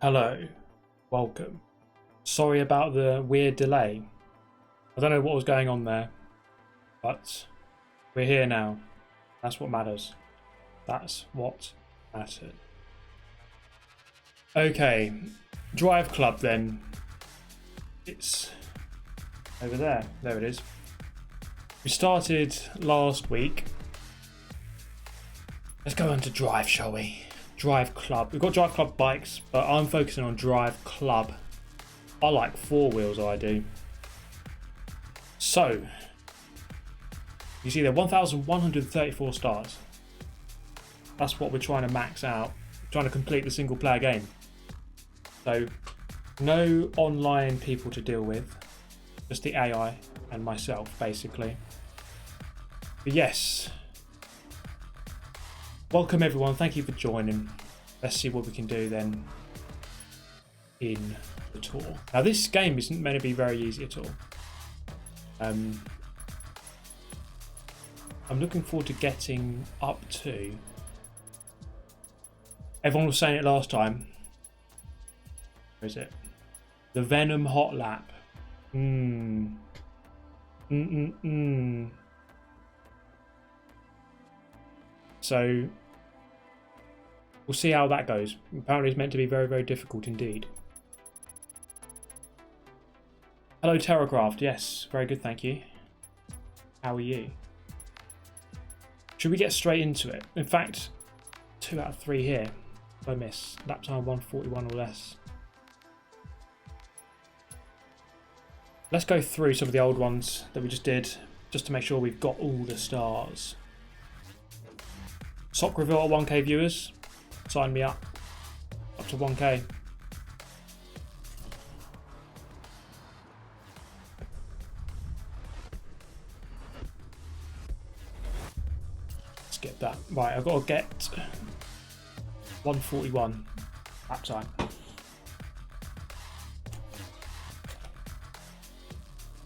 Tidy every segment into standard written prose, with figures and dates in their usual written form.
Hello, welcome. Sorry about the weird delay. I don't know what was going on there, but we're here now. That's what matters. That's what matters. Okay, Driveclub then. It's over there. There it is. We started last week Let's go on to Drive, shall we? Driveclub. We've got Driveclub bikes, but I'm focusing on Driveclub. I like 4 wheels, I do. So, you see there, 1,134 stars. That's what we're trying to max out. We're trying to complete the single player game. So, no online people to deal with. Just the AI and myself, basically. But yes. Welcome everyone, thank you for joining. Let's see what we can do then in the tour. Now this game isn't meant to be very easy at all. I'm looking forward to getting up to... Everyone was saying it last time. Where is it? The Venom Hot Lap. So we'll see how that goes. Apparently it's meant to be very, very difficult indeed. Hello Terracraft, yes, very good, thank you. How are you? Should we get straight into it? In fact, 2 out of 3 here. If I miss. Lap time 141 or less. Let's go through some of the old ones that we just did, just to make sure we've got all the stars. Sock reveal at 1k viewers. Sign me up. Up to 1k. Let's get that. Right, I've got to get 141 lap time.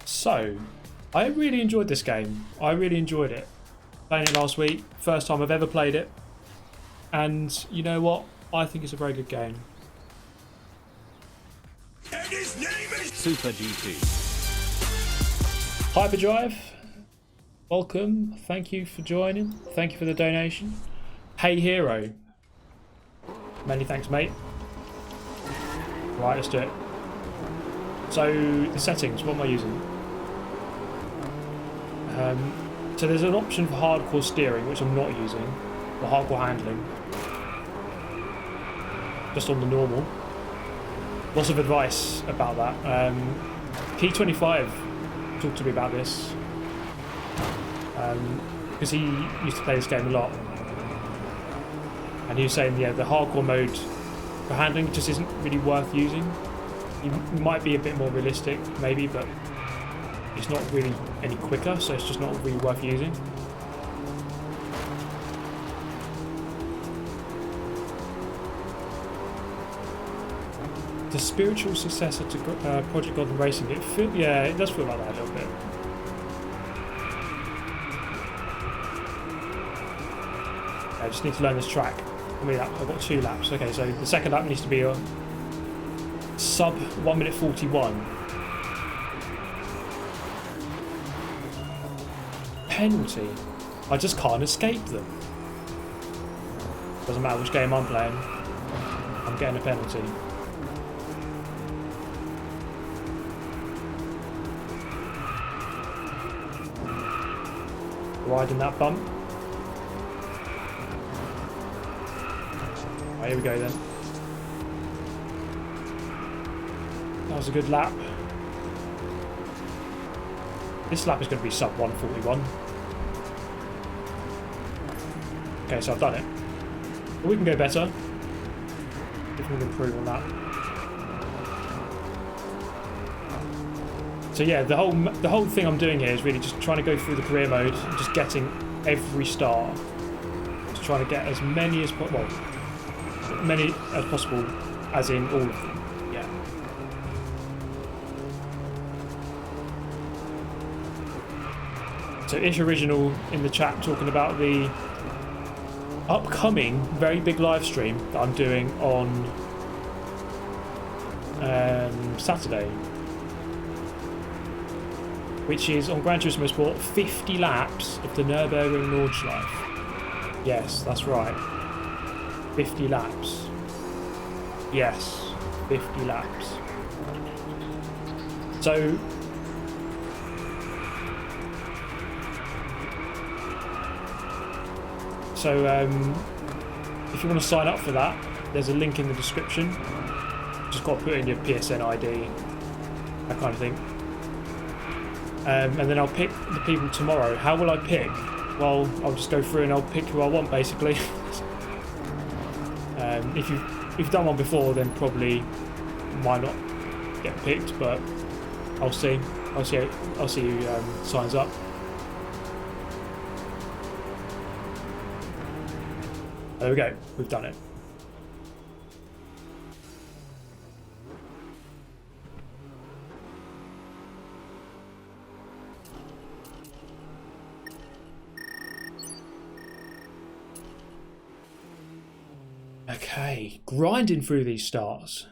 So, I really enjoyed this game. I really enjoyed it. Playing it last week, first time I've ever played it. And you know what? I think it's a very good game. And his name is Super GT. HyperJrive, welcome. Thank you for joining. Thank you for the donation. Hey Hero. Many thanks, mate. Right, let's do it. So, the settings, what am I using? So there's an option for hardcore steering, which I'm not using, or hardcore handling. Just on the normal. Lots of advice about that. Key25 talked to me about this, because he used to play this game a lot, and he was saying, yeah, the hardcore mode for handling just isn't really worth using. It might be a bit more realistic, maybe, but it's not really any quicker, so it's just not really worth using. The spiritual successor to Project Golden Racing, yeah, it does feel like that a little bit. I just need to learn this track. How many laps? I've got 2 laps. Okay, so the second lap needs to be a sub 1 minute 41. Penalty. I just can't escape them. Doesn't matter which game I'm playing, I'm getting a penalty. Riding that bump. Right, here we go then. That was a good lap. This lap is going to be sub 141. Okay, so I've done it. But we can go better. If we can improve on that. So yeah, the whole thing I'm doing here is really just trying to go through the career mode, and just getting every star. Just trying to get as many as possible. Well, many as possible, as in all of them. Yeah. So Ish Original in the chat talking about the upcoming very big live stream that I'm doing on Saturday, which is on Gran Turismo Sport, 50 laps of the Nurburgring Nordschleife. Yes, that's right. 50 laps. Yes, 50 laps. So So if you want to sign up for that, there's a link in the description. Just got to put in your PSN ID, that kind of thing. And then I'll pick the people tomorrow. How will I pick? Well, I'll just go through and I'll pick who I want, basically. If you've done one before, then probably might not get picked, but I'll see. I'll see who signs up. There we go. We've done it. Okay, grinding through these stars.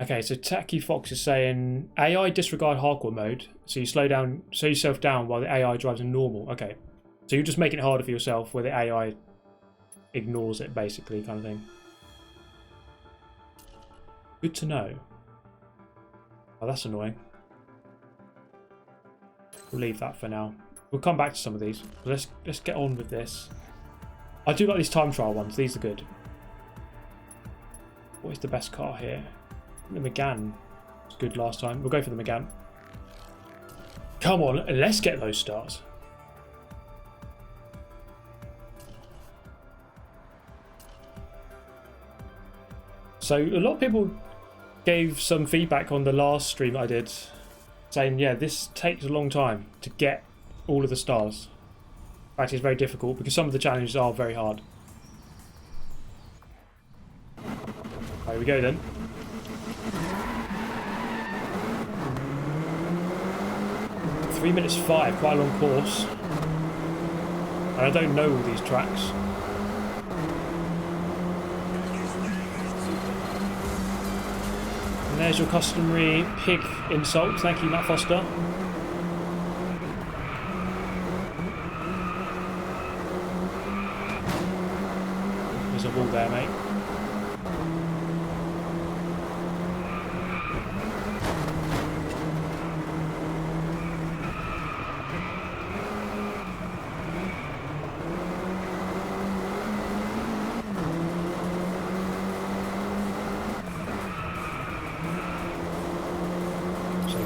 Okay, so Tacky Fox is saying AI disregard hardcore mode, so you slow yourself down while the AI drives in normal. Okay, so you're just making it harder for yourself where the AI ignores it, basically, kind of thing. Good to know. Oh, that's annoying. We'll leave that for now. We'll come back to some of these. Let's get on with this. I do like these time trial ones. These are good. What is the best car here? The Megane was good last time. We'll go for the Megane. Come on, let's get those stars. So a lot of people gave some feedback on the last stream I did, saying, yeah, this takes a long time to get all of the stars. In fact, it's very difficult because some of the challenges are very hard. There we go then. Three minutes 5, quite a long course. And I don't know all these tracks. And there's your customary pig insult. Thank you, Matt Foster. There's a wall there, mate.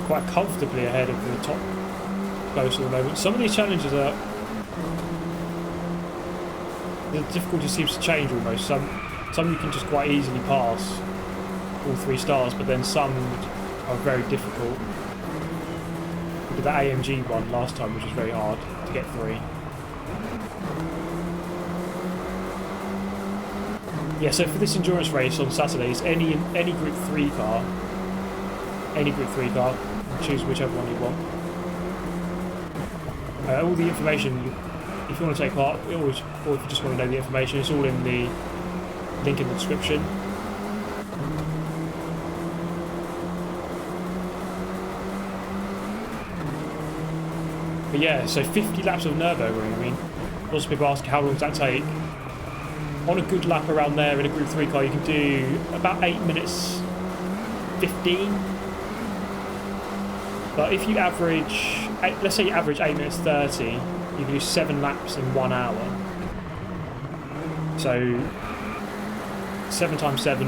Quite comfortably ahead of the top close at the moment. Some of these challenges are... the difficulty seems to change almost. Some you can just quite easily pass all 3 stars, but then some are very difficult. We did the AMG one last time, which was very hard to get 3. Yeah, so for this endurance race on Saturdays, any Group 3 car, choose whichever one you want. All the information, if you want to take part, or if you just want to know the information, it's all in the link in the description. But yeah, so 50 laps of Nurburgring. I mean, lots of people ask how long does that take? On a good lap around there in a Group 3 car, you can do about 8 minutes 15. But if you average, let's say you average 8 minutes 30, you can do 7 laps in 1 hour. So 7 times 7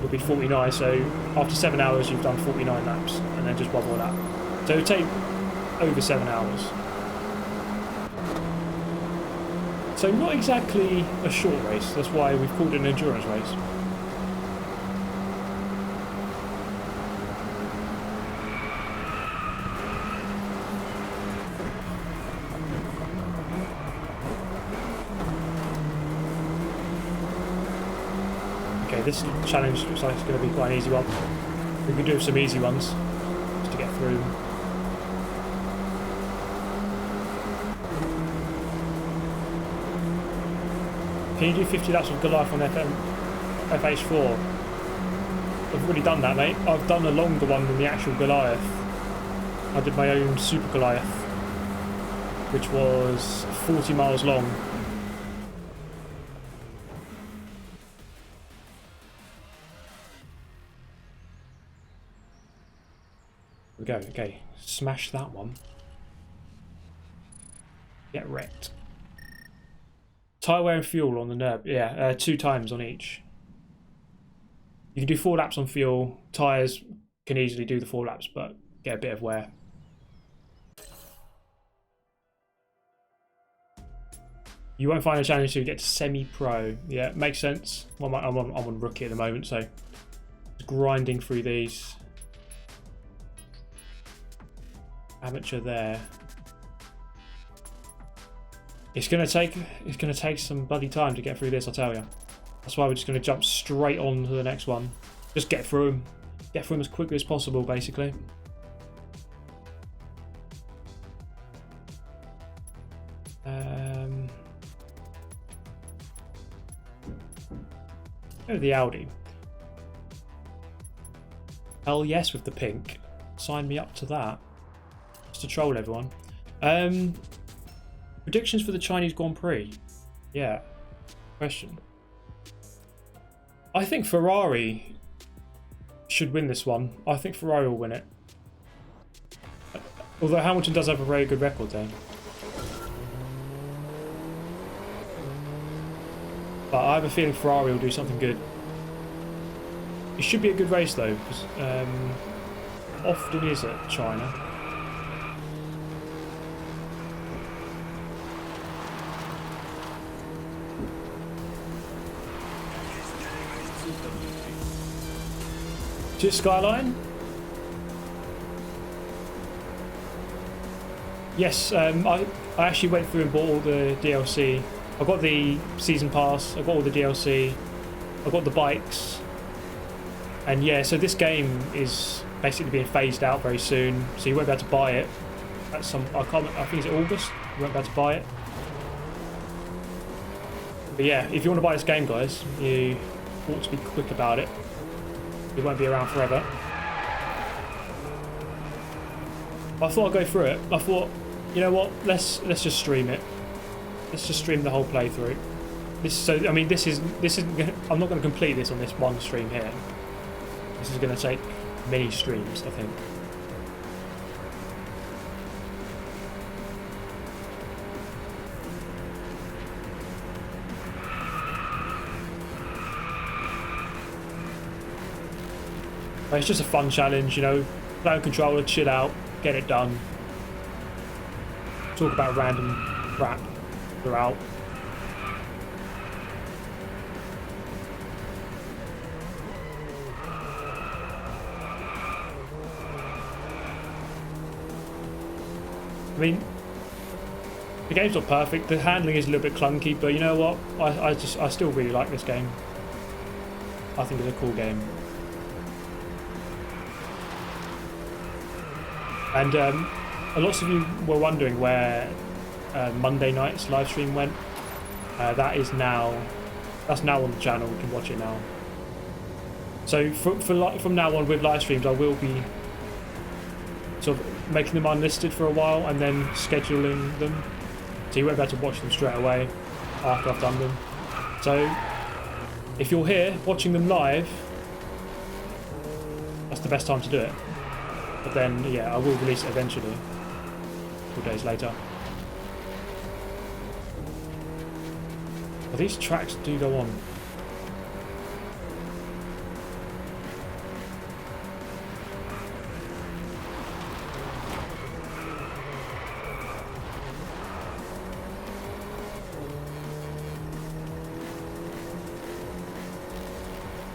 would be 49. So after 7 hours, you've done 49 laps, and then just one more lap. So it would take over 7 hours. So not exactly a short race. That's why we've called it an endurance race. This challenge looks like it's going to be quite an easy one. We can do some easy ones just to get through them. Can you do 50 laps of Goliath on FH4? I've already done that, mate. I've done a longer one than the actual Goliath. I did my own Super Goliath, which was 40 miles long. We go, okay, smash that one. Get wrecked. Tyre wear and fuel on the Nurb. Yeah, 2 times on each. You can do 4 laps on fuel. Tyres can easily do the 4 laps, but get a bit of wear. You won't find a challenge until you get to semi-pro. Yeah, makes sense. Well, I'm on rookie at the moment, so just grinding through these. Amateur there. It's gonna take some bloody time to get through this, I'll tell you. That's why we're just gonna jump straight on to the next one. Just get through them. Get through them as quickly as possible, basically. Oh, the Audi. Hell yes with the pink. Sign me up to that. Just to troll everyone. Predictions for the Chinese Grand Prix. Yeah. Question. I think Ferrari should win this one. I think Ferrari will win it. Although Hamilton does have a very good record there. But I have a feeling Ferrari will do something good. It should be a good race though, because often is at China. Just Skyline? Yes, I actually went through and bought all the DLC. I got the season pass, I got all the DLC, I got the bikes, and yeah, so this game is basically being phased out very soon, so you won't be able to buy it at some, I think it's August, you won't be able to buy it. But yeah, if you want to buy this game, guys, you ought to be quick about it. It won't be around forever. I thought I'd go through it. I thought, you know what? Let's just stream it. Let's just stream the whole playthrough. This isn't gonna, I'm not going to complete this on this one stream here. This is going to take many streams, I think. But it's just a fun challenge, you know. Play on controller, chill out, get it done. Talk about random crap throughout. I mean, the game's not perfect. The handling is a little bit clunky, but you know what? I still really like this game. I think it's a cool game. And a lot of you were wondering where Monday night's live stream went. That's now on the channel. You can watch it now. So from now on with live streams, I will be sort of making them unlisted for a while and then scheduling them, so you won't be able to watch them straight away after I've done them. So if you're here watching them live, that's the best time to do it. But then, yeah, I will release it eventually, a few days later. Well, these tracks do go on.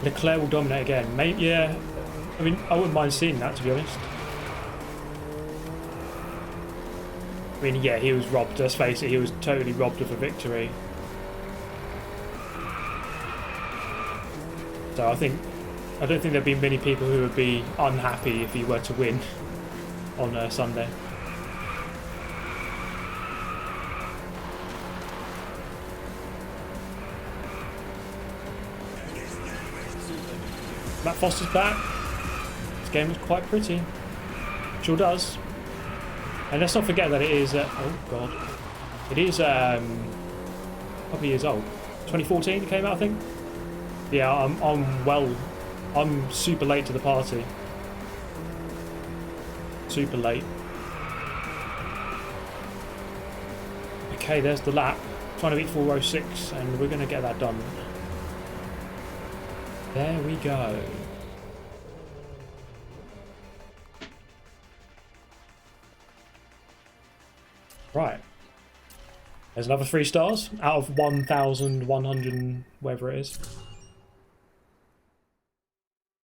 Leclerc will dominate again. Maybe, yeah. I mean, I wouldn't mind seeing that, to be honest. I mean, yeah, he was robbed, let's face it, he was totally robbed of a victory. So I don't think there'd be many people who would be unhappy if he were to win on Sunday. Matt Foster's back. This game is quite pretty. Sure does. And let's not forget that it is, oh god, it is a couple of years old. 2014 it came out, I think. Yeah, I'm super late to the party. Super late. Okay, there's the lap. Trying to beat 4:06, and we're going to get that done. There we go. Right. There's another 3 stars out of 1,100, whatever it is.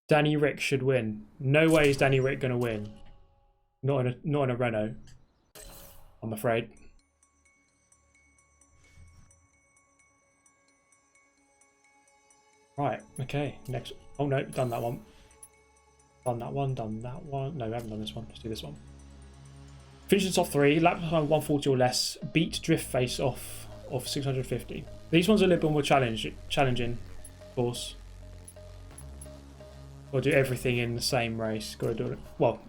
Danny Rick should win. No way is Danny Rick going to win. Not in a Renault, I'm afraid. Right, okay, next. Oh no, done that one. Done that one, done that one. No, we haven't done this one. Let's do this one. Finish the top 3, lap time 140 or less, beat drift face off of 650. These ones are a little bit more challenging, of course. Got to do everything in the same race. Got to do it. Well,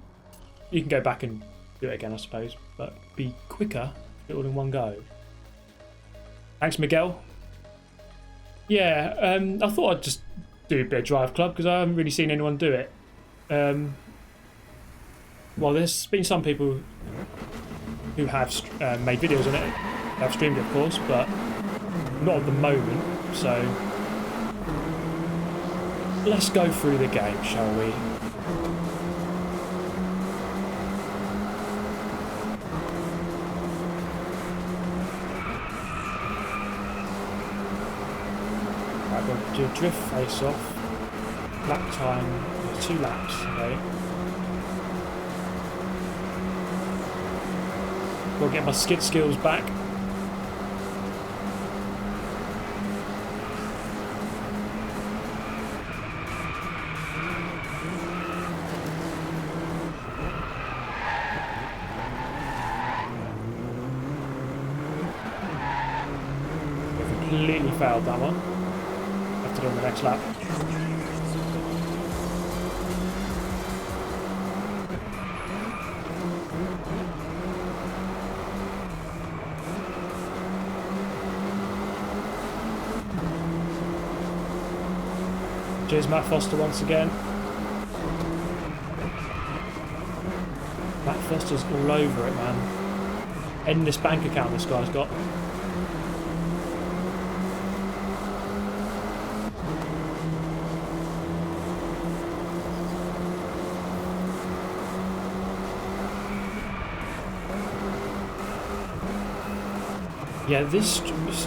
you can go back and do it again, I suppose, but be quicker, do it all in one go. Thanks, Miguel. Yeah, I thought I'd just do a bit of Drive Club because I haven't really seen anyone do it. Well, there's been some people who have made videos on it, have streamed it, of course, but not at the moment. So let's go through the game, shall we? Right, we'll do a drift face off. Lap time, 2 laps, okay. Got to get my skid skills back. Completely failed that one. Have to do on the next lap. Cheers, Matt Foster, once again. Matt Foster's all over it, man. Endless bank account this guy's got.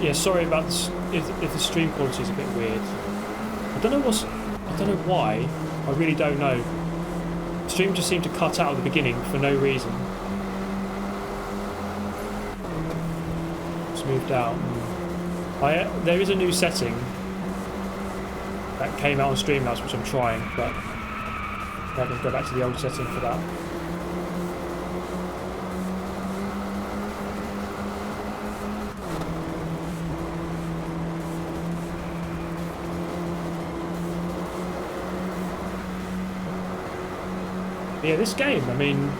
Yeah, sorry about this, if the stream quality is a bit weird. I don't know why. I really don't know. The stream just seemed to cut out at the beginning for no reason. It's moved out. There is a new setting that came out on Streamlabs, which I'm trying, but I'm going to go back to the old setting for that. Yeah, this game, I mean,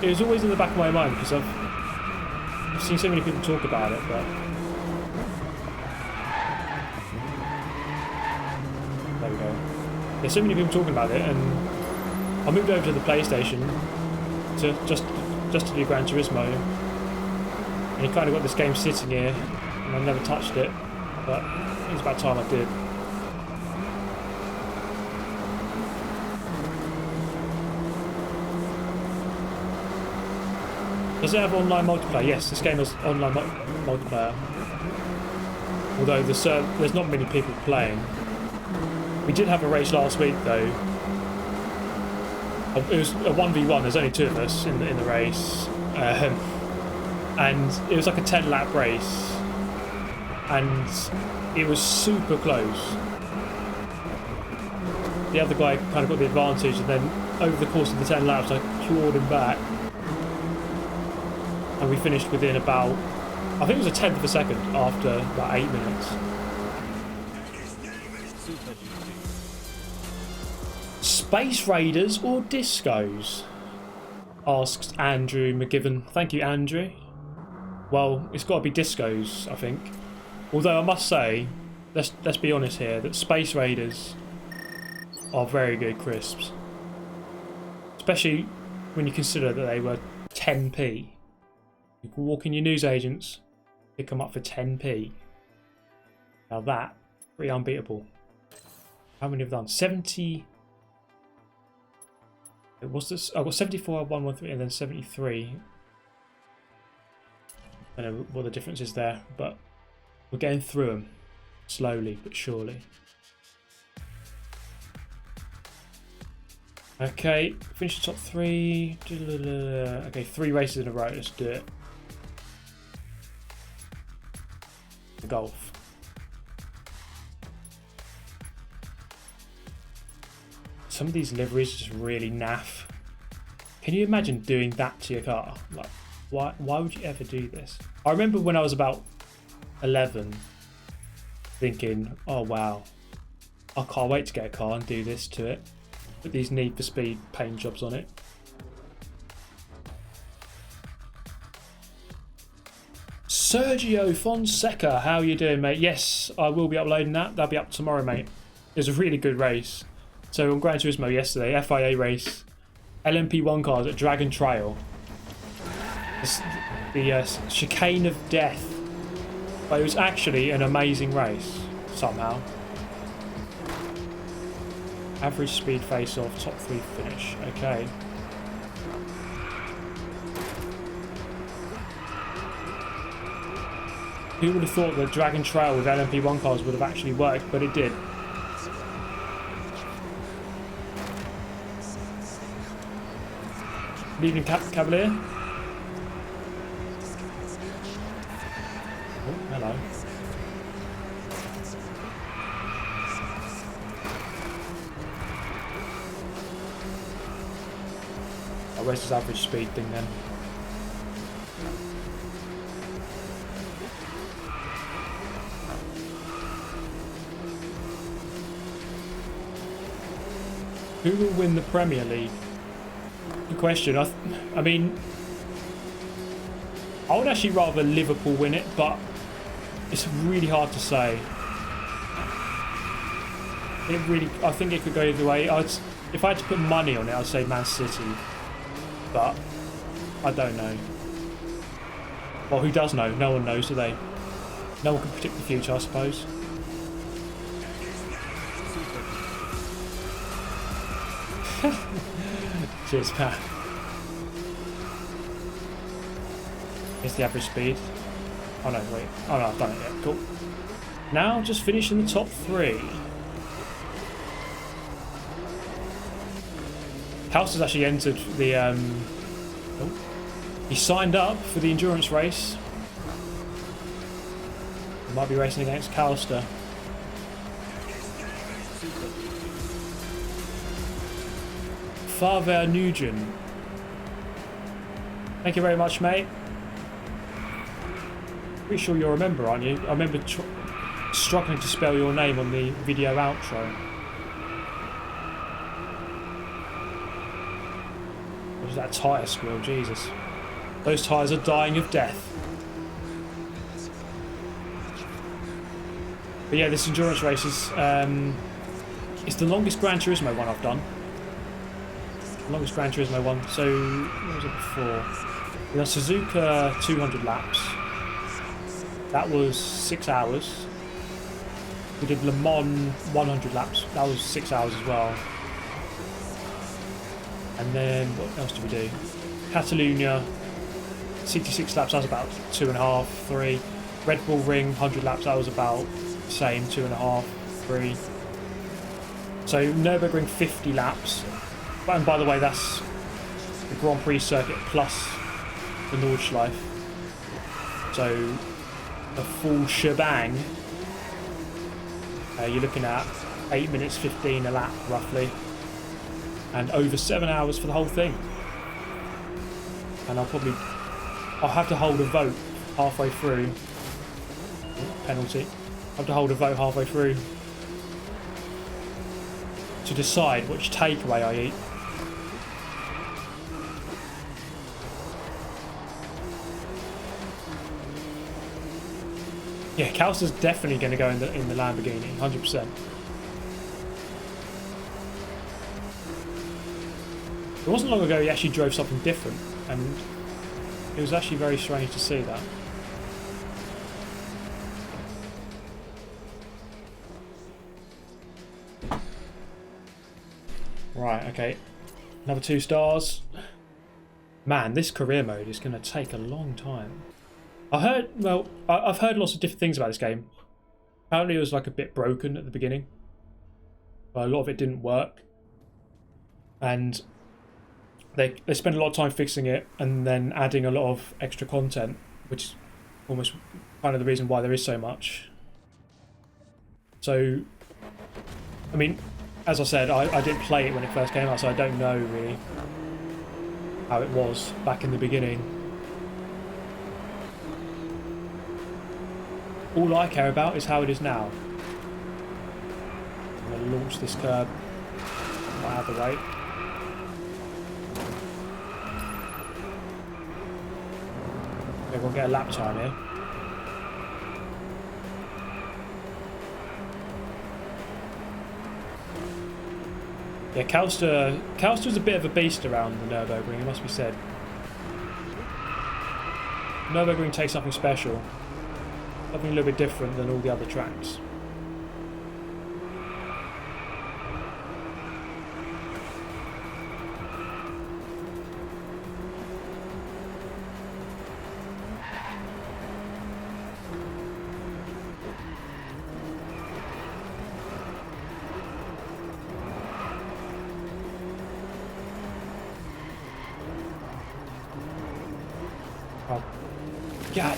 it was always in the back of my mind because I've seen so many people talk about it, but there we go. There's so many people talking about it, and I moved over to the PlayStation to just to do Gran Turismo, and you kind of got this game sitting here, and I've never touched it, but it was about time I did. Does it have online multiplayer? Yes, this game has online multiplayer. Although there's not many people playing. We did have a race last week though. It was a 1v1, there's only 2 of us in the race. And it was like a 10 lap race. And it was super close. The other guy kind of got the advantage, and then over the course of the 10 laps I clawed him back. And we finished within about, I think it was a 10th of a second after about 8 minutes. Space Raiders or discos? Asks Andrew McGiven. Thank you, Andrew. Well, it's got to be discos, I think. Although I must say, let's be honest here, that Space Raiders are very good crisps. Especially when you consider that they were 10p. You can walk in your newsagents, pick them up for 10p. Now that, pretty unbeatable. How many have done? 70. What's this? I've got 74, 113, and then 73. I don't know what the difference is there, but we're getting through them slowly but surely. Okay, finish the top 3. Okay, 3 races in a row. Let's do it. The golf. Some of these liveries are just really naff. Can you imagine doing that to your car? Like, why would you ever do this? I remember when I was about 11 thinking, oh wow, I can't wait to get a car and do this to it. Put these Need for Speed paint jobs on it. Sergio Fonseca, how you doing, mate? Yes, I will be uploading that. That'll be up tomorrow, mate. It was a really good race. So on Gran Turismo yesterday, FIA race, LMP1 cars at Dragon Trail. The chicane of death. But it was actually an amazing race, somehow. Average speed face-off, top 3 finish. Okay. Who would have thought that Dragon Trail with LMP1 cars would have actually worked, but it did. Good evening, Cavalier. Oh, hello. Oh, where's his average speed thing then? Who will win the Premier League? Good question. I mean, I would actually rather Liverpool win it, but it's really hard to say. I think it could go either way. If I had to put money on it, I'd say Man City, but I don't know. Well, who does know? No one knows, do they? No one can predict the future, I suppose. Cheers, Pat. Here's the average speed. Oh no, wait. Oh no, I've done it yet. Cool. Now just finishing the top 3. House has actually entered the he signed up for the endurance race. He might be racing against Calster. Father Nugent. Thank you very much, mate. Pretty sure you're a member, aren't you? I remember struggling to spell your name on the video outro. What was that tyre squeal? Jesus. Those tyres are dying of death. But yeah, this endurance race is it's the longest Gran Turismo one I've done. Longest Gran Turismo one. So what was it before? We done Suzuka 200 laps. That was 6 hours. We did Le Mans 100 laps. That was 6 hours as well. And then what else did we do? Catalonia 66 laps. That was about 2.5, 3. Red Bull Ring 100 laps. That was about the same, 2.5, 3. So Nurburgring 50 laps. And by the way, that's the Grand Prix circuit plus the Nordschleife. So a full shebang. You're looking at 8 minutes 15 a lap roughly, and over 7 hours for the whole thing. And I'll have to hold a vote halfway through. Penalty. I'll have to hold a vote halfway through to decide which takeaway I eat. Yeah, Calster's definitely going to go in the Lamborghini, 100%. It wasn't long ago he actually drove something different, and It was actually very strange to see that. Right, okay. Another 2 stars. Man, this career mode is going to take a long time. I've heard lots of different things about this game. Apparently it was like a bit broken at the beginning. But a lot of it didn't work. And they spent a lot of time fixing it and then adding a lot of extra content, which is almost kind of the reason why there is so much. So, I mean, as I said, I didn't play it when it first came out, so I don't know really how it was back in the beginning. All I care about is how it is now. I'm going to launch this curb right out of the way. Okay, we'll get a lap time here. Yeah, Calster's a bit of a beast around the Nurburgring, it must be said. Nurburgring takes something special. Something a little bit different than all the other tracks. Oh, God.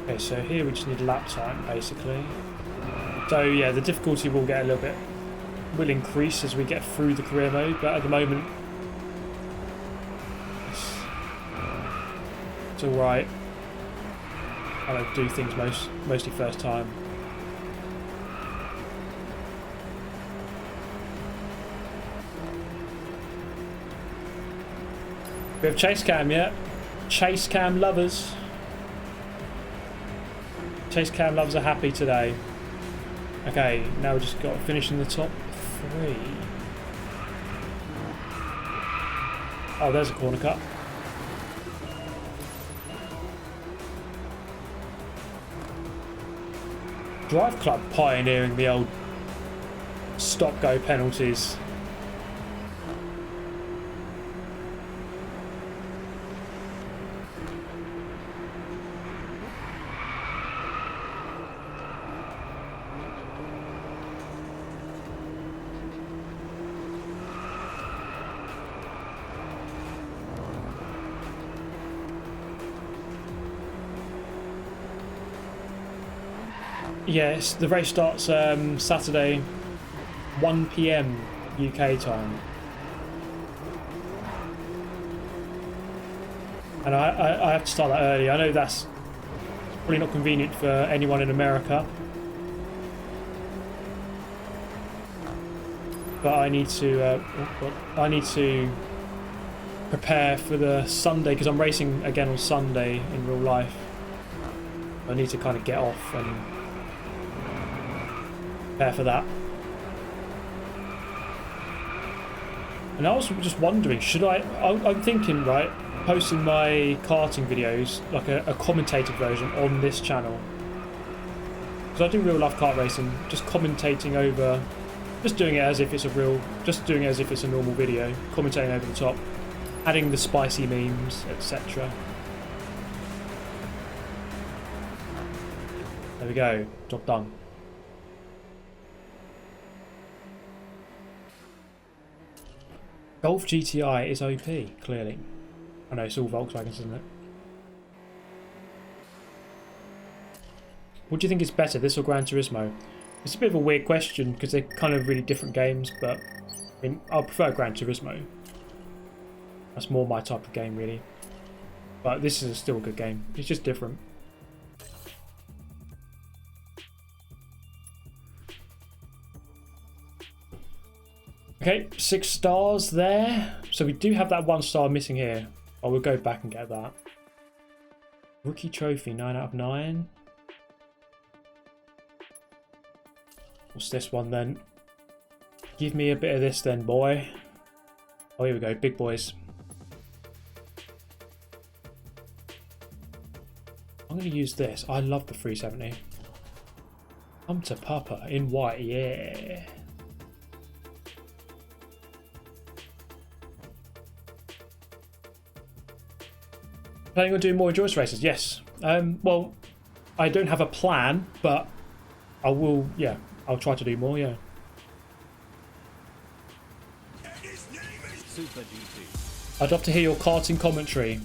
Okay, so here we just need lap time, basically. So yeah, the difficulty will get a little bit, will increase as we get through the career mode, but at the moment, it's alright. I don't do things mostly first time. We have chase cam, yeah? Chase cam lovers. Chase cam lovers are happy today. Okay, now we just got to finish in the top 3. Oh, there's a corner cut. Driveclub pioneering the old stop-go penalties. Yes, the race starts Saturday, 1 PM UK time. And I have to start that early. I know that's probably not convenient for anyone in America. But I need to prepare for the Sunday, because I'm racing again on Sunday in real life. I need to kind of get off and prepare for that. And I was just wondering, should I'm thinking, right, posting my karting videos, like a commentated version on this channel. Because I do real life kart racing, just commentating over, just doing it as if it's a normal video, commentating over the top, adding the spicy memes, etc. There we go, job done. Golf GTI is OP, clearly. I know, it's all Volkswagens, isn't it? What do you think is better, this or Gran Turismo? It's a bit of a weird question because they're kind of really different games, but I mean, I'll prefer Gran Turismo. That's more my type of game, really. But this is still a good game. It's just different. Okay, 6 stars there. So we do have that 1 star missing here. Oh, we'll go back and get that. Rookie trophy, 9 out of 9. What's this one then? Give me a bit of this then, boy. Oh, here we go, big boys. I'm going to use this. I love the 370. Come to Papa in white, yeah. Planning on doing more endurance races? Yes. Well, I don't have a plan, but I will, yeah. I'll try to do more, yeah. Super GT. I'd love to hear your karting commentary.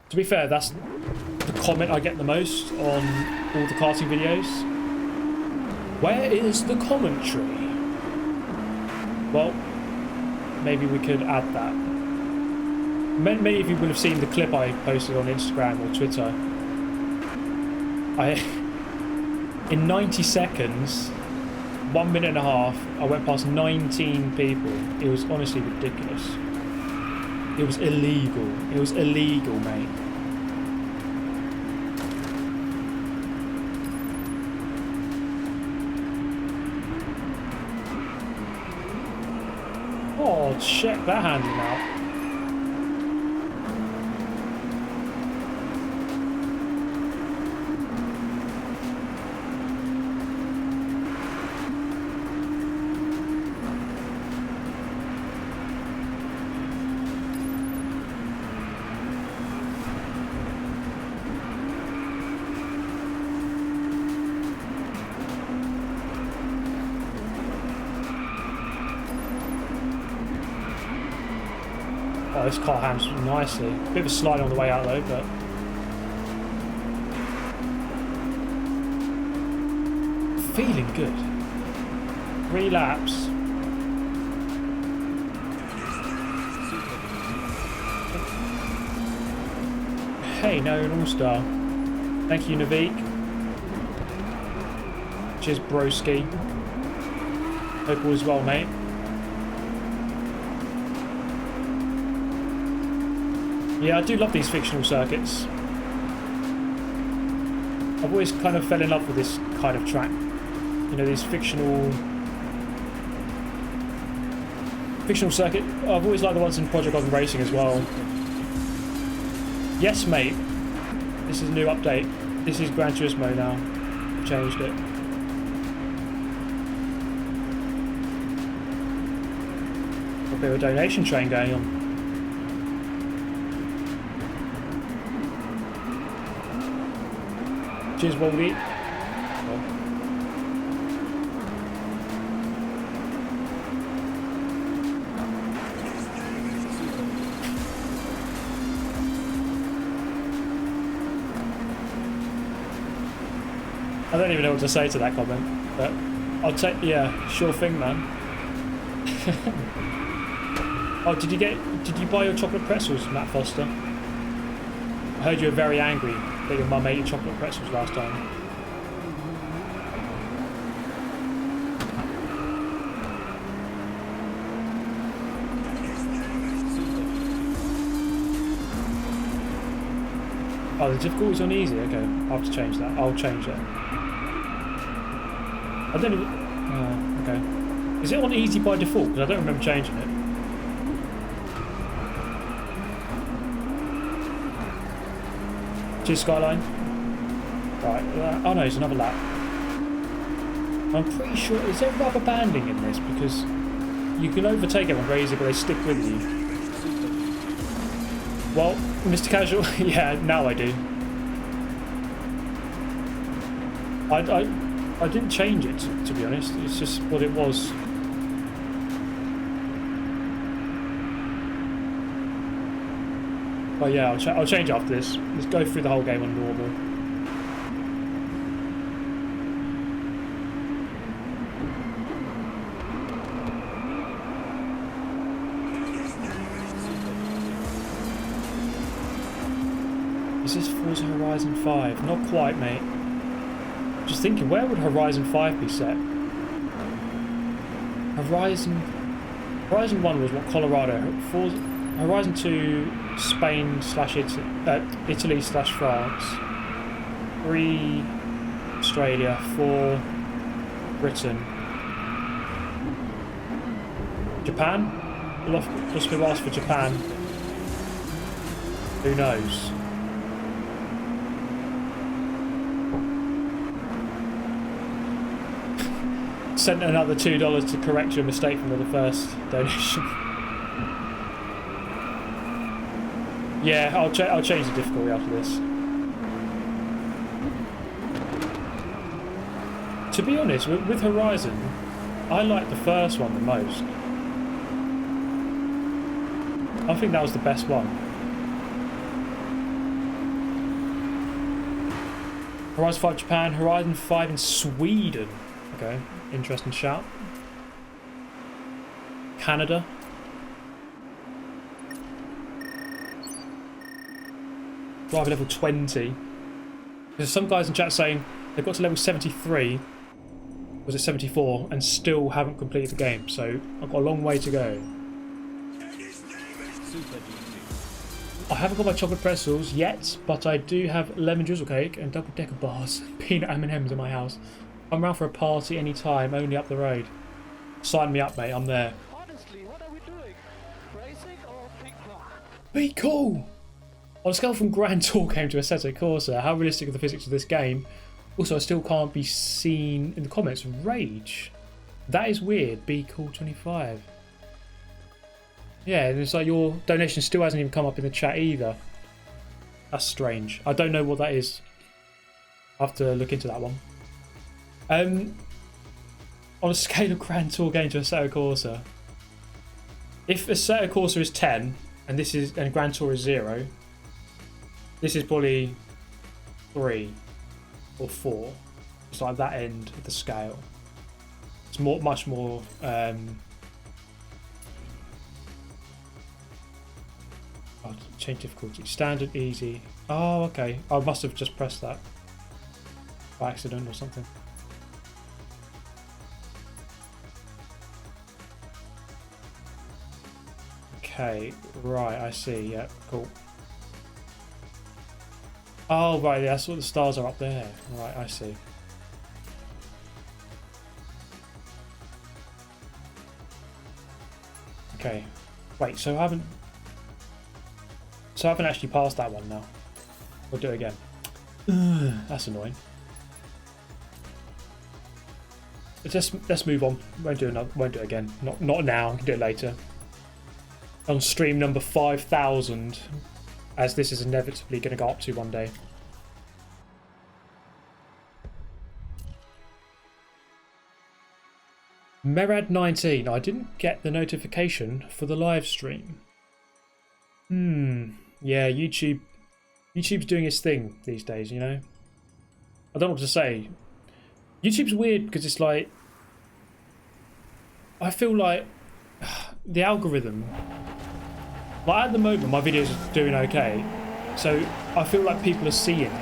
To be fair, that's the comment I get the most on all the karting videos. Where is the commentary? Well, maybe we could add that. Many of you will have seen the clip I posted on Instagram or Twitter. In 90 seconds, 1 minute and a half, I went past 19 people. It was honestly ridiculous. It was illegal. It was illegal, mate. Oh, check that handle out. Oh, this car handles nicely. Bit of a slide on the way out though, but feeling good. 3 laps. Hey, now you're an all-star. Thank you, Navik. Cheers, broski. Hope all is well, mate. Yeah, I do love these fictional circuits. I've always kind of fell in love with this kind of track. You know, these fictional circuit. I've always liked the ones in Project Gotham Racing as well. Yes, mate. This is a new update. This is Gran Turismo now. I've changed it. A bit of a donation train going on. Cheers, Woldy. I don't even know what to say to that comment, but I'll take, yeah, sure thing, man. Oh, did you buy your chocolate pretzels, Matt Foster? I heard you were very angry that your mum ate your chocolate pretzels last time. Oh, the difficulty's on easy. Okay, I'll have to change that. I'll change it. I don't even... Oh, okay. Is it on easy by default? Because I don't remember changing it. Cheers, Skyline. Right. Oh no, it's another lap. I'm pretty sure... Is there rubber banding in this? Because you can overtake everyone very easily, but they stick with you. Well, Mr. Casual, yeah, now I do. I didn't change it, to be honest. It's just what it was. But yeah, I'll change after this. Let's go through the whole game on normal. Is this Forza Horizon 5? Not quite, mate. Just thinking, where would Horizon 5 be set? Horizon 1 was what, Colorado. Horizon 2, Spain / Italy / France. 3, Australia. 4, Britain. Japan? Just be asked for Japan. Who knows? Sent another $2 to correct your mistake from the first donation. Yeah, I'll change the difficulty after this. To be honest, with Horizon, I like the first one the most. I think that was the best one. Horizon 5 Japan, Horizon 5 in Sweden. Okay, interesting shout. Canada. Driver level 20. There's some guys in chat saying they've got to level 73, was it 74, and still haven't completed the game, so I've got a long way to go. I haven't got my chocolate pretzels yet, but I do have lemon drizzle cake and double-decker bars, peanut M&Ms in my house. I'm around for a party anytime, only up the road. Sign me up, mate, I'm there. Honestly, what are we doing? Racing or ping-pong? Be cool! On a scale from Grand Tour game to Assetto Corsa, how realistic are the physics of this game? Also, I still can't be seen in the comments. Rage. That is weird. Be cool 25. Yeah, and it's like your donation still hasn't even come up in the chat either. That's strange. I don't know what that is. I'll have to look into that one. On a scale of Grand Tour game to Assetto Corsa, if Assetto Corsa is 10 and Grand Tour is 0, this is probably 3 or 4. It's like that end of the scale. It's much more. I'll change difficulty. Standard, easy. Oh, okay. I must have just pressed that by accident or something. Okay, right. I see. Yeah, cool. Oh, right, yeah, that's what the stars are up there. Right, I see. Okay. Wait, so I haven't actually passed that one now. We'll do it again. That's annoying. Let's move on. Won't do it again. Not now, we can do it later. On stream number 5,000. As this is inevitably going to go up to one day. Merad19, I didn't get the notification for the live stream. Yeah, YouTube's doing its thing these days, you know? I don't know what to say. YouTube's weird because it's like, I feel like the algorithm, like at the moment my videos are doing okay, so I feel like people are seeing it,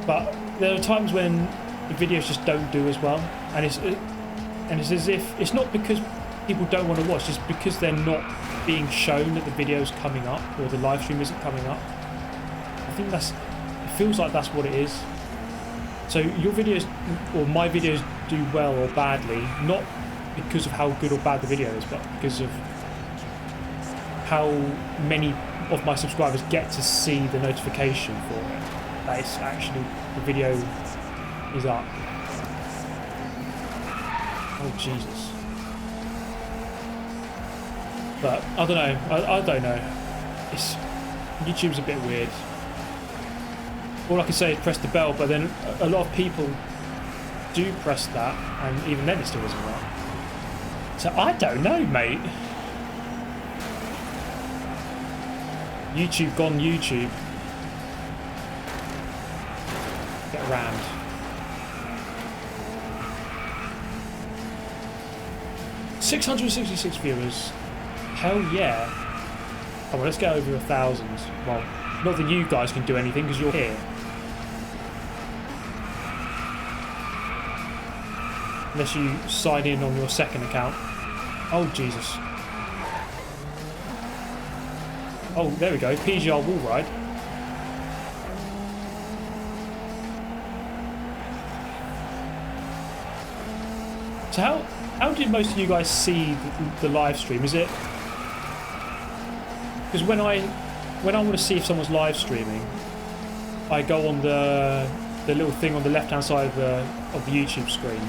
but there are times when the videos just don't do as well, and it's as if it's not because people don't want to watch, it's because they're not being shown that the video's coming up or the live stream isn't coming up. I think it feels like that's what it is. So your videos or my videos do well or badly, not because of how good or bad the video is, but because of how many of my subscribers get to see the notification for it, that it's actually, the video is up. Oh Jesus. But I don't know, I don't know. YouTube's a bit weird. All I can say is press the bell, but then a lot of people do press that, and even then it still doesn't work. So I don't know, mate. YouTube gone YouTube. Get rammed. $666 viewers. Hell yeah. Come on, let's get over 1,000. Well, not that you guys can do anything because you're here. Unless you sign in on your second account. Oh, Jesus. Oh, there we go. PGR wall ride. So How did most of you guys see the live stream? Is it because when I want to see if someone's live streaming, I go on the little thing on the left hand side of the YouTube screen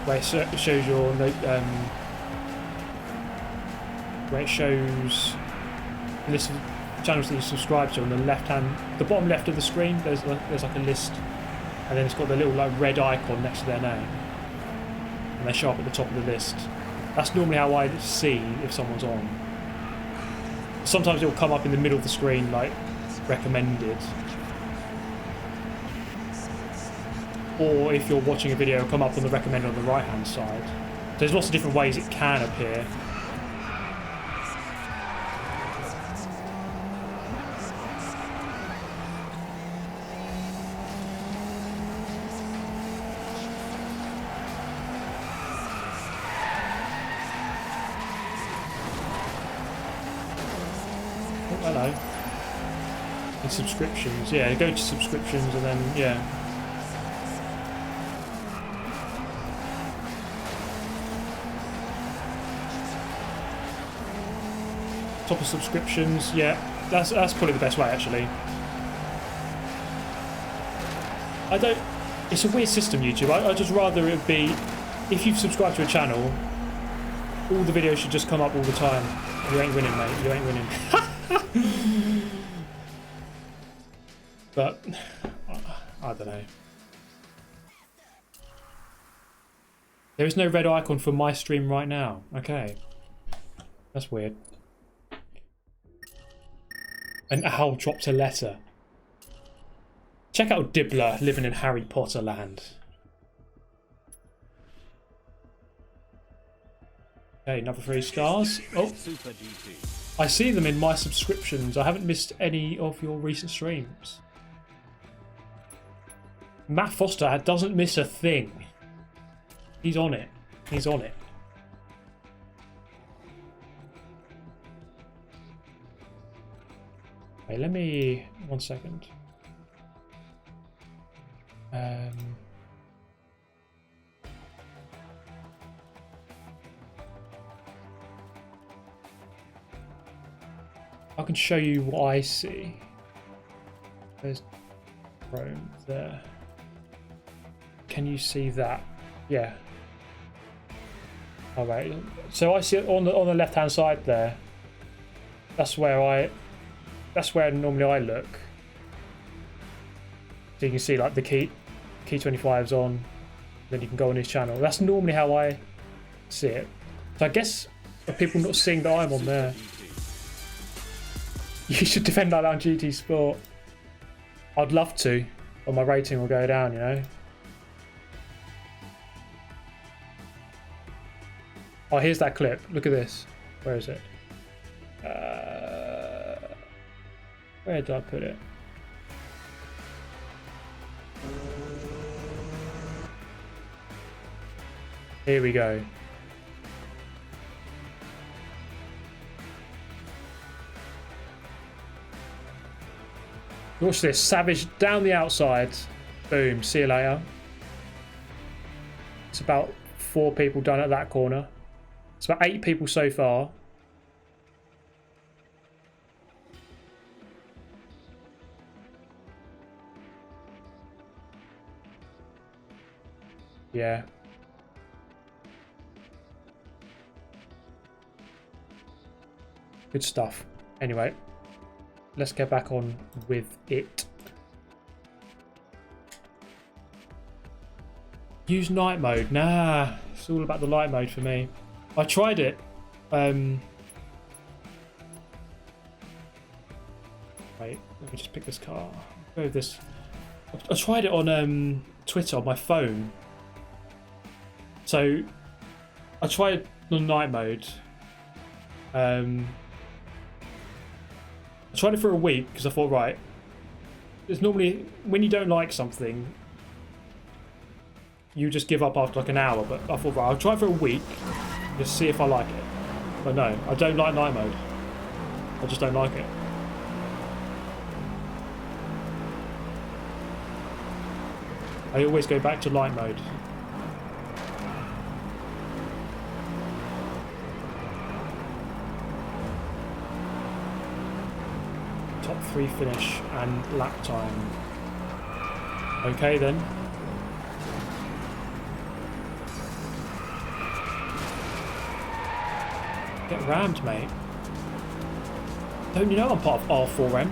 where it shows your where it shows the list of channels that you subscribe to on the the bottom left of the screen. There's like a list, and then it's got the little like red icon next to their name, and they show up at the top of the list. That's normally how I see if someone's on. Sometimes it will come up in the middle of the screen like recommended, or if you're watching a video, it'll come up on the recommended on the right hand side. So there's lots of different ways it can appear. Hello. And subscriptions, yeah, go to subscriptions and then, yeah. Top of subscriptions, yeah, that's probably the best way actually. It's a weird system, YouTube. I'd just rather it be, if you've subscribed to a channel, all the videos should just come up all the time. You ain't winning, mate, you ain't winning. But I don't know. There is no red icon for my stream right now. Okay, that's weird. An owl dropped a letter. Check out Dibblr living in Harry Potter land. Okay, another 3 stars. Oh, I see them in my subscriptions. I haven't missed any of your recent streams. Matt Foster doesn't miss a thing. He's on it. He's on it. Okay, let me... 1 second. I can show you what I see. There's Chrome there. Can you see that? Yeah. All right. So I see it on the left hand side there. That's where normally I look. So you can see like the key 25's on. Then you can go on his channel. That's normally how I see it. So I guess are people not seeing that I'm on there? You should defend that on GT Sport. I'd love to, but my rating will go down, you know. Oh, here's that clip. Look at this. Where is it? Where did I put it? Here we go. Watch this. Savage down the outside. Boom. See you later. It's about 4 people done at that corner. It's about 8 people so far. Yeah. Good stuff. Anyway, let's get back on with it. Use night mode. Nah, it's all about the light mode for me. I tried it. Wait, let me just pick this car. Go with this. I tried it on Twitter on my phone. So I tried the night mode. I tried it for a week because I thought, right, it's normally when you don't like something, you just give up after like an hour. But I thought, right, I'll try it for a week, just see if I like it. But no, I don't like night mode. I just don't like it. I always go back to light mode. top 3 finish and lap time. Okay then. Get rammed, mate. Don't you know I'm part of R4M?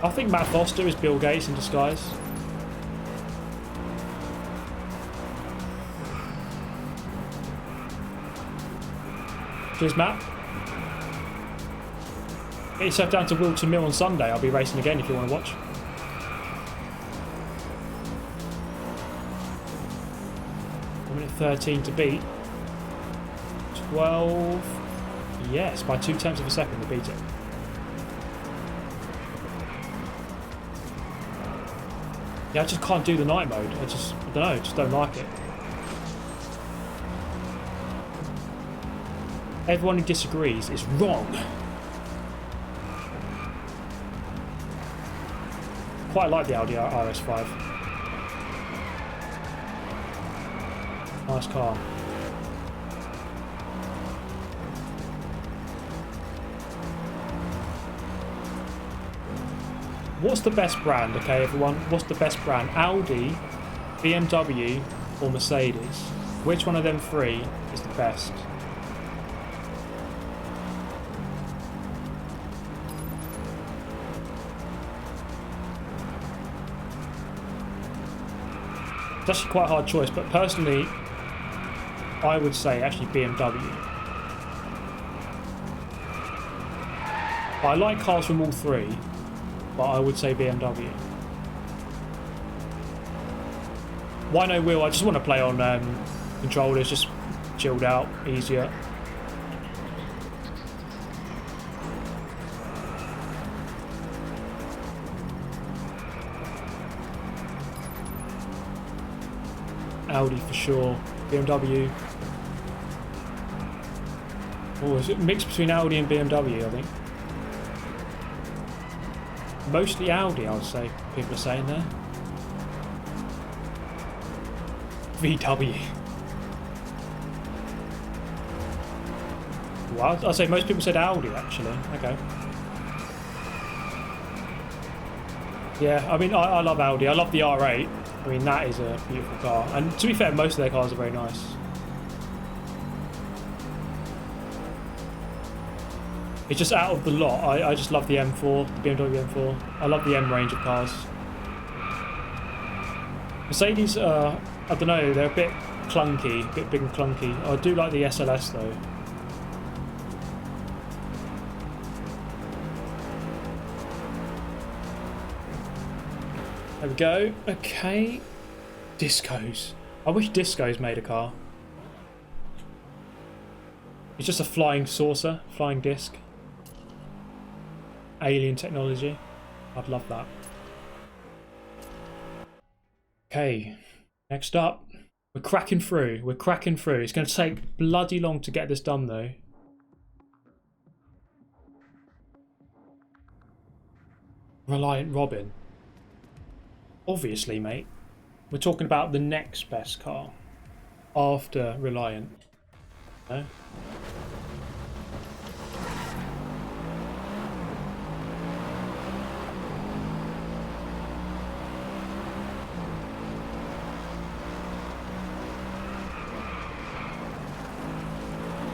I think Matt Foster is Bill Gates in disguise. Cheers, Matt. Get yourself down to Wilton Mill on Sunday. I'll be racing again if you want to watch. Minute 13 to beat. 12. Yes, by 0.2 of a second to beat it. Yeah, I just can't do the night mode. I don't know, just don't like it. Everyone who disagrees is wrong. Quite like the Audi RS5. Nice car. What's the best brand, okay, everyone? What's the best brand? Audi, BMW, or Mercedes? Which one of them three is the best? It's actually quite a hard choice, but personally, I would say actually BMW. But I like cars from all three. But I would say BMW. Why no wheel? I just want to play on controllers, just chilled out, easier. Audi for sure. BMW. Oh, is it mixed between Audi and BMW, I think. Mostly Audi, I would say, people are saying there. VW. Well, I'd say most people said Audi, actually. Okay. Yeah, I mean, I love Audi. I love the R8. I mean, that is a beautiful car. And to be fair, most of their cars are very nice. It's just out of the lot. I just love the M4, the BMW M4. I love the M range of cars. Mercedes, I don't know, they're a bit clunky, a bit big and clunky. I do like the SLS though. There we go. Okay. Discos. I wish Discos made a car. It's just a flying saucer, flying disc. Alien technology. I'd love that. Okay, next up. We're cracking through. We're cracking through. It's going to take bloody long to get this done though. Reliant Robin. Obviously, mate. We're talking about the next best car. After Reliant. No?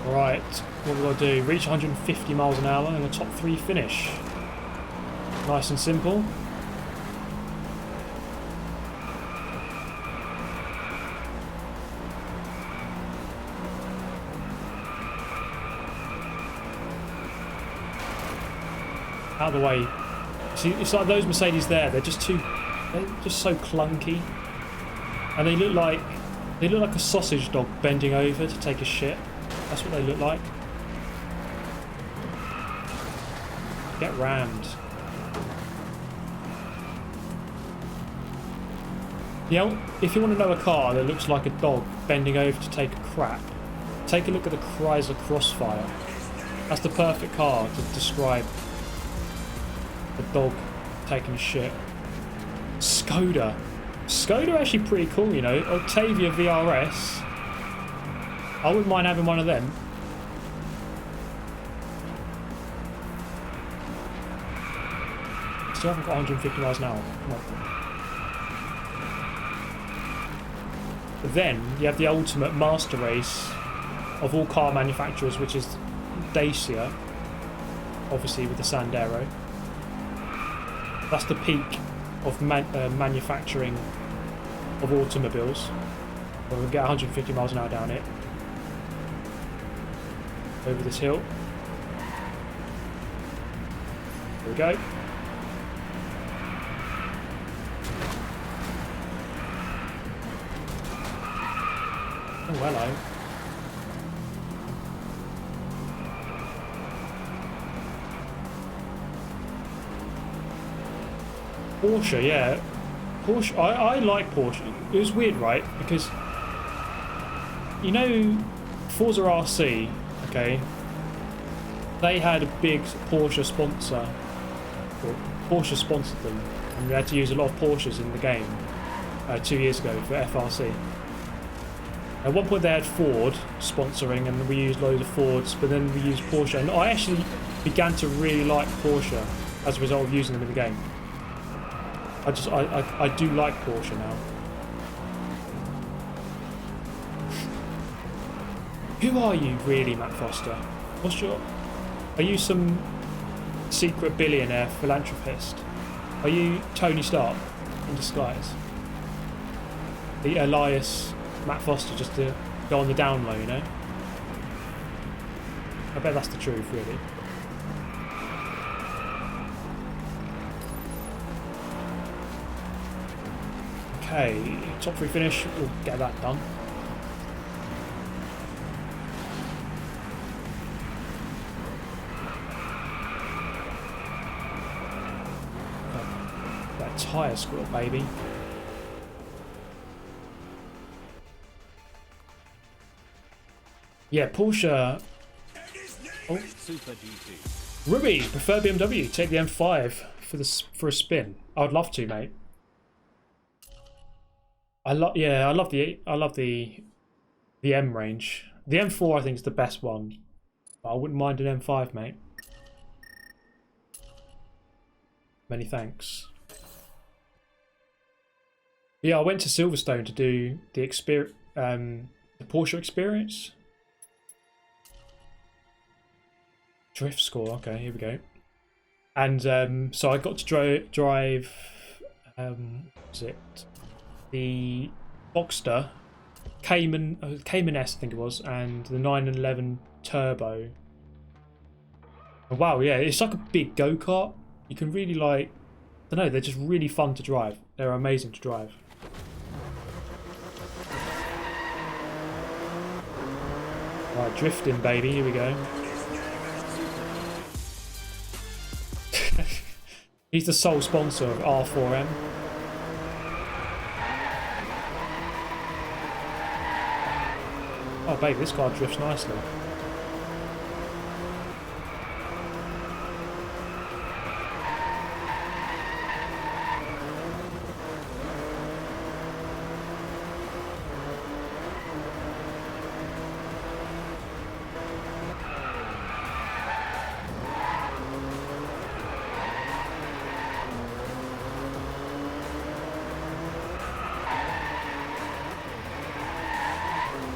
Right, what we got to do? Reach 150 miles an hour and a top 3 finish. Nice and simple. Out of the way. See, it's like those Mercedes there. They're just so clunky, and they look like a sausage dog bending over to take a shit. That's what they look like. Get rammed. Yeah, if you want to know a car that looks like a dog bending over to take a crap, take a look at the Chrysler Crossfire. That's the perfect car to describe The dog taking a shit. Skoda. Skoda are actually pretty cool, you know. Octavia VRS. I wouldn't mind having one of them. Still haven't got 150 miles an hour. But then you have the ultimate master race of all car manufacturers, which is Dacia, obviously with the Sandero. That's the peak of manufacturing of automobiles. Where we get 150 miles an hour down it. Over this hill. There we go. Oh, hello. Porsche, yeah. Porsche, I like Porsche. It was weird, right? Because, you know, Forza RC, okay, they had a big Porsche sponsor. Or Porsche sponsored them. And we had to use a lot of Porsches in the game 2 years ago for FRC. At one point they had Ford sponsoring and we used loads of Fords, but then we used Porsche. And I actually began to really like Porsche as a result of using them in the game. I do like Porsche now. Who are you really, Matt Foster? What's your... Are you some secret billionaire philanthropist? Are you Tony Stark in disguise? The Elias Matt Foster just to go on the down low, you know? I bet that's the truth, really. Okay, top 3 finish, we'll get that done. That tyre squirrel, baby. Yeah, Porsche. Oh. Super GT. Ruby, prefer BMW. Take the M5 for a spin. I'd love to, mate. I love the M range. The M4 I think is the best one. But I wouldn't mind an M5, mate. Many thanks. Yeah, I went to Silverstone to do the Porsche experience. Drift score, okay, here we go. And so I got to drive what's it? The Boxster, Cayman S I think it was, and the 911 Turbo. Oh, wow, yeah, it's like a big go-kart. You can really like, I don't know, they're just really fun to drive. They're amazing to drive. Right, drifting, baby, here we go. He's the sole sponsor of R4M. Oh, babe, this car drifts nicely.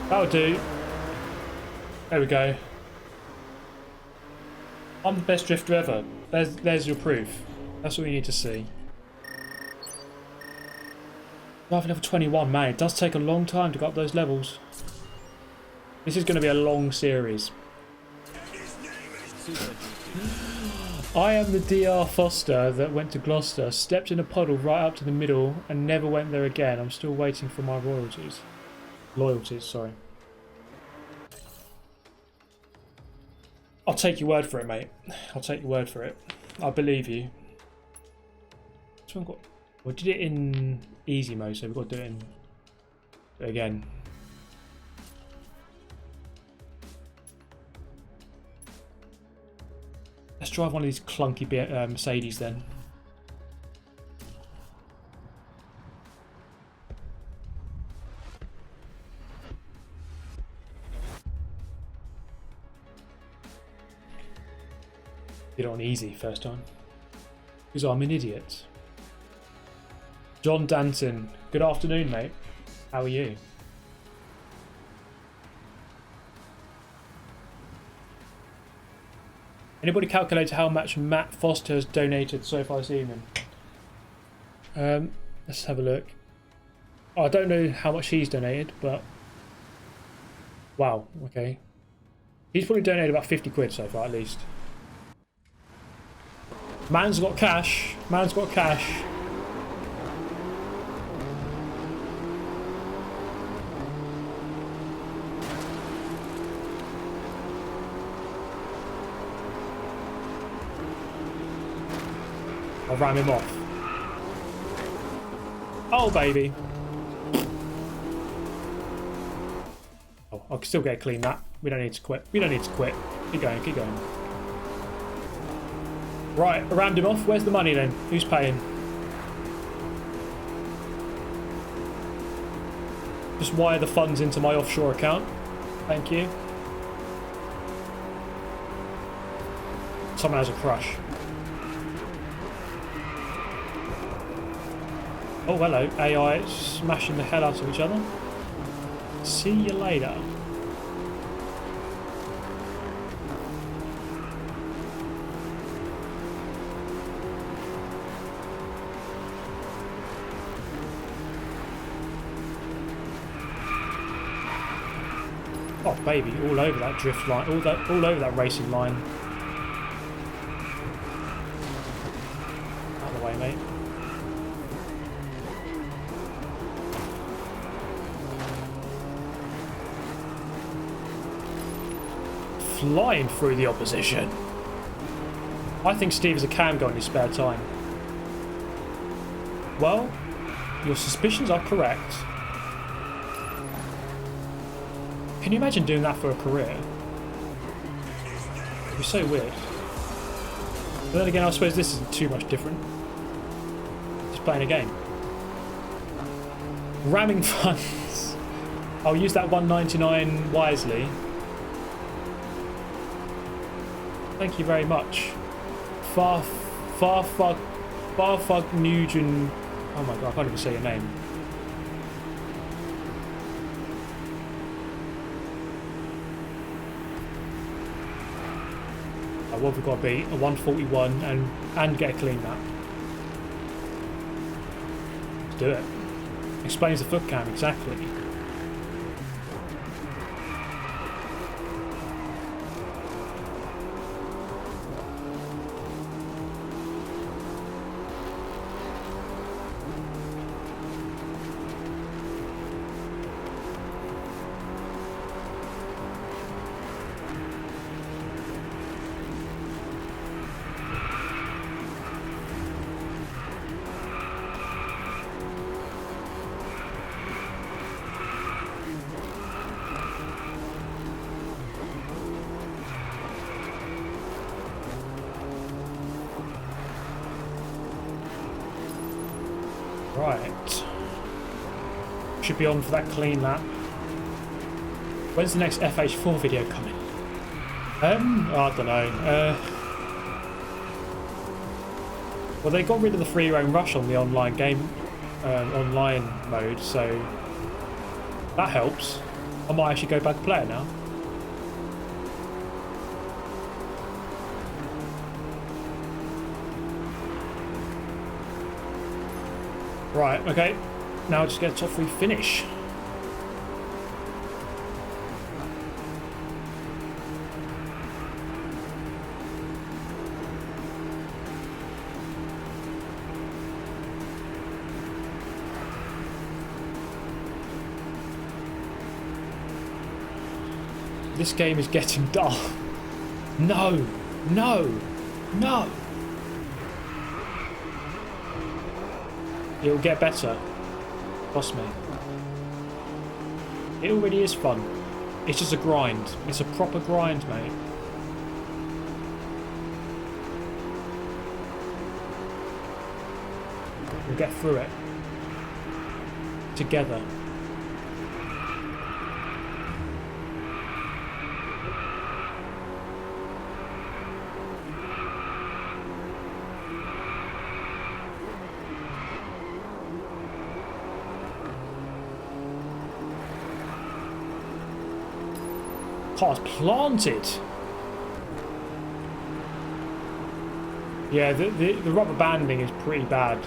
That'll do. There we go. I'm the best drifter ever. There's your proof. That's all you need to see. Drive level 21, man. It does take a long time to go up those levels. This is going to be a long series. I am the DR Foster that went to Gloucester, stepped in a puddle right up to the middle and never went there again. I'm still waiting for my royalties. Loyalties, sorry. I'll take your word for it, mate. I'll take your word for it. I believe you. This one got... We did it in easy mode, so we've got to do it again. Let's drive one of these clunky Mercedes then. Did it on easy first time. Because I'm an idiot. John Danton. Good afternoon, mate. How are you? Anybody calculate how much Matt Foster has donated so far this evening? Let's have a look. Oh, I don't know how much he's donated, but... Wow, okay. He's probably donated about 50 quid so far, at least. Man's got cash. Man's got cash. I'll ram him off. Oh, baby. Oh, I can still get a clean that. We don't need to quit. We don't need to quit. Keep going, keep going. Right, I rammed him off. Where's the money then? Who's paying? Just wire the funds into my offshore account. Thank you. Someone has a crush. Oh, hello. AI smashing the hell out of each other. See you later. Oh baby, all over that drift line, all over that racing line. Out of the way, mate. Flying through the opposition. I think Steve is a cam guy in his spare time. Well, your suspicions are correct. Can you imagine doing that for a career? It'd be so weird. But then again, I suppose this isn't too much different. Just playing a game. Ramming funds. I'll use that 199 wisely. Thank you very much. Farfug Nugent. Oh my god, I can't even say your name. What we've got to be a 141 and get a clean lap. Let's do it. Explains the foot cam exactly. Right. Should be on for that clean lap. When's the next FH4 video coming? I don't know. Well, they got rid of the free roam rush on the online game, online mode, so that helps. I might actually go back and play it now. Right, okay. Now just get a top 3 finish. This game is getting dull. No, no, no. It'll get better. Trust me. It already is fun. It's just a grind. It's a proper grind, mate. We'll get through it. Together. Car's planted. Yeah, the rubber banding is pretty bad.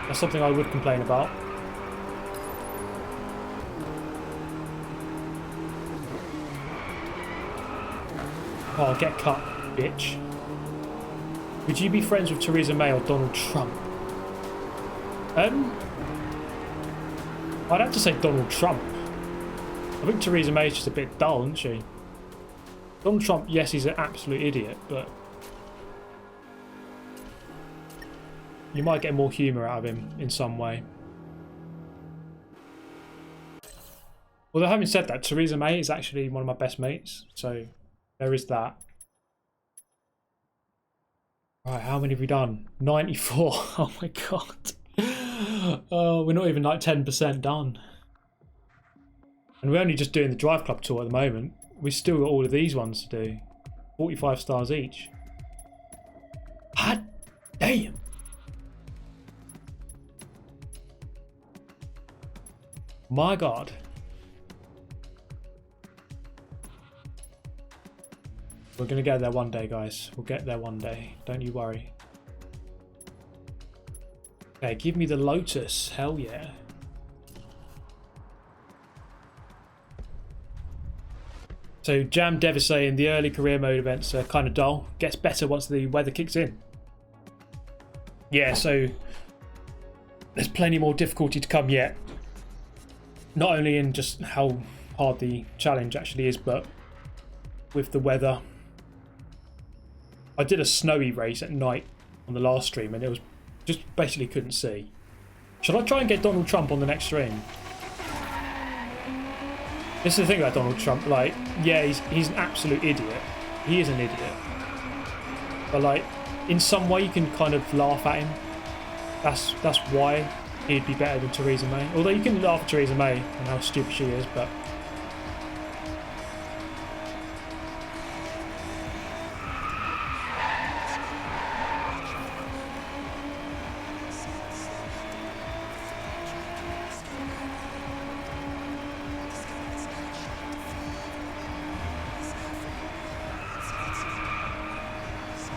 That's something I would complain about. Oh, get cut, bitch. Would you be friends with Theresa May or Donald Trump? I'd have to say Donald Trump. I think Theresa May is just a bit dull, isn't she? Donald Trump, yes, he's an absolute idiot, but you might get more humour out of him in some way. Although having said that, Theresa May is actually one of my best mates, so there is that. Right, how many have we done? 94. Oh my god. Oh, we're not even like 10% done. And we're only just doing the Driveclub tour at the moment. We've still got all of these ones to do. 45 stars each. Hot damn. My god. We're going to get there one day, guys. We'll get there one day. Don't you worry. Okay, give me the Lotus. Hell yeah. So Jam Dev is saying the early career mode events are kind of dull. Gets better once the weather kicks in. Yeah, so there's plenty more difficulty to come yet. Not only in just how hard the challenge actually is, but with the weather. I did a snowy race at night on the last stream and it was just basically couldn't see. Should I try and get Donald Trump on the next stream? This is the thing about Donald Trump, like, yeah, he's an absolute idiot. He is an idiot. But like, in some way you can kind of laugh at him. That's why he'd be better than Theresa May. Although you can laugh at Theresa May and how stupid she is, but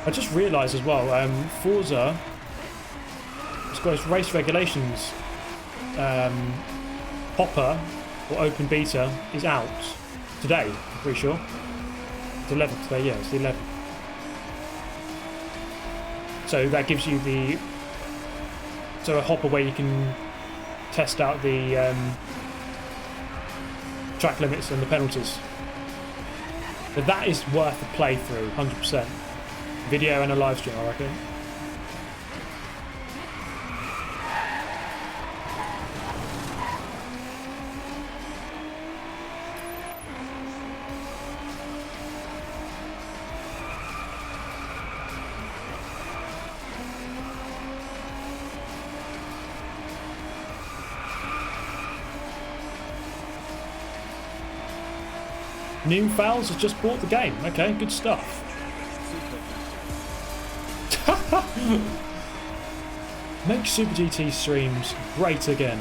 I just realised as well, Forza, it's got its race regulations hopper or open beta is out today, I'm pretty sure. It's 11th today, yeah, it's the 11th. So that gives you a hopper where you can test out the track limits and the penalties. But that is worth a playthrough, 100%. Video and a live stream, I reckon. New Fouls has just bought the game. Okay, good stuff. Make Super GT streams great again.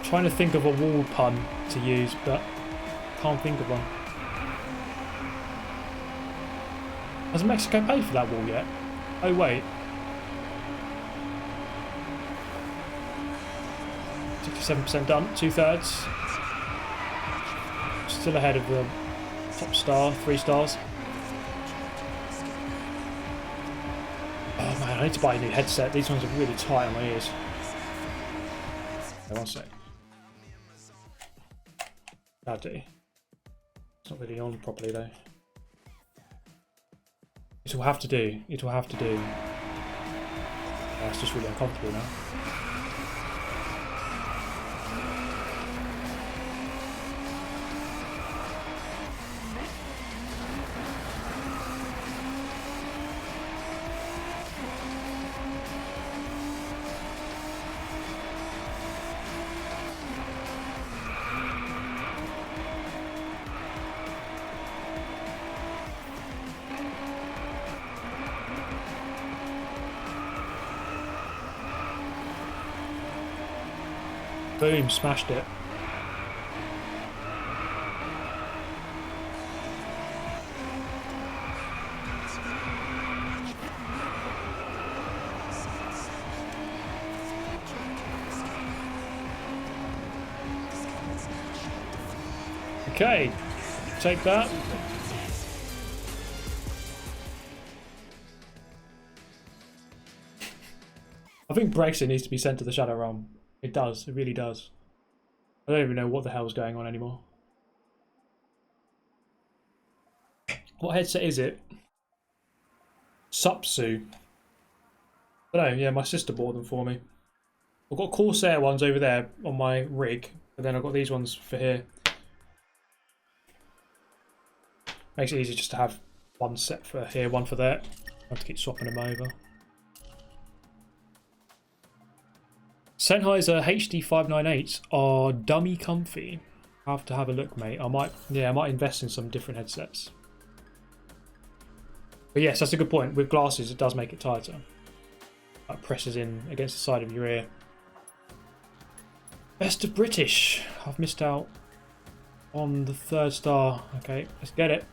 Trying to think of a wall pun to use, but can't think of one. Has Mexico paid for that wall yet? Oh wait. 67% done, 2/3. Still ahead of the top star, 3 stars. Oh man, I need to buy a new headset. These ones are really tight on my ears. Okay, one sec. That'll do. It's not really on properly though. It will have to do. It will have to do. It's just really uncomfortable now. Boom, smashed it. Okay, take that. I think Brexit needs to be sent to the Shadow Realm. It does, it really does. I don't even know what the hell's going on anymore. What headset is it? Supsu. I don't know, yeah, my sister bought them for me. I've got Corsair ones over there on my rig, and then I've got these ones for here. Makes it easy just to have one set for here, one for there. I have to keep swapping them over. Sennheiser HD598s are dummy comfy. I have to have a look, mate. I might invest in some different headsets. But yes, that's a good point. With glasses, it does make it tighter. It presses in against the side of your ear. Best of British. I've missed out on the 3rd star. Okay, let's get it.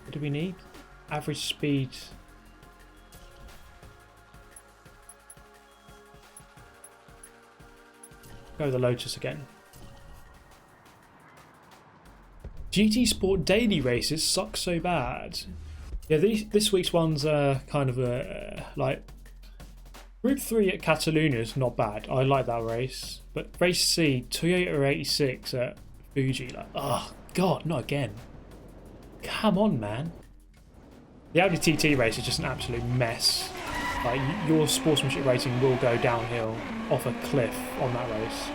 What do we need? Average speed. Go the Lotus again. GT Sport daily races suck so bad. Yeah, this week's ones are kind of like Group 3 at Catalunya is not bad. I like that race, but Race C, Toyota 86 at Fuji, like, oh god, not again. Come on, man. The Audi TT race is just an absolute mess. Like, your sportsmanship rating will go downhill off a cliff on that race.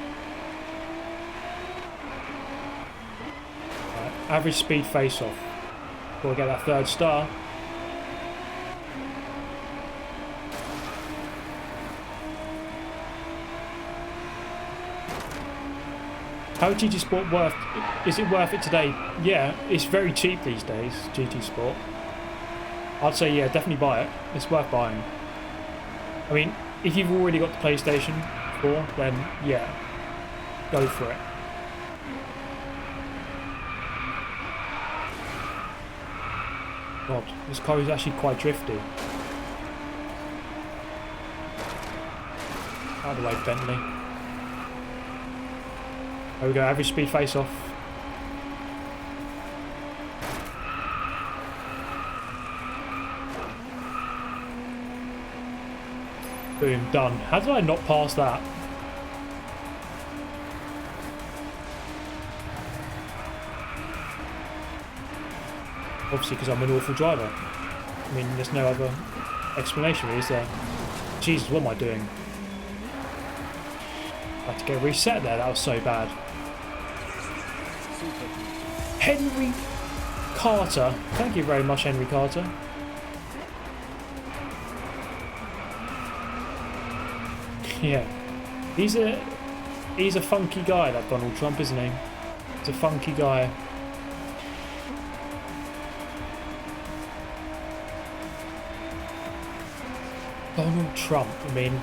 Average speed face-off. We'll get that 3rd star. How GT Sport worth? Is it worth it today? Yeah, it's very cheap these days, GT Sport. I'd say yeah, definitely buy it. It's worth buying. I mean, if you've already got the PlayStation 4, then yeah, go for it. God, this car is actually quite drifty. Out of the way, Bentley. There we go, average speed face off. Boom, done. How did I not pass that? Obviously because I'm an awful driver. I mean, there's no other explanation really, is there? Jesus, what am I doing? I had to get reset there, that was so bad. Henry Carter. Thank you very much, Henry Carter. Yeah, he's a funky guy, that Donald Trump, isn't he? He's a funky guy. Donald Trump, I mean,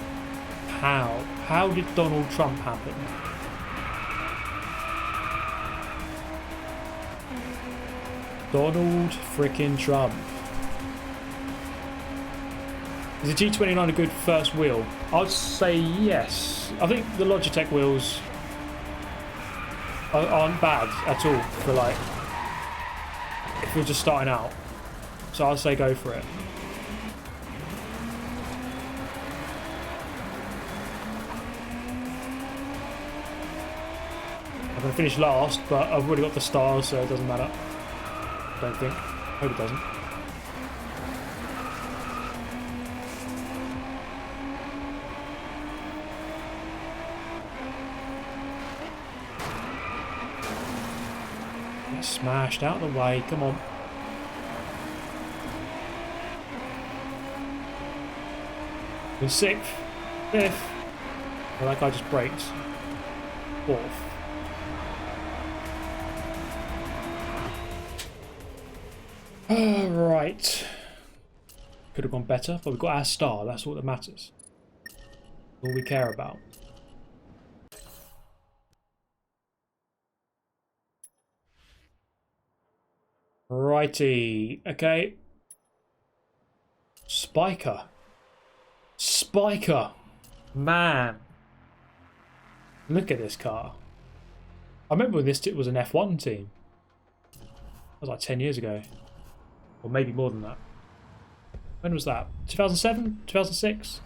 how? How did Donald Trump happen? Donald frickin' Trump. Is the G29 a good first wheel? I'd say yes. I think the Logitech wheels aren't bad at all for like if you're just starting out. So I'd say go for it. I'm going to finish last, but I've already got the stars, so it doesn't matter. Don't think. Hope it doesn't. Get smashed out of the way. Come on. In 6th, 5th. Well, that guy just braked. 4th. Right. Could have gone better, but we've got our star. That's all that matters. All we care about. Righty. Okay. Spiker. Spiker. Man. Look at this car. I remember when this was an F1 team. That was like 10 years ago. Or maybe more than that. When was that? 2007? 2006?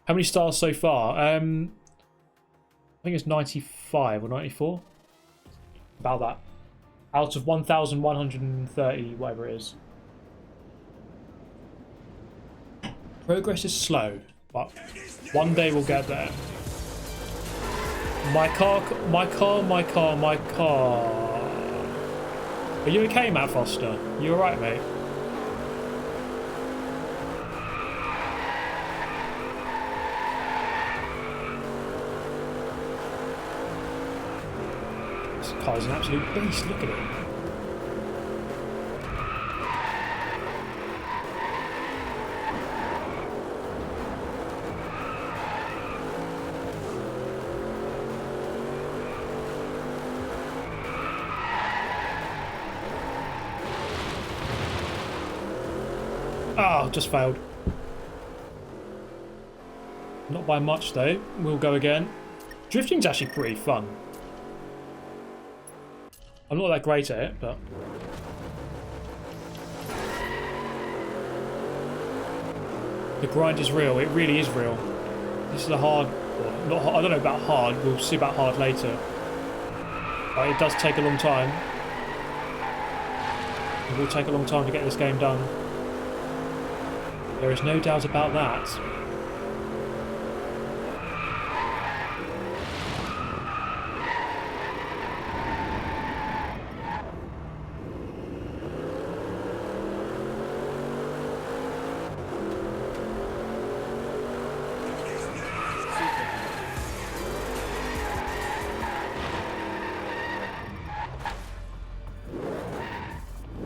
How many stars so far? I think it's 95 or 94. About that. Out of 1,130, whatever it is. Progress is slow, but one day we'll get there. My car. Are you okay, Matt Foster? You alright, mate? This car is an absolute beast, look at it. Oh, just failed. Not by much though. We'll go again. Drifting's actually pretty fun. I'm not that great at it, but the grind is real. It really is real. This is a hard, well, not hard, I don't know about hard. We'll see about hard later. But it does take a long time. It will take a long time to get this game done. There is no doubt about that.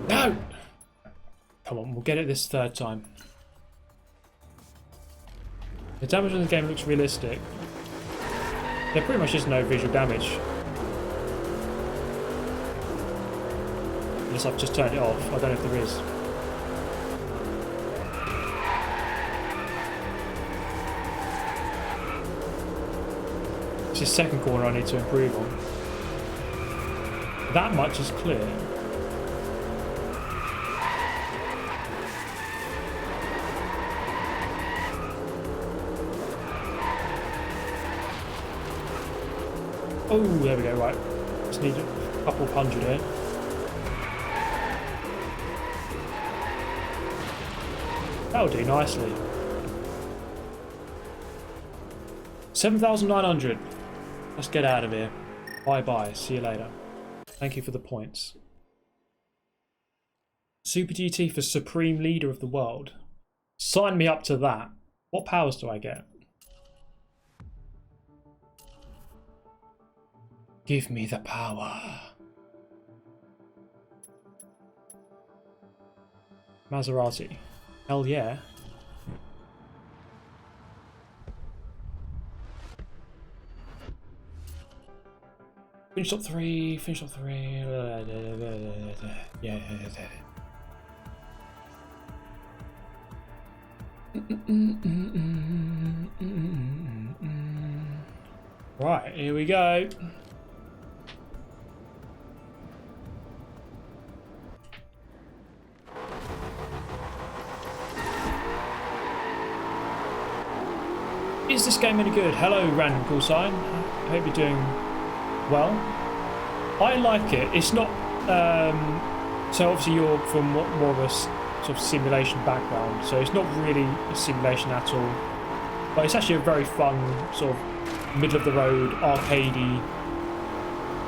No! Come on, we'll get it this third time. The damage in the game looks realistic. There pretty much is no visual damage. Unless I've just turned it off. I don't know if there is. It's the second corner I need to improve on. That much is clear. Oh, there we go, right. Just need a couple of hundred here. That'll do nicely. 7,900. Let's get out of here. Bye-bye. See you later. Thank you for the points. Super GT for Supreme Leader of the World. Sign me up to that. What powers do I get? Give me the power. Maserati. Hell yeah. Finish top 3, finish top 3. Yeah. Right, here we go. Is this game any good? Hello, random call sign. I hope you're doing well. I like it. It's not... so obviously you're from more of a sort of simulation background, so it's not really a simulation at all. But it's actually a very fun, sort of middle-of-the-road, arcadey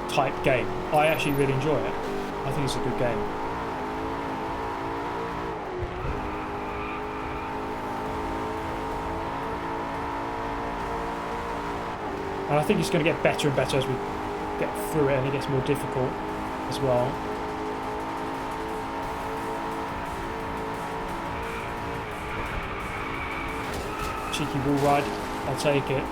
type game. I actually really enjoy it. I think it's a good game. And I think it's going to get better and better as we get through it, and it gets more difficult as well. Cheeky wall ride, I'll take it.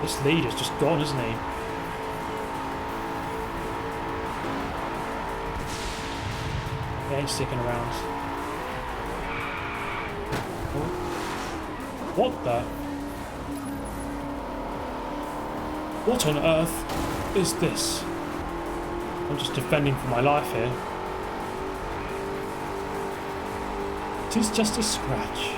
This leader's just gone, isn't he? He ain't sticking around. Oh. What the? What on earth is this? I'm just defending for my life here. It is just a scratch.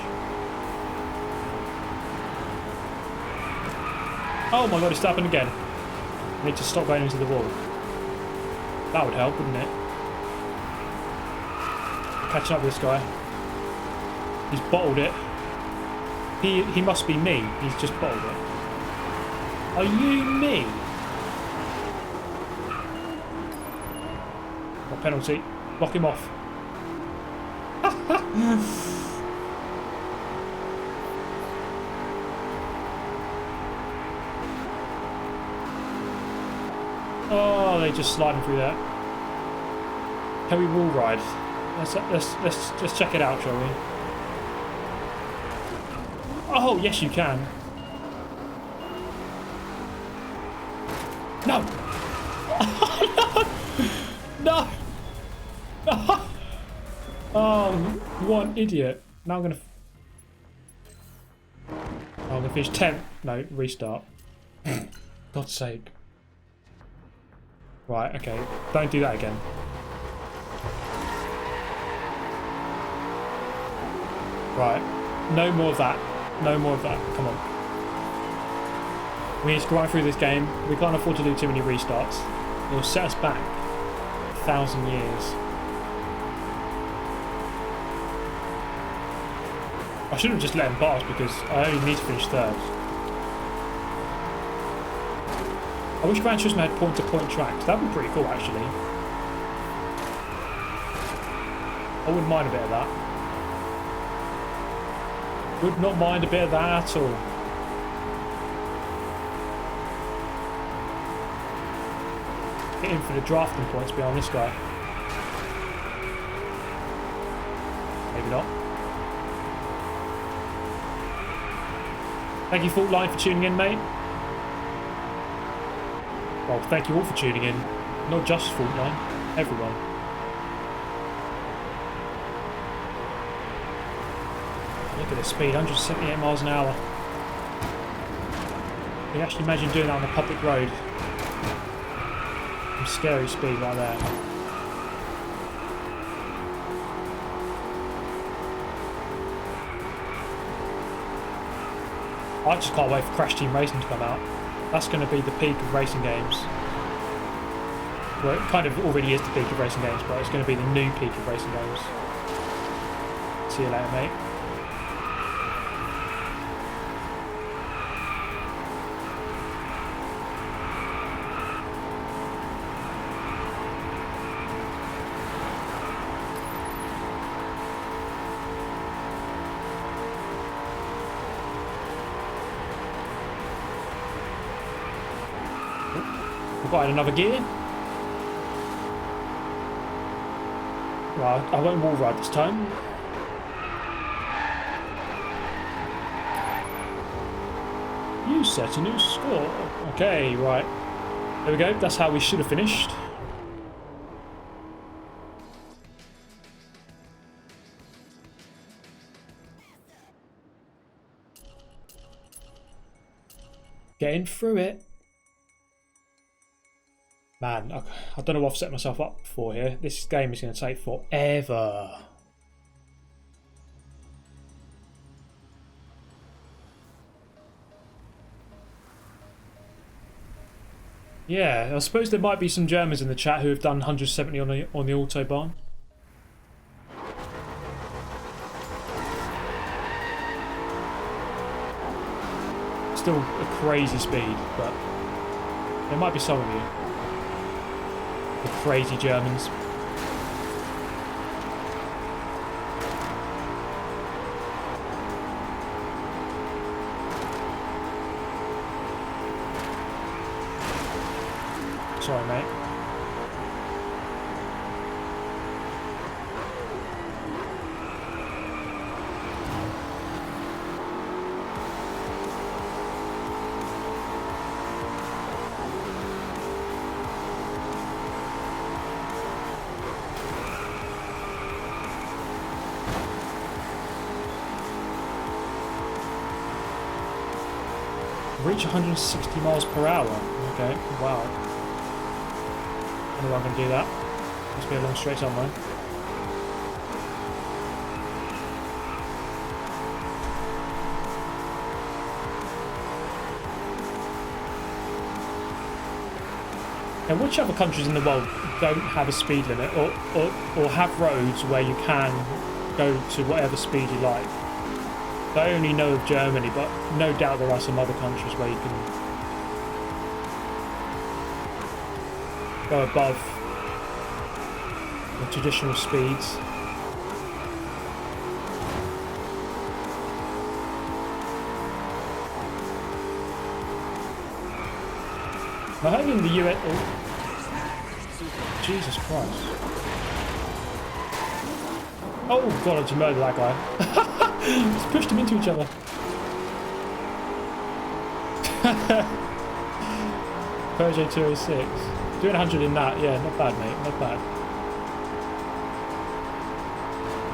Oh my god, it's happened again. I need to stop going into the wall. That would help, wouldn't it? Catching up with this guy. He's bottled it. He must be me. He's just bottled it. Are you me? What penalty? Block him off. Oh, they just sliding through that. Can we wall ride? Let's check it out, shall we? Oh, yes, you can. No! No! No! Oh, what an idiot. Now I'm gonna... Oh, I'm gonna finish 10th. No, restart. God's sake. Right, okay. Don't do that again. Right. No more of that. No more of that. Come on. We need to grind through this game. We can't afford to do too many restarts. It'll set us back 1,000 years. I should have just let him pass because I only need to finish third. I wish Gran Turismo had point-to-point tracks. That'd be pretty cool, actually. I wouldn't mind a bit of that. Would not mind a bit of that at all. Get in for the drafting points behind this guy. Maybe not. Thank you, Fault Line, for tuning in, mate. Well, thank you all for tuning in. Not just Fault Line, everyone. Look at the speed, 178 miles an hour. Can you actually imagine doing that on a public road? Some scary speed right there. I just can't wait for Crash Team Racing to come out. That's going to be the peak of racing games. Well, it kind of already is the peak of racing games, but it's going to be the new peak of racing games. See you later, mate. Got another gear. Right, I won't wall ride this time. You set a new score. Okay, right. There we go. That's how we should have finished. Getting through it. Man, I don't know what I've set myself up for here. This game is going to take forever. Yeah, I suppose there might be some Germans in the chat who have done 170 on the Autobahn. Still a crazy speed, but there might be some of you. The crazy Germans. Sorry, mate. Reach 160 miles per hour. Okay, wow. I don't know if I can do that. Must be a long straight somewhere. Now, which other countries in the world don't have a speed limit or have roads where you can go to whatever speed you like? I only know of Germany, but no doubt there are some other countries where you can go above the traditional speeds. I heard in the US. Oh, Jesus Christ! Oh God! I just murdered that guy. Just pushed them into each other. Peugeot 206. Doing 100 in that, yeah, not bad, mate, not bad.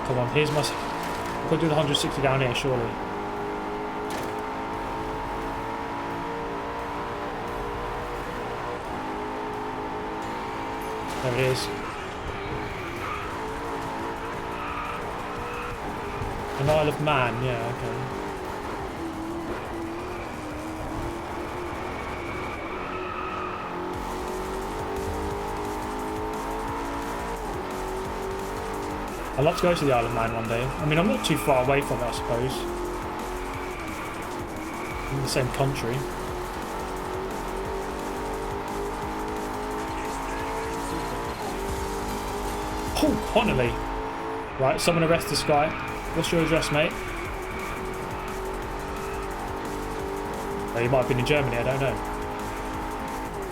Come on, here's my. I've got to do the 160 down here, surely. There it is. An Isle of Man, yeah, okay. I'd love to go to the Isle of Man one day. I mean, I'm not too far away from it, I suppose. In the same country. Oh, finally! Right, someone arrest this guy. What's your address, mate? Oh, you might have been in Germany, I don't know.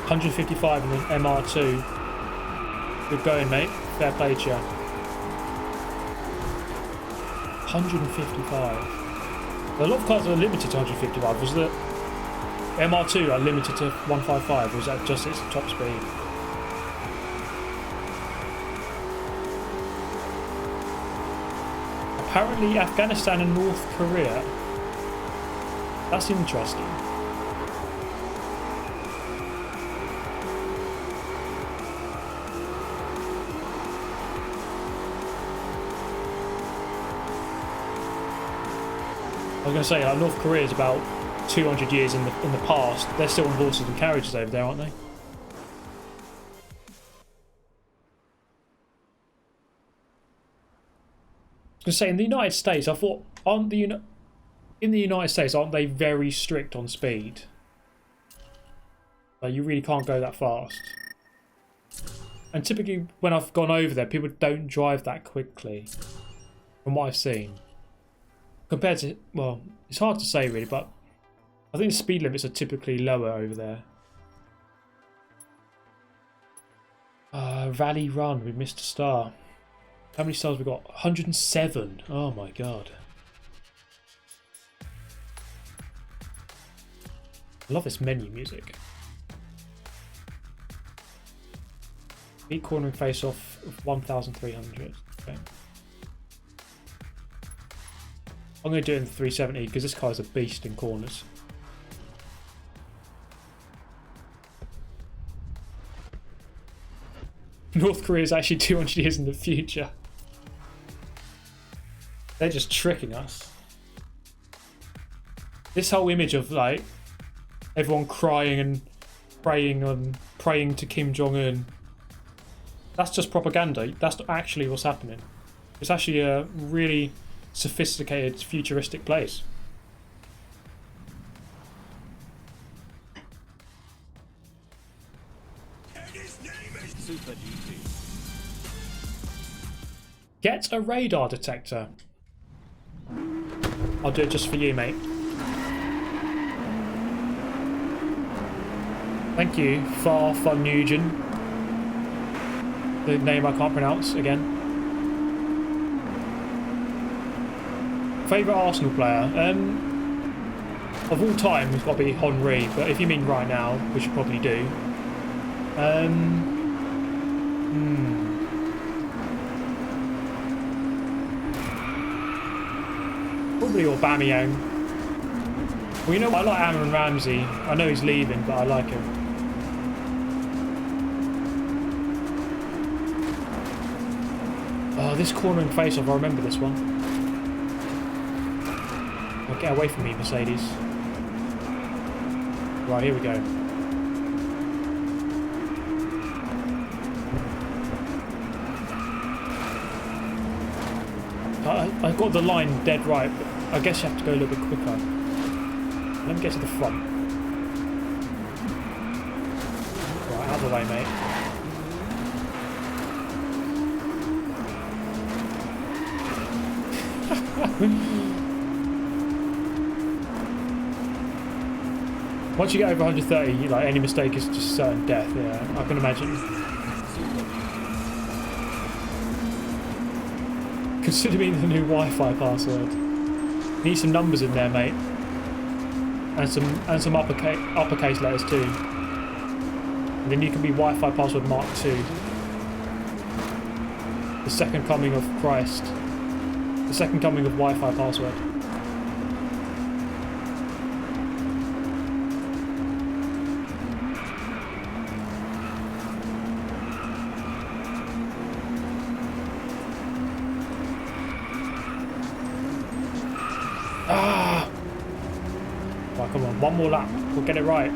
155 in the MR2. Good going, mate. Fair play to you. 155. A lot of cars are limited to 155. Was the MR2 are limited to 155? Or was that just its top speed? Apparently Afghanistan and North Korea. That's interesting. I was going to say, like, North Korea is about 200 years in the past. They're still on horses and carriages over there, aren't they? I was going to say, in the United States, I thought, in the United States, aren't they very strict on speed? Like, you really can't go that fast. And typically, when I've gone over there, people don't drive that quickly, from what I've seen. Compared to, well, it's hard to say really, but I think the speed limits are typically lower over there. Rally run, we missed a star. How many stars we got? 107. Oh my god. I love this menu music. Beat cornering face off of 1,300. Okay. I'm going to do it in 370 because this car's a beast in corners. North Korea is actually 200 years in the future. They're just tricking us. This whole image of like everyone crying and praying to Kim Jong-un, that's just propaganda. That's not actually what's happening. It's actually a really sophisticated, futuristic place. Super GT. Get a radar detector. I'll do it just for you, mate. Thank you, Farfanugen. The name I can't pronounce again. Favourite Arsenal player? Of all time, it's got to be Henry, but if you mean right now, which you probably do. Probably Aubameyang. Well, you know what? I like Aaron Ramsey. I know he's leaving, but I like him. Oh, this cornering face-off, I remember this one. Oh, get away from me, Mercedes. Right, here we go. I got the line dead right, but I guess you have to go a little bit quicker. Let me get to the front. Right, out of the way, mate. Once you get over 130, like any mistake is just certain death. Yeah, I can imagine. Consider me the new Wi-Fi password. Need some numbers in there, mate, and some uppercase letters too. And then you can be Wi-Fi password Mark II. The second coming of Christ. The second coming of Wi-Fi password. Come on, one more lap. We'll get it right.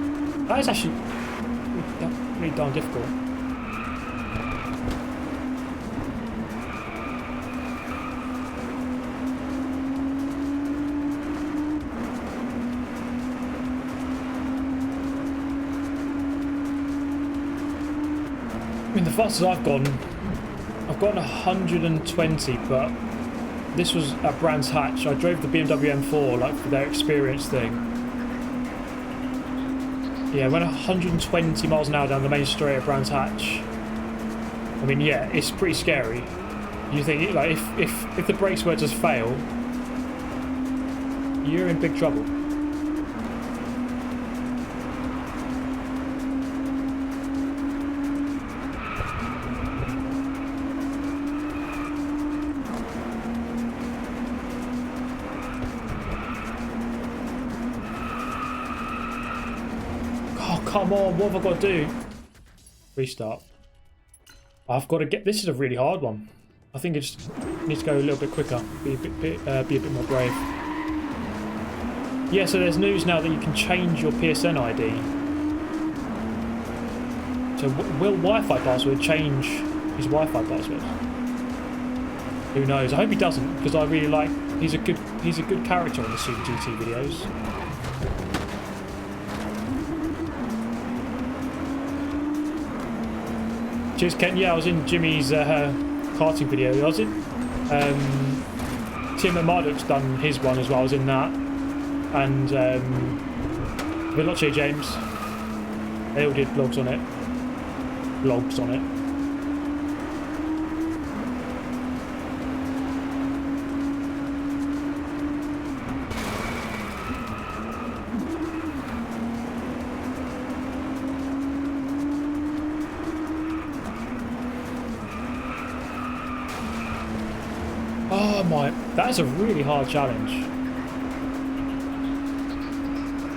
That is actually really darn difficult. I mean, the fastest I've gone 120, but this was at Brands Hatch. I drove the BMW M4 like for their experience thing. Yeah, went 120 miles an hour down the main straight at Brands Hatch. I mean, yeah, it's pretty scary. You think, like, if the brakes were to fail, you're in big trouble. Come on, what have I got to do? Restart. I've got to get... This is a really hard one. I think I just need to go a little bit quicker. Be a bit more brave. Yeah, so there's news now that you can change your PSN ID. So will Wi-Fi password change his Wi-Fi password? Who knows? I hope he doesn't, because I really like... He's a good character on the Super GT videos. Cheers, Ken. Yeah, I was in Jimmy's karting video. I was in... Tim at Marduk's done his one as well. I was in that. And Veloce James. They all did vlogs on it. Oh my, that is a really hard challenge.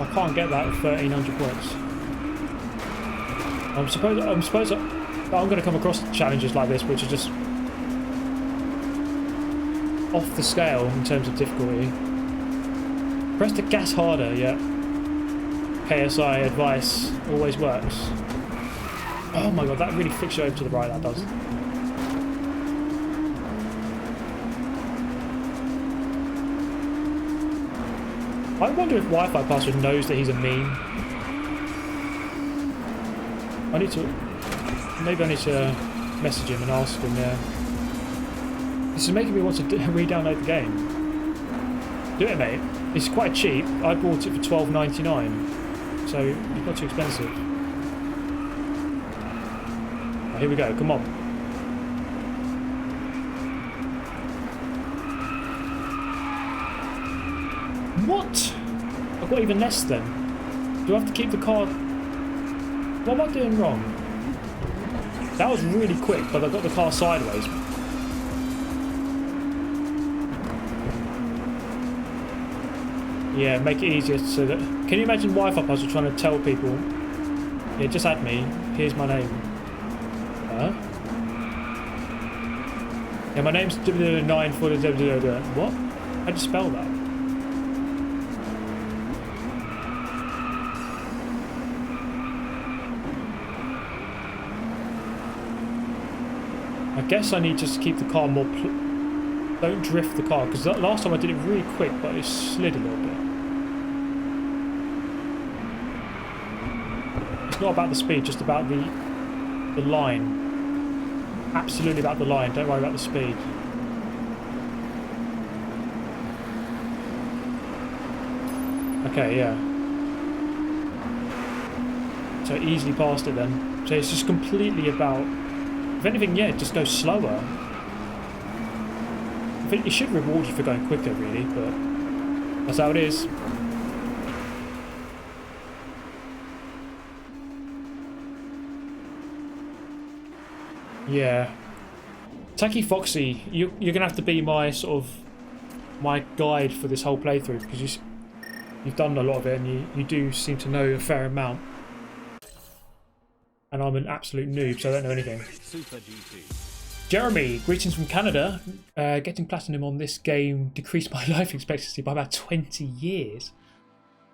I can't get that at 1300 points. I'm supposed But I'm going to come across challenges like this, which are just off the scale in terms of difficulty. Press the gas harder, yeah. KSI advice always works. Oh my god, that really flicks you over to the right, that does. I wonder if Wi-Fi password knows that he's a meme. Maybe I need to message him and ask him, yeah. This is making me want to re-download the game. Do it, mate. It's quite cheap. I bought it for $12.99, so it's not too expensive. Right, here we go, come on. What? I've got even less then. Do I have to keep the car? What am I doing wrong? That was really quick, but I got the car sideways. Yeah, make it easier so that... Can you imagine Wi-Fi puzzle trying to tell people, yeah, just add me, here's my name. Huh? Yeah, my name's 9 for the... What? How'd you spell that? I guess I need just to keep the car more... Don't drift the car, because last time I did it really quick, but it slid a little bit. It's not about the speed, just about the line. Absolutely about the line, don't worry about the speed. Okay, yeah. So easily past it then. So it's just completely about... If anything, yeah, just go slower. I think it should reward you for going quicker, really, but that's how it is. Yeah. Tacky Foxy, you're going to have to be my sort of... my guide for this whole playthrough, because you've done a lot of it, and you do seem to know a fair amount. And I'm an absolute noob, so I don't know anything. Super GT. Jeremy, greetings from Canada. Getting platinum on this game decreased my life expectancy by about 20 years.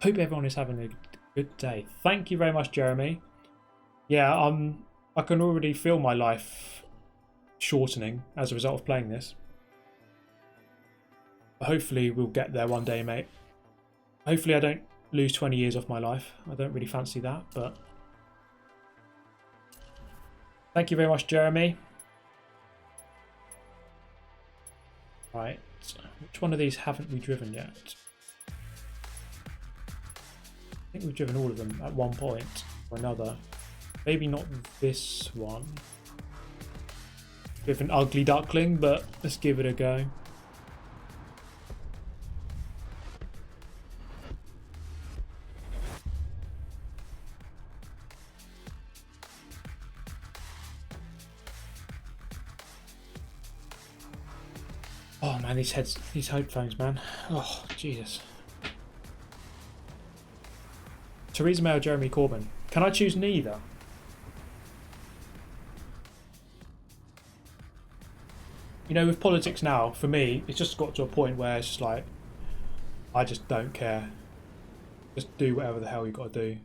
Hope everyone is having a good day. Thank you very much, Jeremy. Yeah, I can already feel my life shortening as a result of playing this. But hopefully we'll get there one day, mate. Hopefully I don't lose 20 years off my life. I don't really fancy that, but... Thank you very much, Jeremy. Right, which one of these haven't we driven yet? I think we've driven all of them at one point or another. Maybe not this one. With an ugly duckling, but let's give it a go. Oh man, these headphones, man. Oh, Jesus. Theresa May or Jeremy Corbyn? Can I choose neither? You know, with politics now, for me, it's just got to a point where it's just like, I just don't care. Just do whatever the hell you got to do. You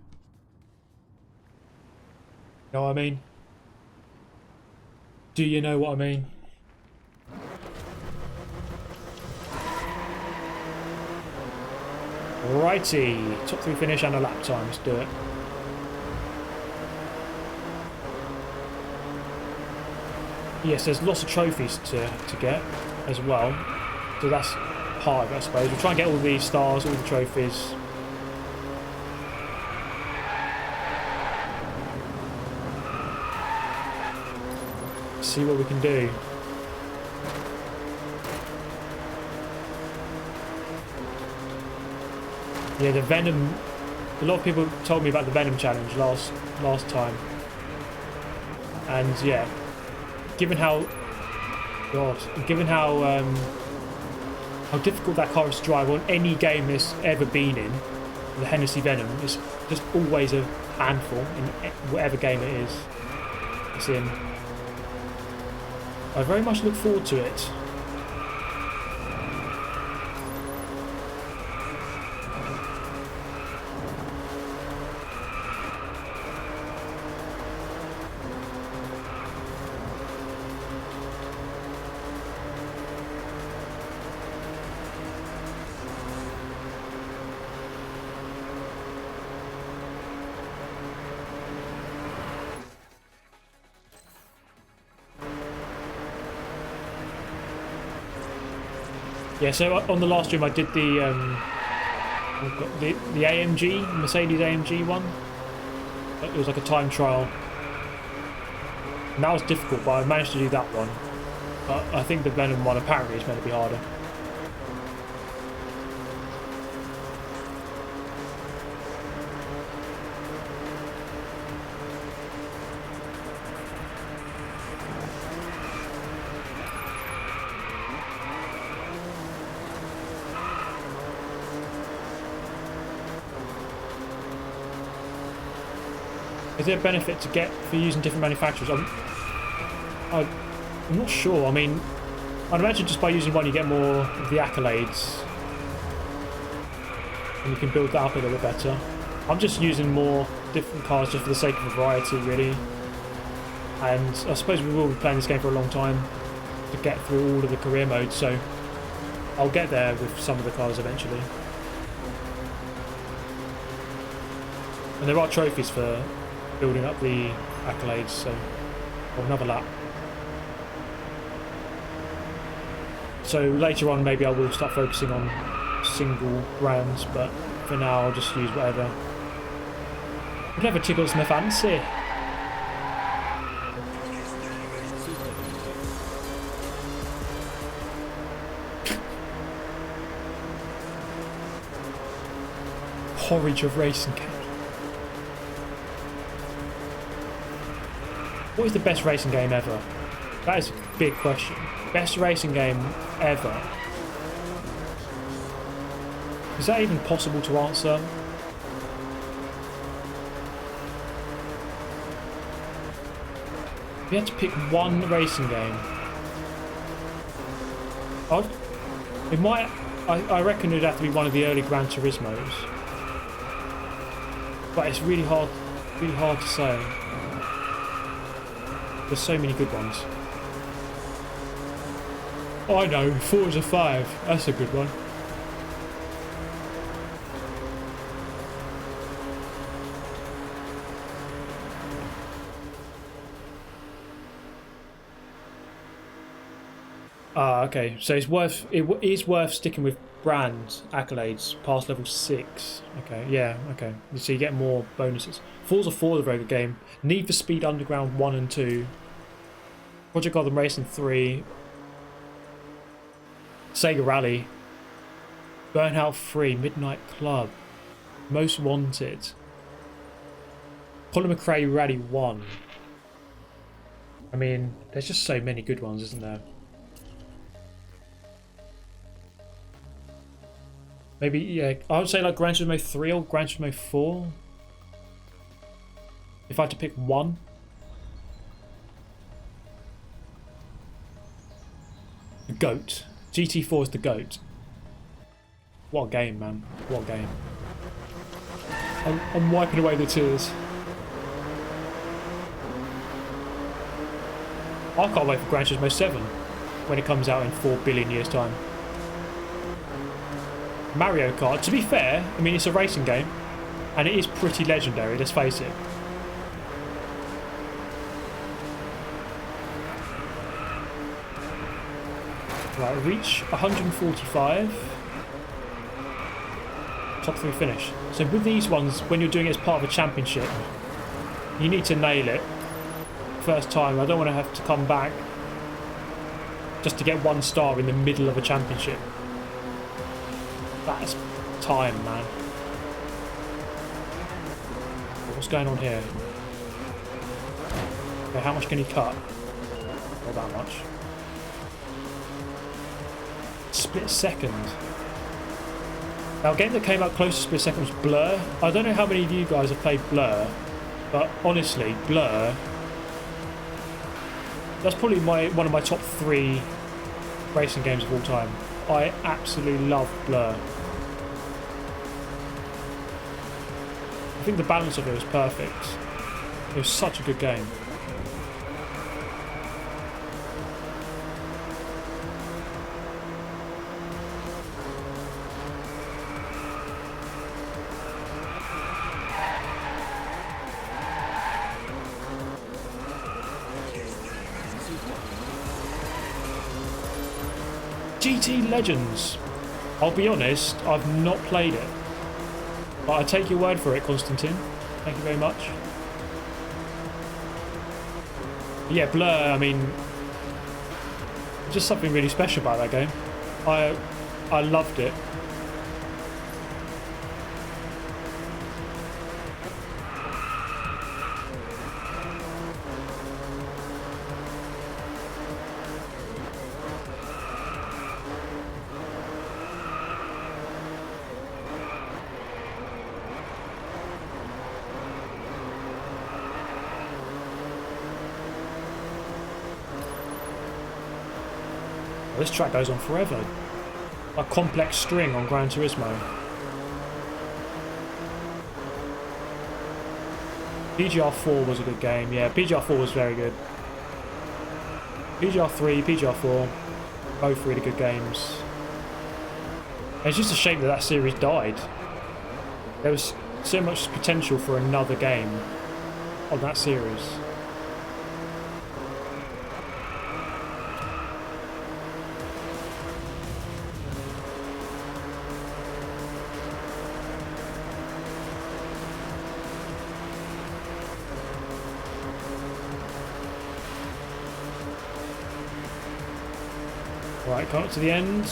know what I mean? Do you know what I mean? Righty, top 3 finish and a lap time, let's do it. Yes, there's lots of trophies to get as well, so that's part of it, I suppose. We'll try and get all these stars, all the trophies. See what we can do. Yeah, the Venom. A lot of people told me about the Venom challenge last time, and yeah, given how difficult that car is to drive on any game there's ever been in, the Hennessy Venom is just always a handful in whatever game it is. practice in. I very much look forward to it. Yeah, so on the last stream I did the AMG, Mercedes AMG one. It was like a time trial. And that was difficult, but I managed to do that one. But I think the Venom one apparently is meant to be harder. Is there a benefit to get for using different manufacturers? I'm not sure. I mean, I'd imagine just by using one you get more of the accolades. And you can build that up a little bit better. I'm just using more different cars just for the sake of variety, really. And I suppose we will be playing this game for a long time to get through all of the career modes, so I'll get there with some of the cars eventually. And there are trophies for building up the accolades, so another lap. So later on maybe I will start focusing on single brands, but for now I'll just use whatever. Whatever tickles my fancy. Porridge of racing games. What is the best racing game ever? That is a big question. Best racing game ever. Is that even possible to answer? If you had to pick one racing game, I reckon it'd have to be one of the early Gran Turismos. But it's really hard to say. There's so many good ones. Oh, I know, Forza 5. That's a good one. Ah, okay. So it is worth sticking with brand accolades past level 6. Okay, yeah, okay. So you get more bonuses. Forza 4 is a very good game. Need for Speed Underground 1 and 2. Project Gotham Racing 3. Sega Rally. Burnout 3. Midnight Club. Most Wanted. Colin McRae Rally 1. I mean, there's just so many good ones, isn't there? Maybe, yeah, I would say like Gran Turismo 3 or Gran Turismo 4. If I had to pick one. The GOAT. GT4 is the GOAT. What a game, man. What a game. I'm wiping away the tears. I can't wait for Gran Turismo 7 when it comes out in 4 billion years' time. Mario Kart, to be fair, I mean, it's a racing game and it is pretty legendary, let's face it. Right, reach 145. Top 3 finish. So with these ones, when you're doing it as part of a championship, you need to nail it first time. I don't want to have to come back just to get 1 star in the middle of a championship. That's time, man. What's going on here? Okay, how much can he cut? Not that much. Split second. Now, a game that came out close to split second was Blur. I don't know how many of you guys have played Blur, but honestly, Blur That's probably one of my top 3 racing games of all time. I absolutely love Blur. I think the balance of it was perfect. It was such a good game. GT Legends. I'll be honest, I've not played it. But I take your word for it, Constantine. Thank you very much. Yeah, Blur, I mean, just something really special about that game. I loved it. This track goes on forever. A complex string on Gran Turismo. PGR4 was a good game. Yeah, PGR4 was very good. PGR3, PGR4, both really good games. And it's just a shame that that series died. There was so much potential for another game on that series. Right, come up to the end.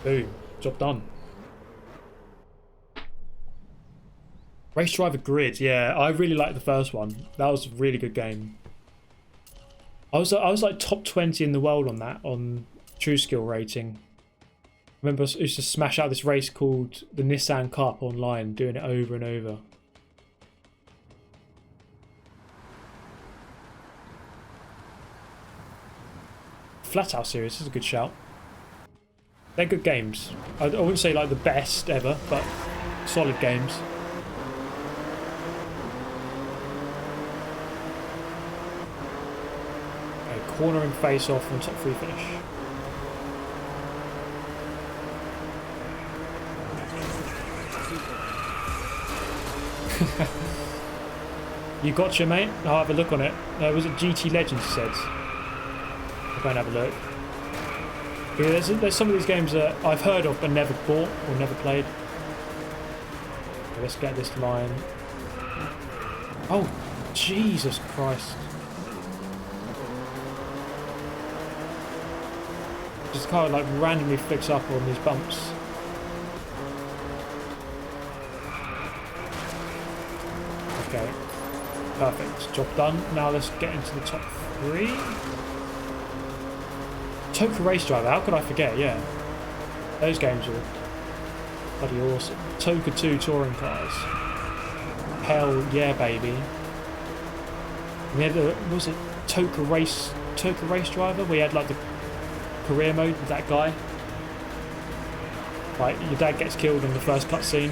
Boom, job done. Race Driver Grid, yeah, I really liked the first one. That was a really good game. I was like top 20 in the world on that, on True Skill rating. I remember I used to smash out this race called the Nissan Cup online, doing it over and over. Flathouse series is a good shout. They're good games. I wouldn't say like the best ever, but solid games. Okay, cornering face off and top 3 finish. You gotcha, mate. I'll have a look on it. Was it GT Legends, he said? Go and have a look. Yeah, there's some of these games that I've heard of but never bought or never played. Okay, let's get this line. Oh, Jesus Christ. Just kind of like randomly flicks up on these bumps. Okay, perfect. Job done. Now let's get into the top 3. Toka Race Driver, how could I forget? Yeah, those games were bloody awesome. Toka 2 touring cars. Hell yeah, baby. We had was it Toka Race Driver? We had like the career mode with that guy. Like your dad gets killed in the first cutscene.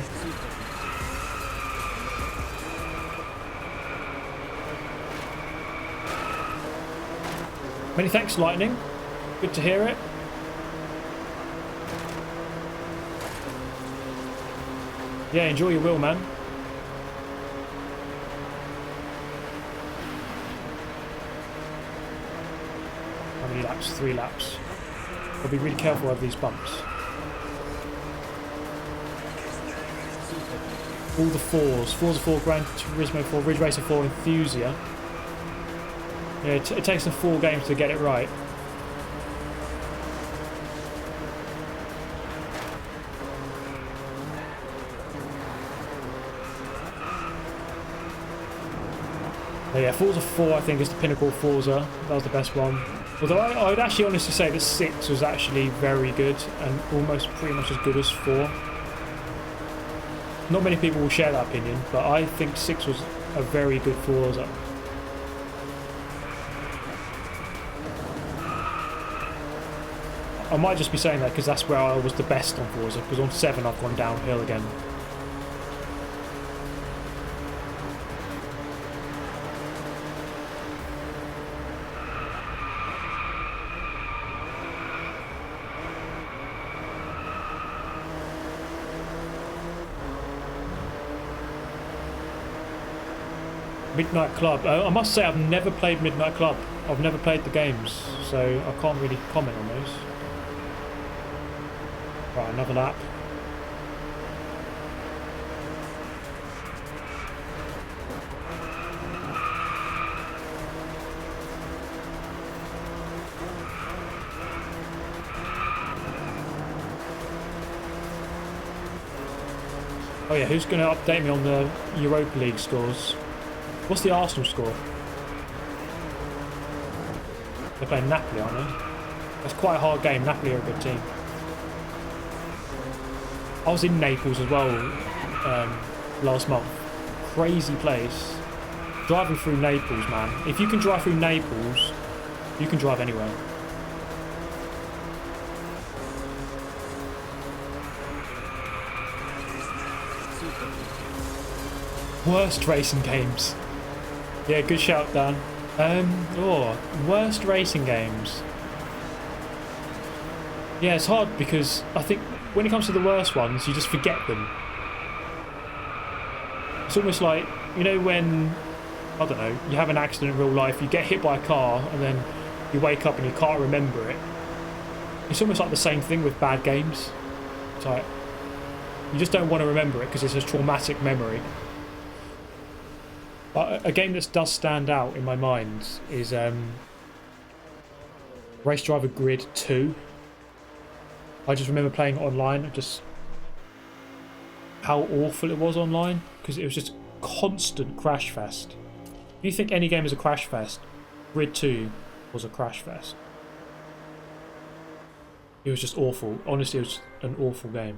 Many thanks, Lightning. Good to hear it. Yeah, enjoy your wheel, man. How many laps? 3 laps. I'll be really careful of these bumps. All the 4s. Forza 4, Gran Turismo 4, Ridge Racer 4, Enthusia. Yeah, it takes them 4 games to get it right. Yeah, Forza 4 I think is the pinnacle of Forza. That was the best one. Although I would actually honestly say that 6 was actually very good and almost pretty much as good as 4. Not many people will share that opinion, but I think 6 was a very good Forza. I might just be saying that because that's where I was the best on Forza, because on 7 I've gone downhill again. Midnight Club. I must say I've never played Midnight Club. I've never played the games, so I can't really comment on those. Right, another lap. Oh yeah, who's going to update me on the Europa League scores? What's the Arsenal score? They're playing Napoli, aren't they? That's quite a hard game. Napoli are a good team. I was in Naples as well last month. Crazy place. Driving through Naples, man. If you can drive through Naples, you can drive anywhere. Worst racing games. Yeah, good shout, Dan. Worst racing games. Yeah, it's hard because I think when it comes to the worst ones, you just forget them. It's almost like, you know, when, I don't know, you have an accident in real life, you get hit by a car, and then you wake up and you can't remember it. It's almost like the same thing with bad games. It's like, you just don't want to remember it because it's a traumatic memory. But a game that does stand out in my mind is Race Driver Grid 2. I just remember playing it online, just how awful it was online, because it was just constant crash fest. If you think any game is a crash fest, Grid 2 was a crash fest. It was just awful. Honestly, it was an awful game.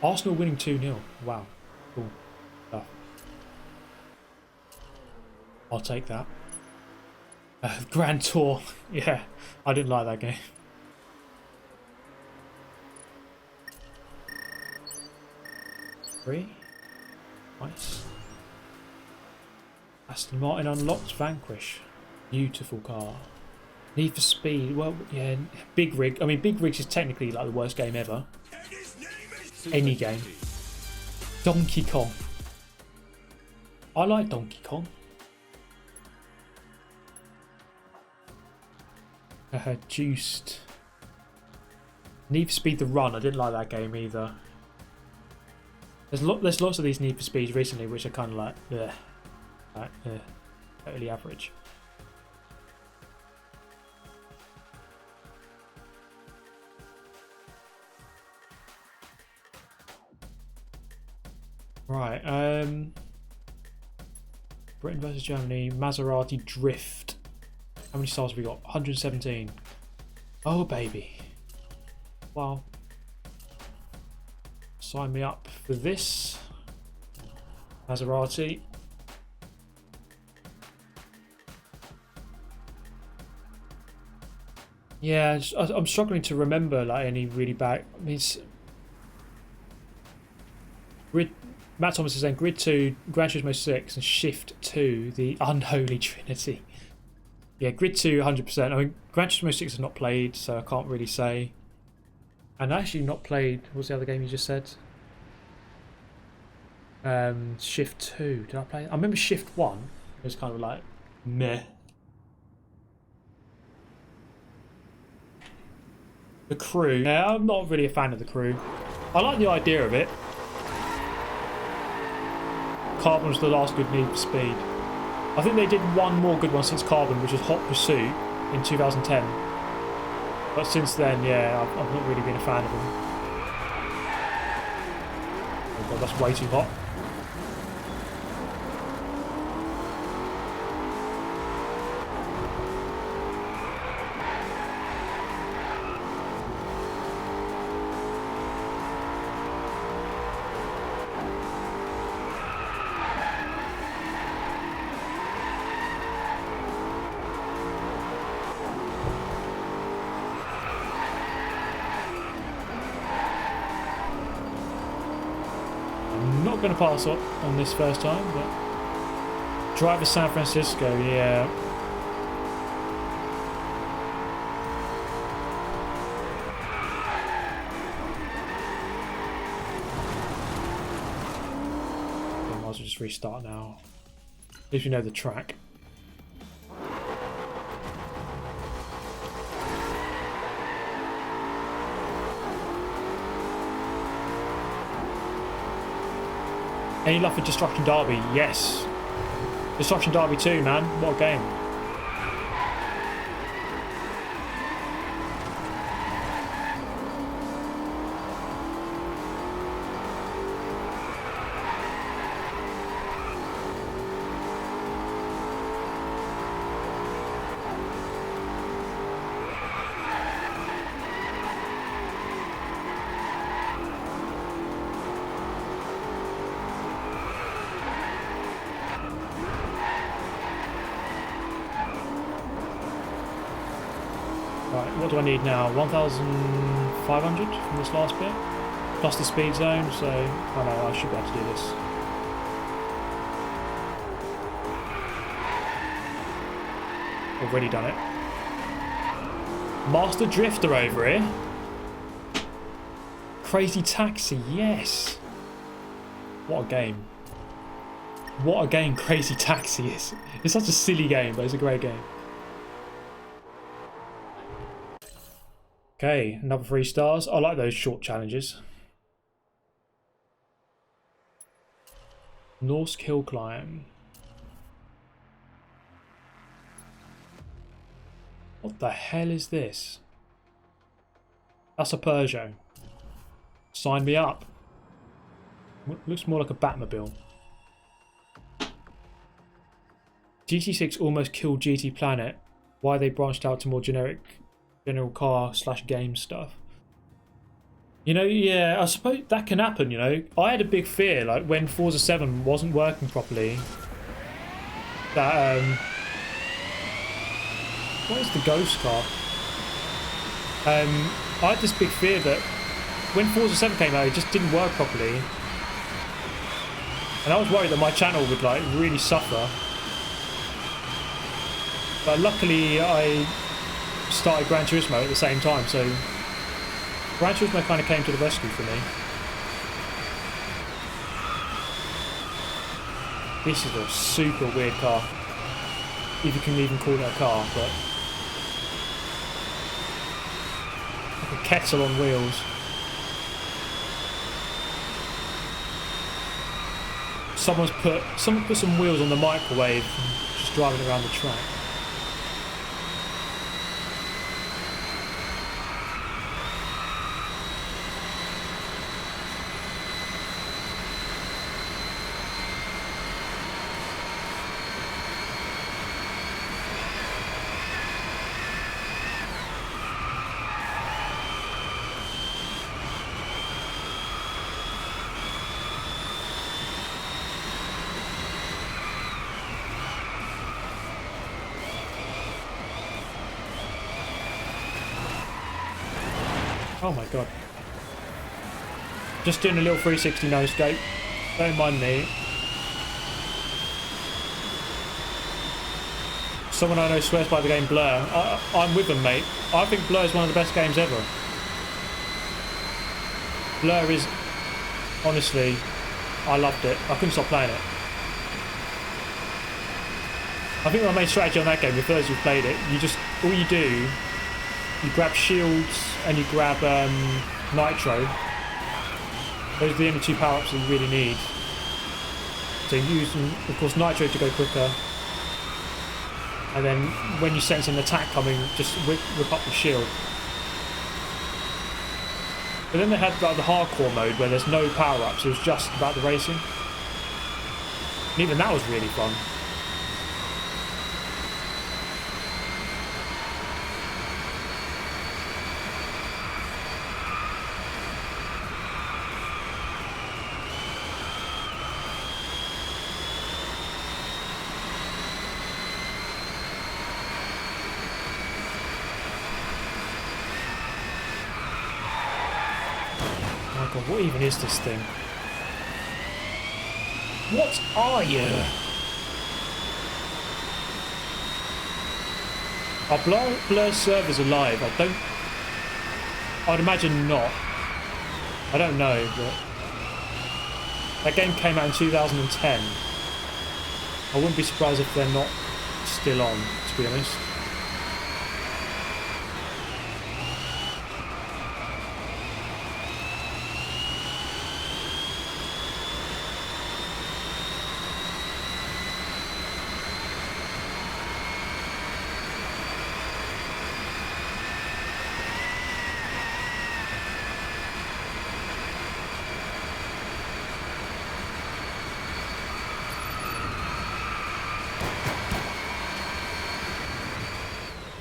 Arsenal winning 2-0. Wow. Cool stuff. I'll take that. Grand Tour. Yeah, I didn't like that game. Nice. Aston Martin unlocked Vanquish. Beautiful car. Need for Speed. Well, yeah. Big Rig. I mean, Big Rigs is technically like the worst game ever. Any game. Donkey Kong. I like Donkey Kong. Juiced. Need for Speed The Run. I didn't like that game either. There's lots of these Need for Speeds recently which are kind of like, totally average. Right, Britain versus Germany, Maserati Drift. How many stars have we got? 117. Oh baby. Wow. Sign me up for this. Maserati. Yeah, I'm struggling to remember like any really bad. I mean, Grid. Matt Thomas is saying Grid 2, Gran Turismo 6, and Shift 2, the unholy trinity. Yeah, Grid 2, 100%. I mean, Gran Turismo 6 is not played, so I can't really say. And actually not played, what was the other game you just said? Shift 2, did I play? I remember Shift 1. It was kind of like, meh. The Crew. Yeah, I'm not really a fan of The Crew. I like the idea of it. Carbon was the last good Need for Speed. I think they did one more good one since Carbon, which was Hot Pursuit in 2010. But since then, yeah, I've not really been a fan of them. Oh god, that's way too hot. going to pass on this first time, but Driver San Francisco, yeah. I might as well just restart now. At least we know the track. Any love for Destruction Derby? Yes. Destruction Derby 2, man. What a game. What do I need now? 1,500 from this last bit, plus the speed zone, so I know I should be able to do this. Already done it. Master Drifter over here. Crazy Taxi, yes. What a game. What a game Crazy Taxi is. It's such a silly game, but it's a great game. Okay, another 3 stars. I like those short challenges. Norsk Hill Climb. What the hell is this? That's a Peugeot. Sign me up. Looks more like a Batmobile. GT6 almost killed GT Planet. Why they branched out to more general car / game stuff. You know, yeah, I suppose that can happen, you know. I had a big fear, like, when Forza 7 wasn't working properly, that, what is the ghost car? I had this big fear that when Forza 7 came out, it just didn't work properly. And I was worried that my channel would, like, really suffer. But luckily, I started Gran Turismo at the same time, so Gran Turismo kind of came to the rescue for me. This is a super weird car, if you can even call it a car, but like a kettle on wheels. Someone put some wheels on the microwave and just driving around the track. Oh my god. Just doing a little 360 no scope. Don't mind me. Someone I know swears by the game Blur. I'm with them, mate. I think Blur is one of the best games ever. Blur is, honestly, I loved it. I couldn't stop playing it. I think my main strategy on that game, if those who've played it, all you do, you grab shields and you grab nitro. Those are the only 2 power-ups that you really need. So you use, of course, nitro to go quicker. And then when you sense an attack coming, just whip up the shield. But then they had like the hardcore mode where there's no power-ups. It was just about the racing. And even that was really fun. What even is this thing? What are you? Are Blur servers alive? I'd imagine not. I don't know, but that game came out in 2010. I wouldn't be surprised if they're not still on, to be honest.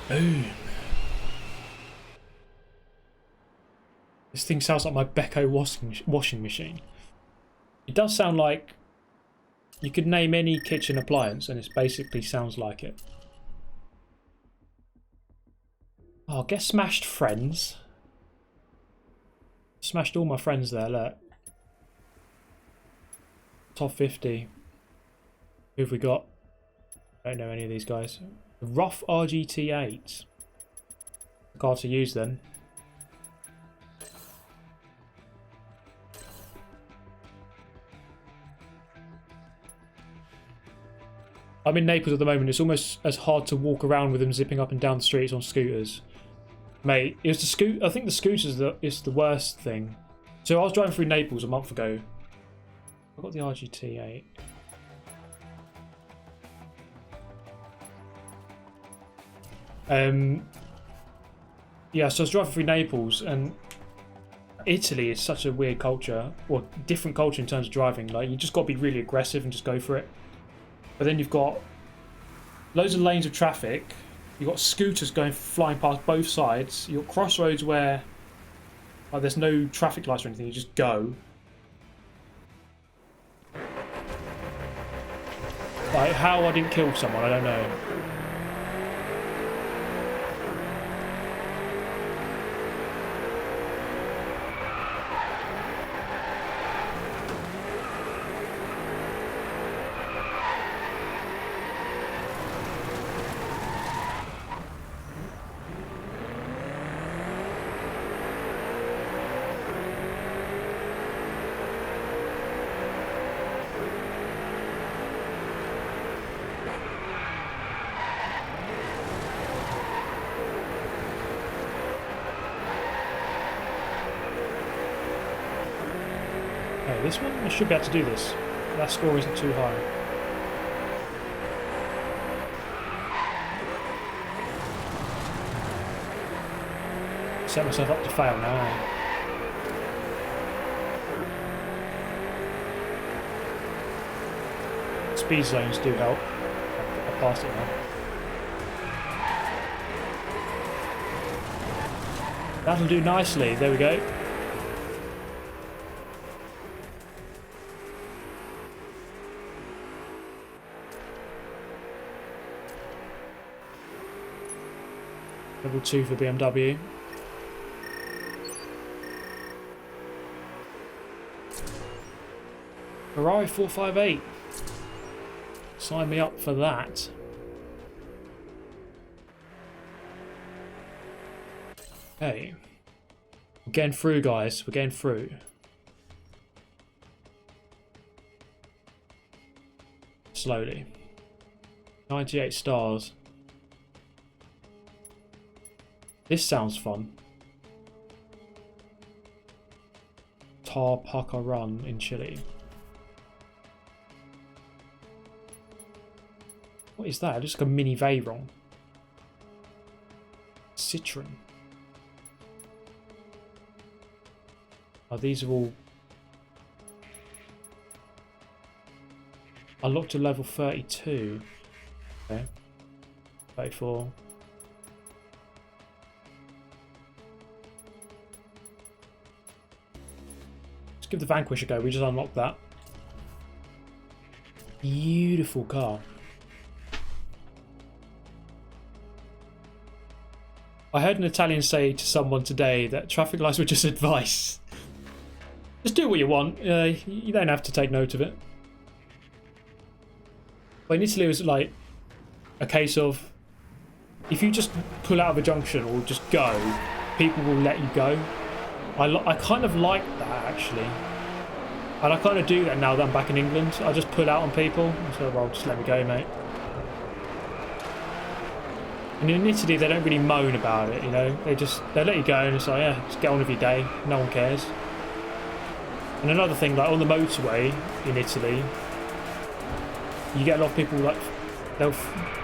Boom. This thing sounds like my Beko washing machine. It does sound like you could name any kitchen appliance and it basically sounds like it. Oh, get smashed friends. Smashed all my friends there, look. Top 50. Who have we got? Don't know any of these guys. Rough RGT8. Car to use then. I'm in Naples at the moment. It's almost as hard to walk around with them zipping up and down the streets on scooters. Mate, it was the I think the scooters is the worst thing. So I was driving through Naples a month ago. I got the RGT8. Yeah, so I was driving through Naples, and Italy is such a weird culture, or different culture in terms of driving. Like, you just got to be really aggressive and just go for it. But then you've got loads of lanes of traffic. You've got scooters flying past both sides. You've got crossroads where there's no traffic lights or anything. You just go. Like, how I didn't kill someone, I don't know. This one? I should be able to do this. That score isn't too high. Set myself up to fail now. Speed zones do help. I passed it now. That'll do nicely. There we go. Level 2 for BMW. Ferrari 458. Sign me up for that. Okay. We're getting through, guys. We're getting through. Slowly. 98 stars. This sounds fun. Taaha Run in Chile. What is that? It looks like a mini Veyron. Cirekon. Oh, these are all unlocked to level 32. Okay. 34. Let's give the Vanquish a go. We just unlocked that. Beautiful car. I heard an Italian say to someone today that traffic lights were just advice. Just do what you want. You don't have to take note of it. But in Italy, it was like a case of if you just pull out of a junction or just go, people will let you go. I kind of like that actually, and I kind of do that now that I'm back in England. I just pull out on people and say, well, just let me go, mate. And in Italy, they don't really moan about it, you know. They let you go and it's like, yeah, just get on with your day. No one cares. And another thing, like on the motorway in Italy, you get a lot of people like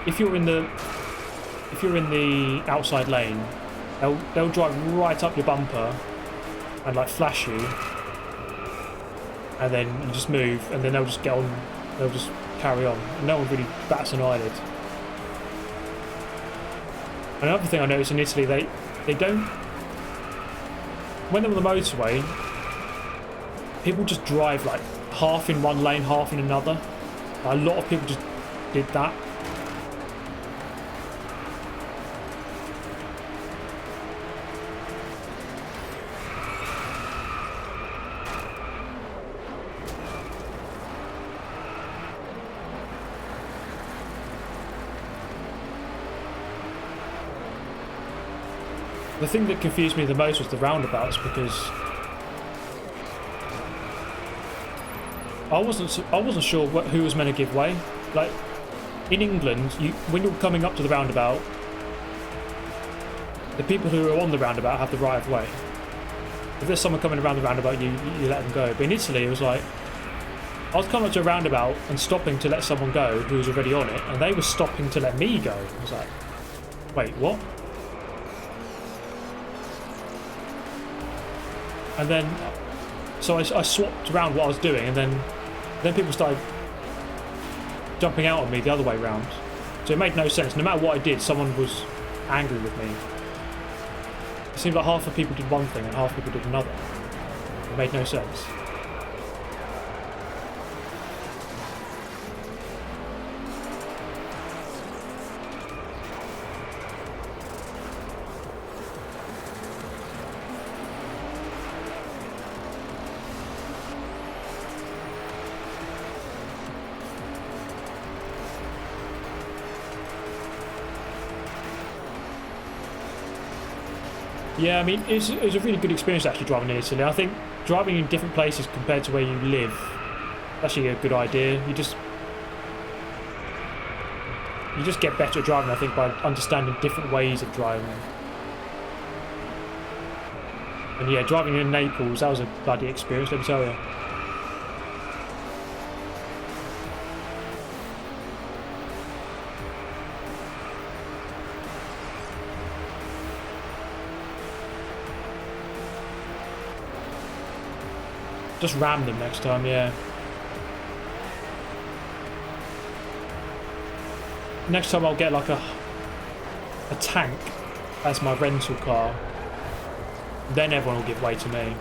if you're in the outside lane, they'll drive right up your bumper and like flash you, and then you just move, and then they'll just get on, they'll just carry on, and no one really bats an eyelid. Another thing I noticed in Italy, they don't, when they're on the motorway, people just drive like half in one lane, half in another. A lot of people just did that. The thing that confused me the most was the roundabouts, because I wasn't sure who was meant to give way. Like in England, when you're coming up to the roundabout, the people who are on the roundabout have the right of way. If there's someone coming around the roundabout, you let them go. But in Italy, it was like I was coming up to a roundabout and stopping to let someone go who was already on it, and they were stopping to let me go. I was like, wait, what? And then, so I swapped around what I was doing, and then people started jumping out on me the other way round. So it made no sense. No matter what I did, someone was angry with me. It seemed like half the people did one thing and half the people did another. It made no sense. Yeah, I mean, it was a really good experience actually driving in Italy. I think driving in different places compared to where you live, is actually a good idea. You just get better at driving, I think, by understanding different ways of driving. And yeah, driving in Naples, that was a bloody experience, let me tell you. Just ram them next time, yeah. Next time I'll get like a tank as my rental car. Then everyone will give way to me.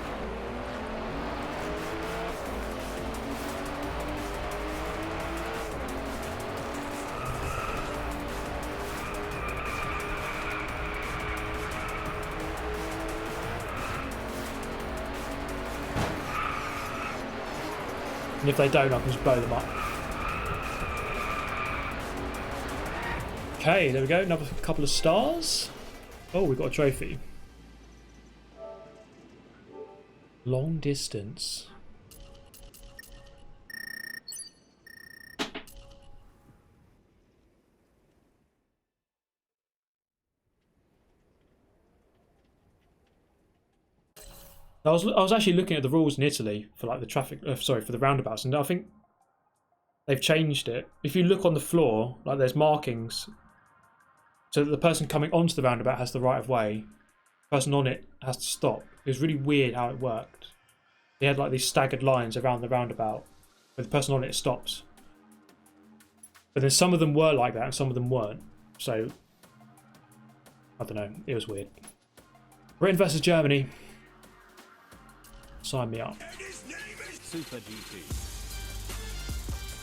And if they don't, I can just blow them up. Okay, there we go. Another couple of stars. Oh, we've got a trophy. Long distance. I was actually looking at the rules in Italy for like the traffic, sorry, for the roundabouts, and I think they've changed it. If you look on the floor, like there's markings, so that the person coming onto the roundabout has the right of way, the person on it has to stop. It was really weird how it worked. They had like these staggered lines around the roundabout, where the person on it stops. But then some of them were like that, and some of them weren't. So I don't know. It was weird. Britain versus Germany. Sign me up. Super GT.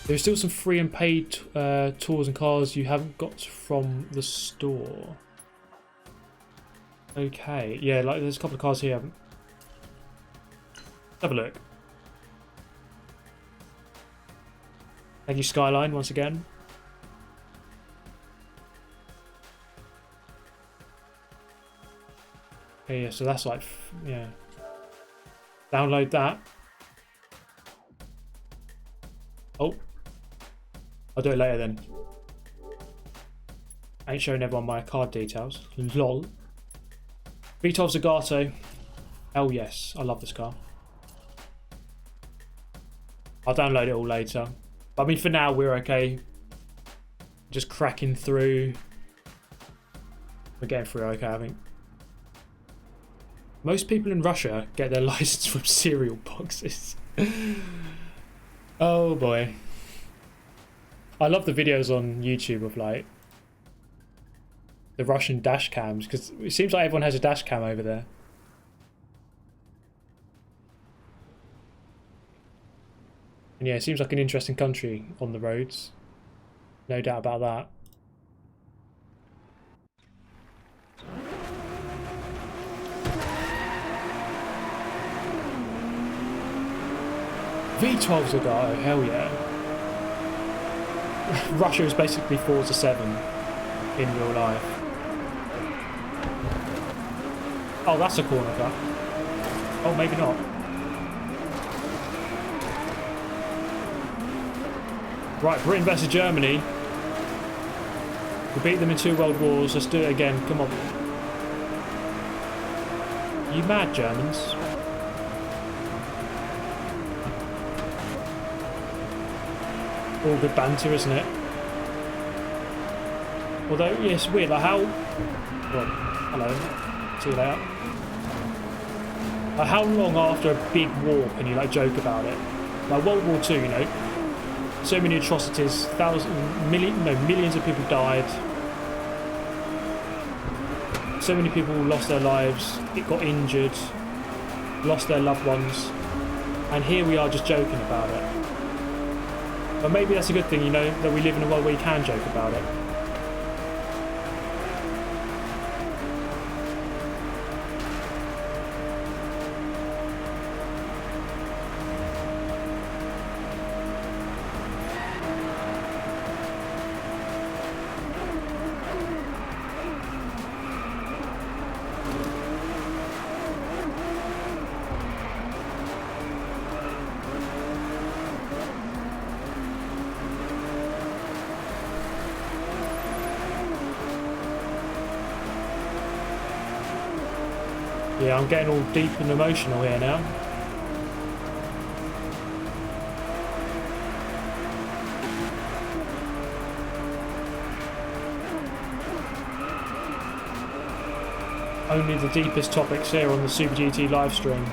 There's still some free and paid tours and cars you haven't got from the store. Okay, yeah, like there's a couple of cars here. Let's have a look. Thank you, Skyline, once again. Okay, yeah, so that's like, yeah. Download that. Oh. I'll do it later then. I ain't showing everyone my card details. Lol. V12 Zagato. Hell yes, I love this car. I'll download it all later. But I mean, for now, we're okay. Just cracking through. We're getting through okay, I think. Most people in Russia get their license from cereal boxes. Oh boy. I love the videos on YouTube of like the Russian dash cams, because it seems like everyone has a dash cam over there. And yeah, it seems like an interesting country on the roads. No doubt about that. V12 Zagato, hell yeah. Russia is basically 4-7 in real life. Oh, that's a corner cut. Oh, maybe not. Right, Britain versus Germany. We beat them in 2 world wars. Let's do it again. Come on. You mad, Germans? All good banter, isn't it? Although, yeah, it's weird. Like how... Well, hello. See you later. Like how long after a big war can you like joke about it? Like World War II, you know? So many atrocities, millions of people died. So many people lost their lives, got injured, lost their loved ones, and here we are just joking about it. But maybe that's a good thing, you know, that we live in a world where you can joke about it. Yeah, I'm getting all deep and emotional here now. Only the deepest topics here on the Super GT live stream.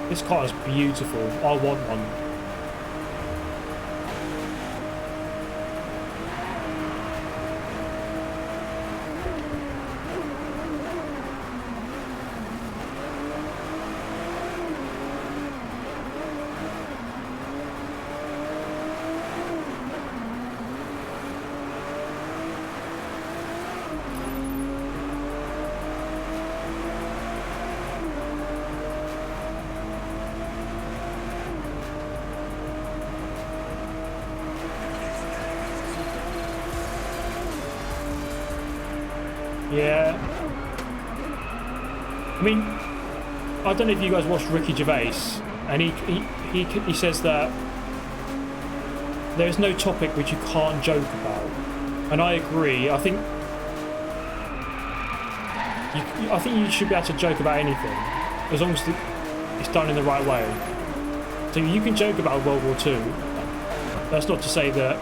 This car is beautiful. I want one. Yeah. I mean, I don't know if you guys watched Ricky Gervais, and he says that there is no topic which you can't joke about, and I agree. I think you should be able to joke about anything as long as it's done in the right way. So you can joke about World War II. That's not to say that,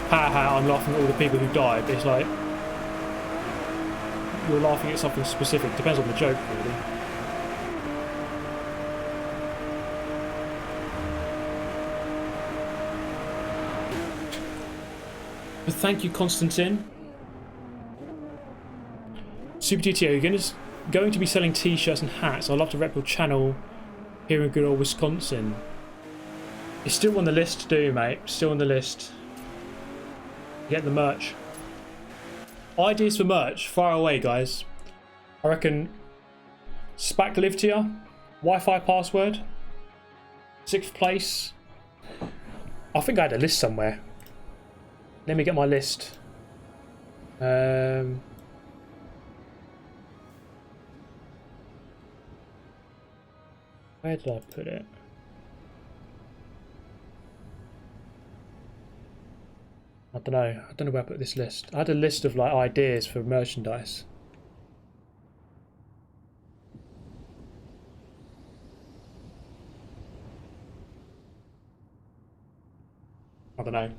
haha, I'm laughing at all the people who died. But it's like, you're laughing at something specific. Depends on the joke, really. But thank you, Constantine. Super GT, are you going to be selling t-shirts and hats? I'd love to rep your channel Here in good old Wisconsin. It's still on the list to do, mate. Still on the list. Get the merch. Ideas for merch. Fire away, guys. I reckon SPAC live tier. Wi-Fi password. 6th place. I think I had a list somewhere. Let me get my list. Where did I put it? I don't know. I don't know where I put this list. I had a list of like ideas for merchandise. I don't know.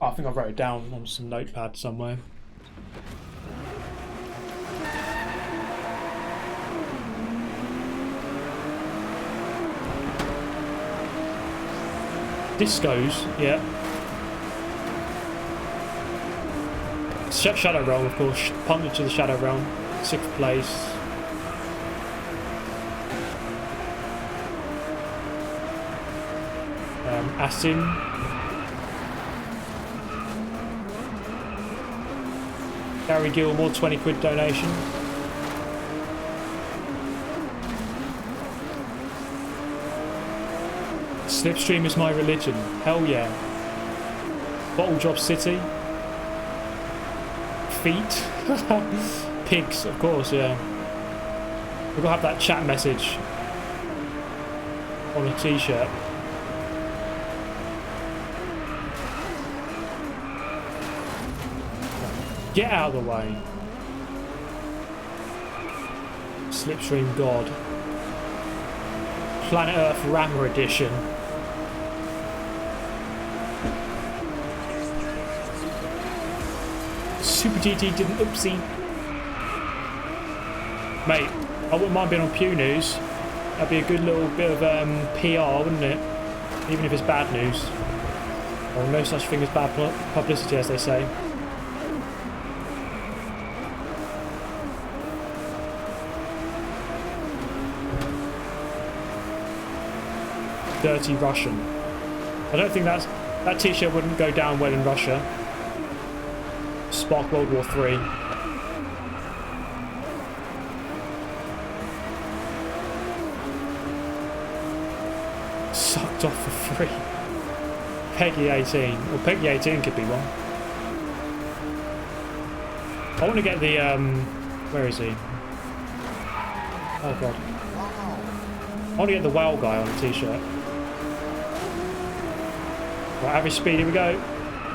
I think I wrote it down on some notepad somewhere. Discos, yeah. Shadow Realm, of course. Pumped into the Shadow Realm. 6th place. Asin. Gary Gilmore, 20 quid donation. Slipstream is my religion. Hell yeah. Bottle Drop City. Feet. Pigs, of course, yeah. We've got to have that chat message on a t-shirt. Get out of the way. Slipstream God. Planet Earth Rammer Edition. Super GT didn't oopsie. Mate, I wouldn't mind being on Pew News. That'd be a good little bit of PR, wouldn't it? Even if it's bad news. Or no such thing as bad publicity, as they say. Dirty Russian. I don't think that t-shirt wouldn't go down well in Russia. Spark World War 3. Sucked off for free. Peggy 18. Well, Peggy 18 could be one. I want to get the where is he? Oh god. I want to get the WoW guy on a t-shirt. Right, average speed, here we go.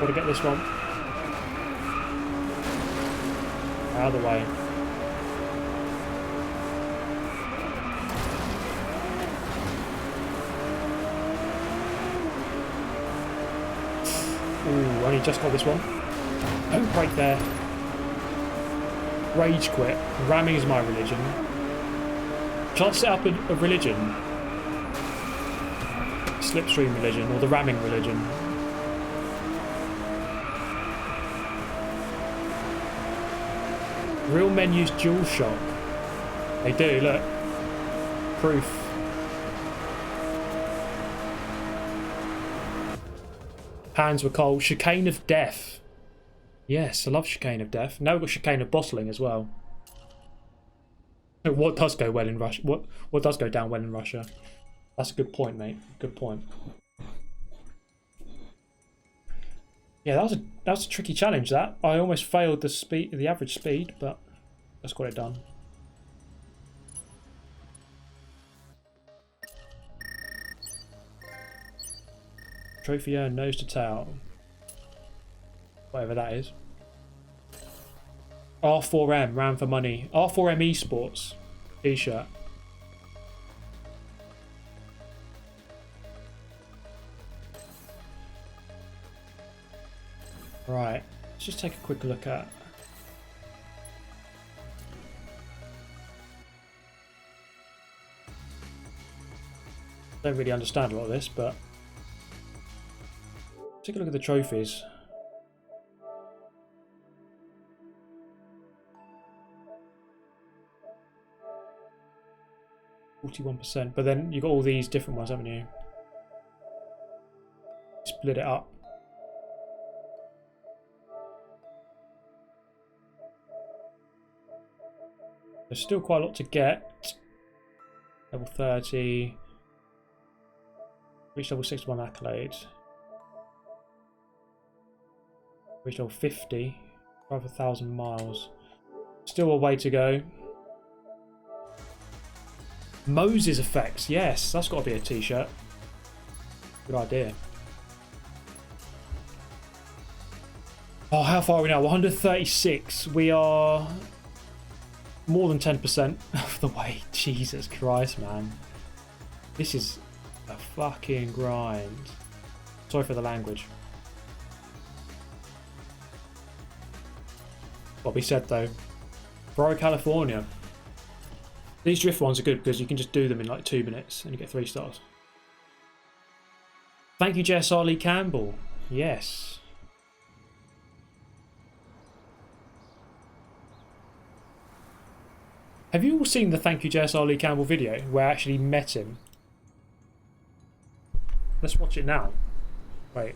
Got to get this one. Out of the way. Ooh, only just got this one. Don't break there. Rage quit. Ramming is my religion. Shall I set up a religion? Slipstream religion, or the ramming religion? Real men use DualShock. They do, look. Proof. Hands were cold. Chicane of Death. Yes, I love Chicane of Death. Now we've got Chicane of Bottling as well. What does go well in Russia? What does go down well in Russia? That's a good point, mate. Good point. Yeah, that was a tricky challenge. That I almost failed the average speed, but just got it done. Trophy earned nose to tail. Whatever that is. R4M ran for money. R4M Esports t-shirt. Right, let's just take a quick look at. Don't really understand a lot of this, but take a look at the trophies. 41%. But then you got all these different ones, haven't you? Split it up. There's still quite a lot to get. Level 30. Reach level 61 accolade. Reach level 50. Drive 1,000 miles. Still a way to go. Moses effects. Yes, that's got to be a t-shirt. Good idea. Oh, how far are we now? 136. We are more than 10% of the way. Jesus Christ, man. This is a fucking grind. Sorry for the language. What we said though. Ferrari California. These drift ones are good because you can just do them in like 2 minutes and you get 3 stars. Thank you, JSR Lee Campbell. Yes. Have you all seen the Thank you, JSR Lee Campbell video where I actually met him? Let's watch it now. Wait.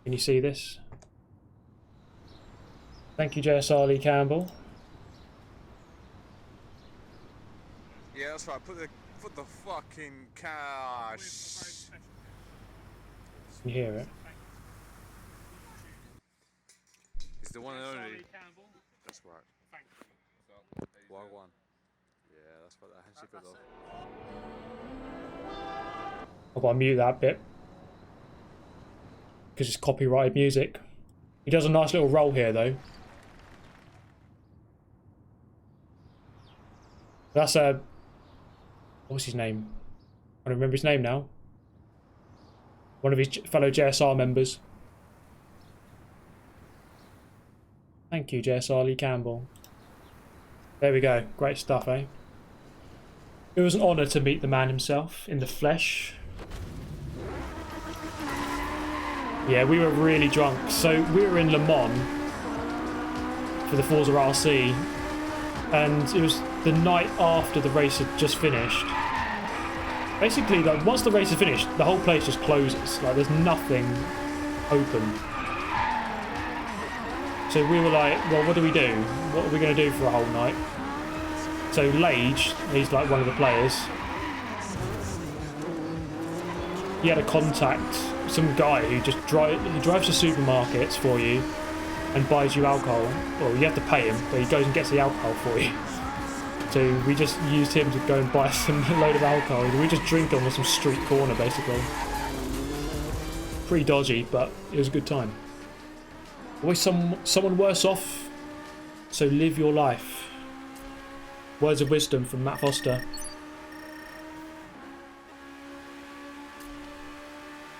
Can you see this? Thank you, JSR Lee Campbell. Yeah, that's right. Put the fucking cash. Can you hear it? It's the one and only. That's right. One. Yeah, that's what that handshake is of. I've got to mute that bit because it's copyrighted music. He does a nice little roll here though. That's what's his name? I don't remember his name now. One of his fellow JSR members. Thank you, JSR Lee Campbell. There we go. Great stuff, eh? It was an honour to meet the man himself in the flesh. Yeah, we were really drunk. So we were in Le Mans for the Forza RC, and it was the night after the race had just finished. Basically, like, once the race is finished, the whole place just closes. Like, there's nothing open. So we were like, well, what do we do? What are we going to do for a whole night? So Lage, he's like one of the players. He had a contact, some guy who just drives to supermarkets for you and buys you alcohol. Well, you have to pay him, but he goes and gets the alcohol for you. So we just used him to go and buy some load of alcohol. We just drink on some street corner, basically. Pretty dodgy, but it was a good time. Always someone worse off, so live your life. Words of wisdom from Matt Foster.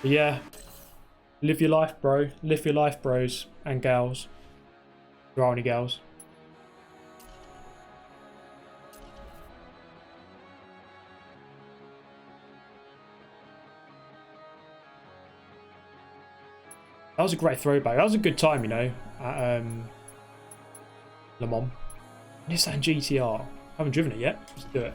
But yeah, live your life, bro. Live your life, bros and gals. There are any gals. That was a great throwback. That was a good time, you know, at Le Mans. Nissan GTR. Haven't driven it yet. Let's do it.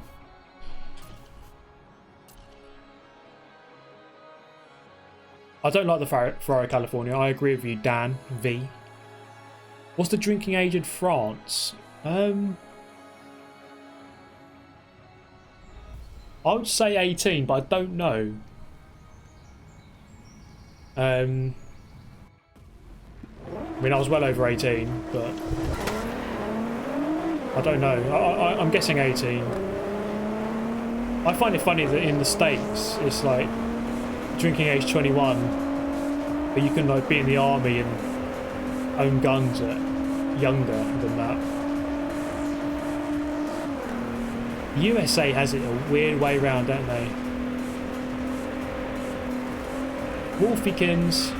I don't like the Ferrari California. I agree with you, Dan V. What's the drinking age in France? I would say 18, but I don't know. I mean, I was well over 18, but I don't know. I'm guessing 18. I find it funny that in the States, it's like drinking age 21, but you can like be in the army and own guns at younger than that. USA has it a weird way round, don't they? Wolfykins.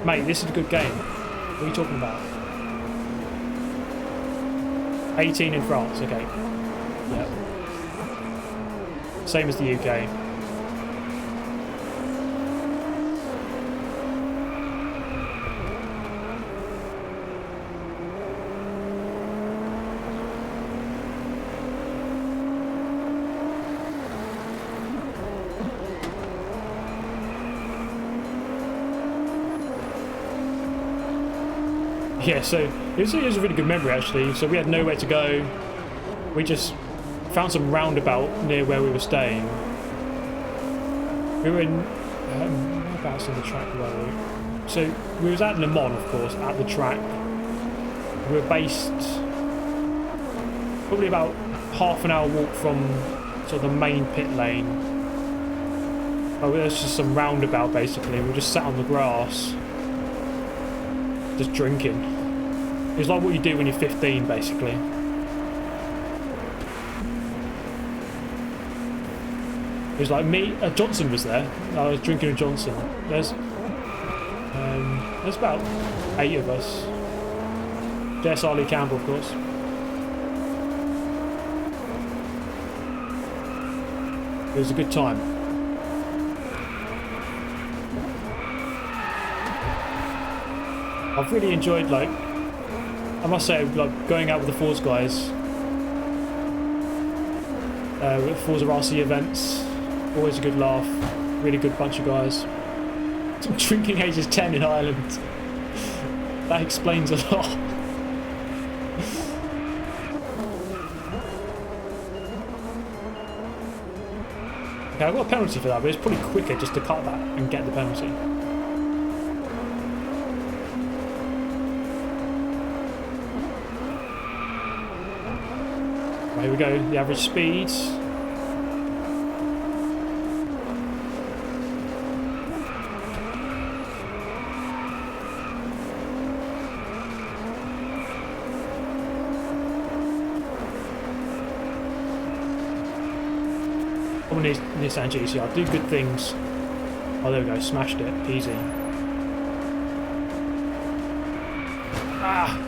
Mate, this is a good game. What are you talking about? 18 in France, okay. Yep. Same as the UK. Yeah, so it was a really good memory actually. So we had nowhere to go. We just found some roundabout near where we were staying. We were in whereabouts on the track were we? So we was at Le Mans, of course, at the track. We were based probably about half an hour walk from sort of the main pit lane. Oh, there's just some roundabout basically. We just sat on the grass, just drinking. It was like what you do when you're 15, basically. It was like me. Johnson was there. I was drinking with Johnson. There's about 8 of us. Jess, Arlie Campbell, of course. It was a good time. I've really enjoyed, like, I must say, like, going out with the Forza guys. With Forza RC events. Always a good laugh. Really good bunch of guys. Drinking ages 10 in Ireland. That explains a lot. Okay, I got a penalty for that, but it's probably quicker just to cut that and get the penalty. Right, here we go, the average speed. Nissan GCR, do good things. Oh, there we go, smashed it, easy. Ah!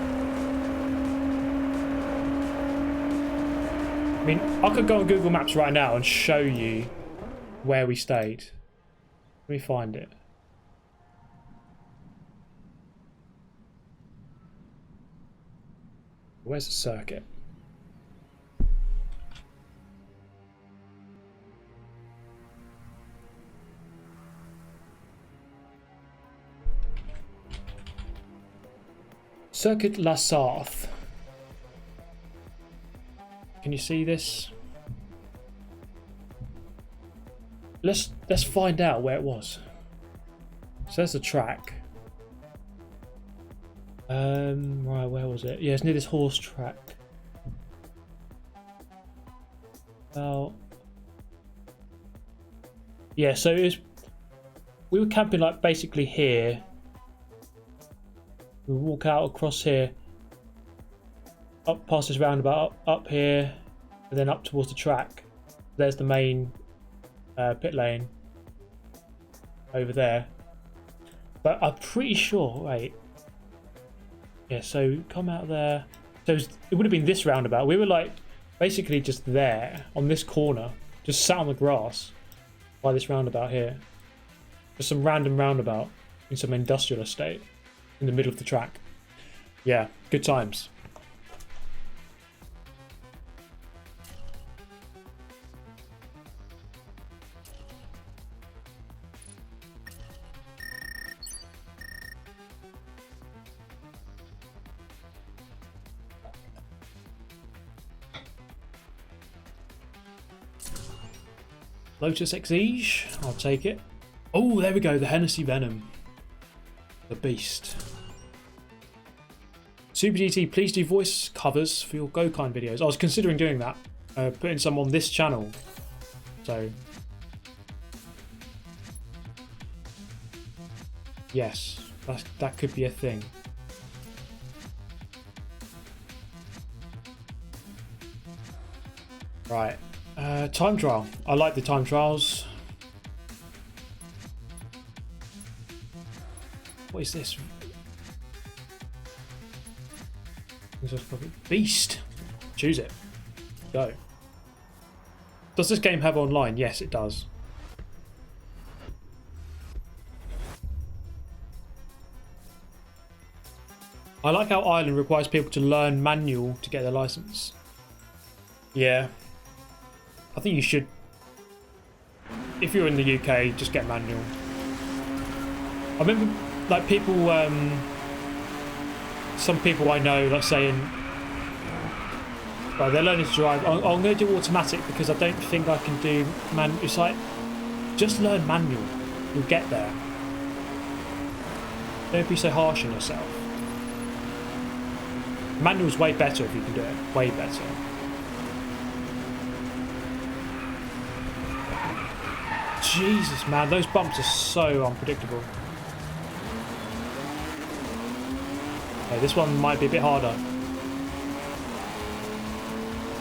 I mean, I could go on Google Maps right now and show you where we stayed. Let me find it. Where's the circuit? Circuit La Sarthe. Can you see this? Let's find out where it was. So there's the track. Right, where was it? Yeah, it's near this horse track. Well, yeah. So it was. We were camping like basically here. We walk out across here, up past this roundabout, up here, and then up towards the track. There's the main pit lane over there. But I'm pretty sure, wait. Yeah, so come out there. So it would have been this roundabout. We were like basically just there on this corner, just sat on the grass by this roundabout here. Just some random roundabout in some industrial estate. In the middle of the track. Yeah, good times. Lotus Exige, I'll take it. Oh, there we go, the Hennessy Venom. The beast. Super GT, please do voice covers for your Go-Kind videos. I was considering doing that, putting some on this channel. So, yes, that could be a thing. Right, time trial. I like the time trials. What is this? Beast. Choose it. Go. Does this game have online? Yes, it does. I like how Ireland requires people to learn manual to get their license. Yeah. I think you should. If you're in the UK, just get manual. I remember, like, people some people I know like saying, right, they're learning to drive. I'm going to do automatic because I don't think I can do man. It's like, just learn manual. You'll get there. Don't be so harsh on yourself. Manual's way better if you can do it. Way better. Jesus, man, those bumps are so unpredictable. Okay, this one might be a bit harder.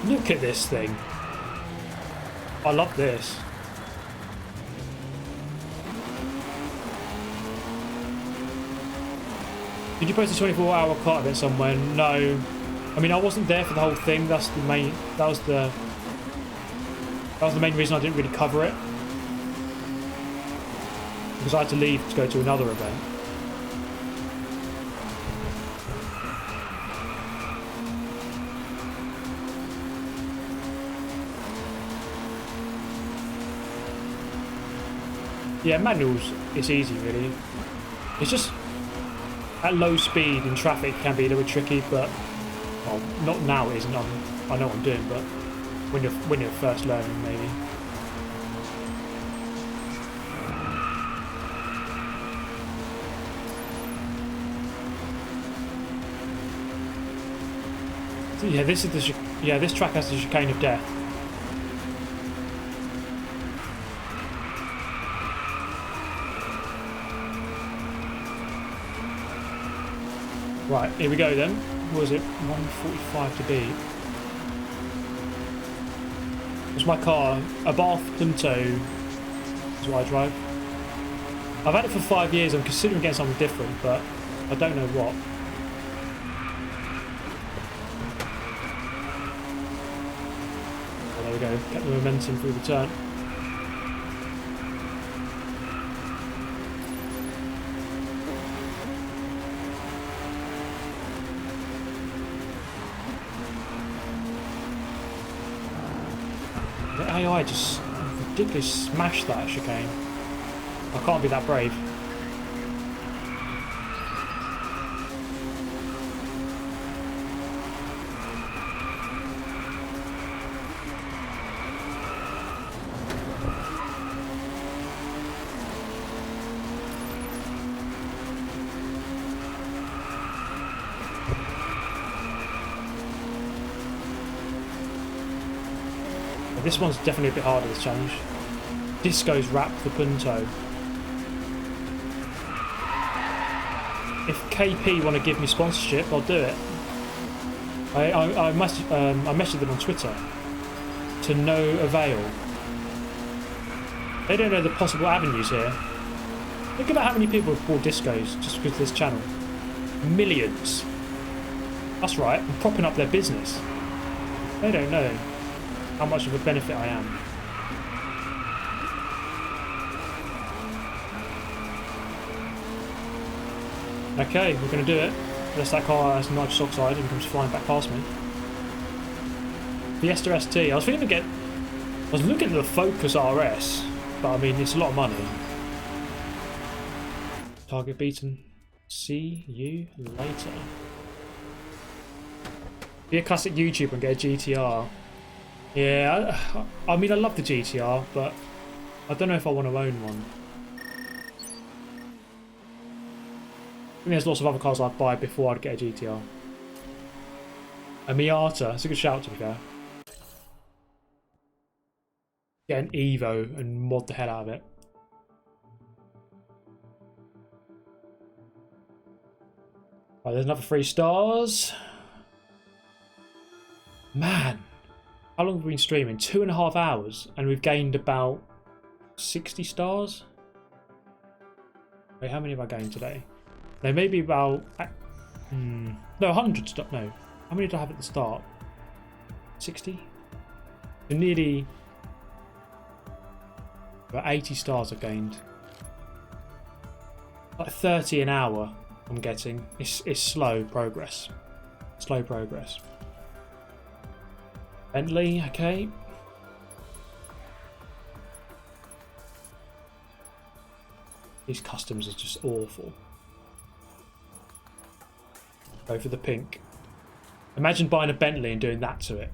Look at this thing. I love this. Did you post a 24-hour kart event somewhere? No. I mean, I wasn't there for the whole thing. That's the main. That was the main reason I didn't really cover it. Because I had to leave to go to another event. Yeah, manuals, it's easy really. It's just at low speed in traffic can be a little bit tricky, but well, not now it isn't. I know what I'm doing, but when you're first learning, maybe. So yeah, this is the this track has the chicane of death. Right, here we go then. What was it? 145 to beat. It's my car, a Bath Punto is what I drive. I've had it for 5 years. I'm considering getting something different, but I don't know what. Oh, there we go. Get the momentum through the turn. AI just ridiculously smashed that chicane. I can't be that brave. This one's definitely a bit harder, this challenge. Disco's wrap the Punto. If KP want to give me sponsorship, I'll do it. I messaged them on Twitter to no avail. They don't know the possible avenues here. Think about how many people have bought discos just because of this channel. Millions. That's right, I'm propping up their business. They don't know how much of a benefit I am. Okay, we're going to do it. Unless that car has nitrous oxide and comes flying back past me. Fiesta ST. I was looking at the Focus RS, but I mean, it's a lot of money. Target beaten. See you later. Be a classic YouTuber and get a GTR. Yeah, I mean, I love the GTR, but I don't know if I want to own one. I think there's lots of other cars I'd buy before I'd get a GTR. A Miata, it's a good shout to be fair. Get an Evo and mod the hell out of it. Right, there's another 3 stars. Man. How long have we been streaming? 2.5 hours, and we've gained about 60 stars. Wait, how many have I gained today? No, maybe about no, 100 stars. No, how many did I have at the start? 60. So nearly about 80 stars I've gained. Like 30 an hour. I'm getting. It's slow progress. Slow progress. Bentley, okay. These customs are just awful. Go for the pink. Imagine buying a Bentley and doing that to it.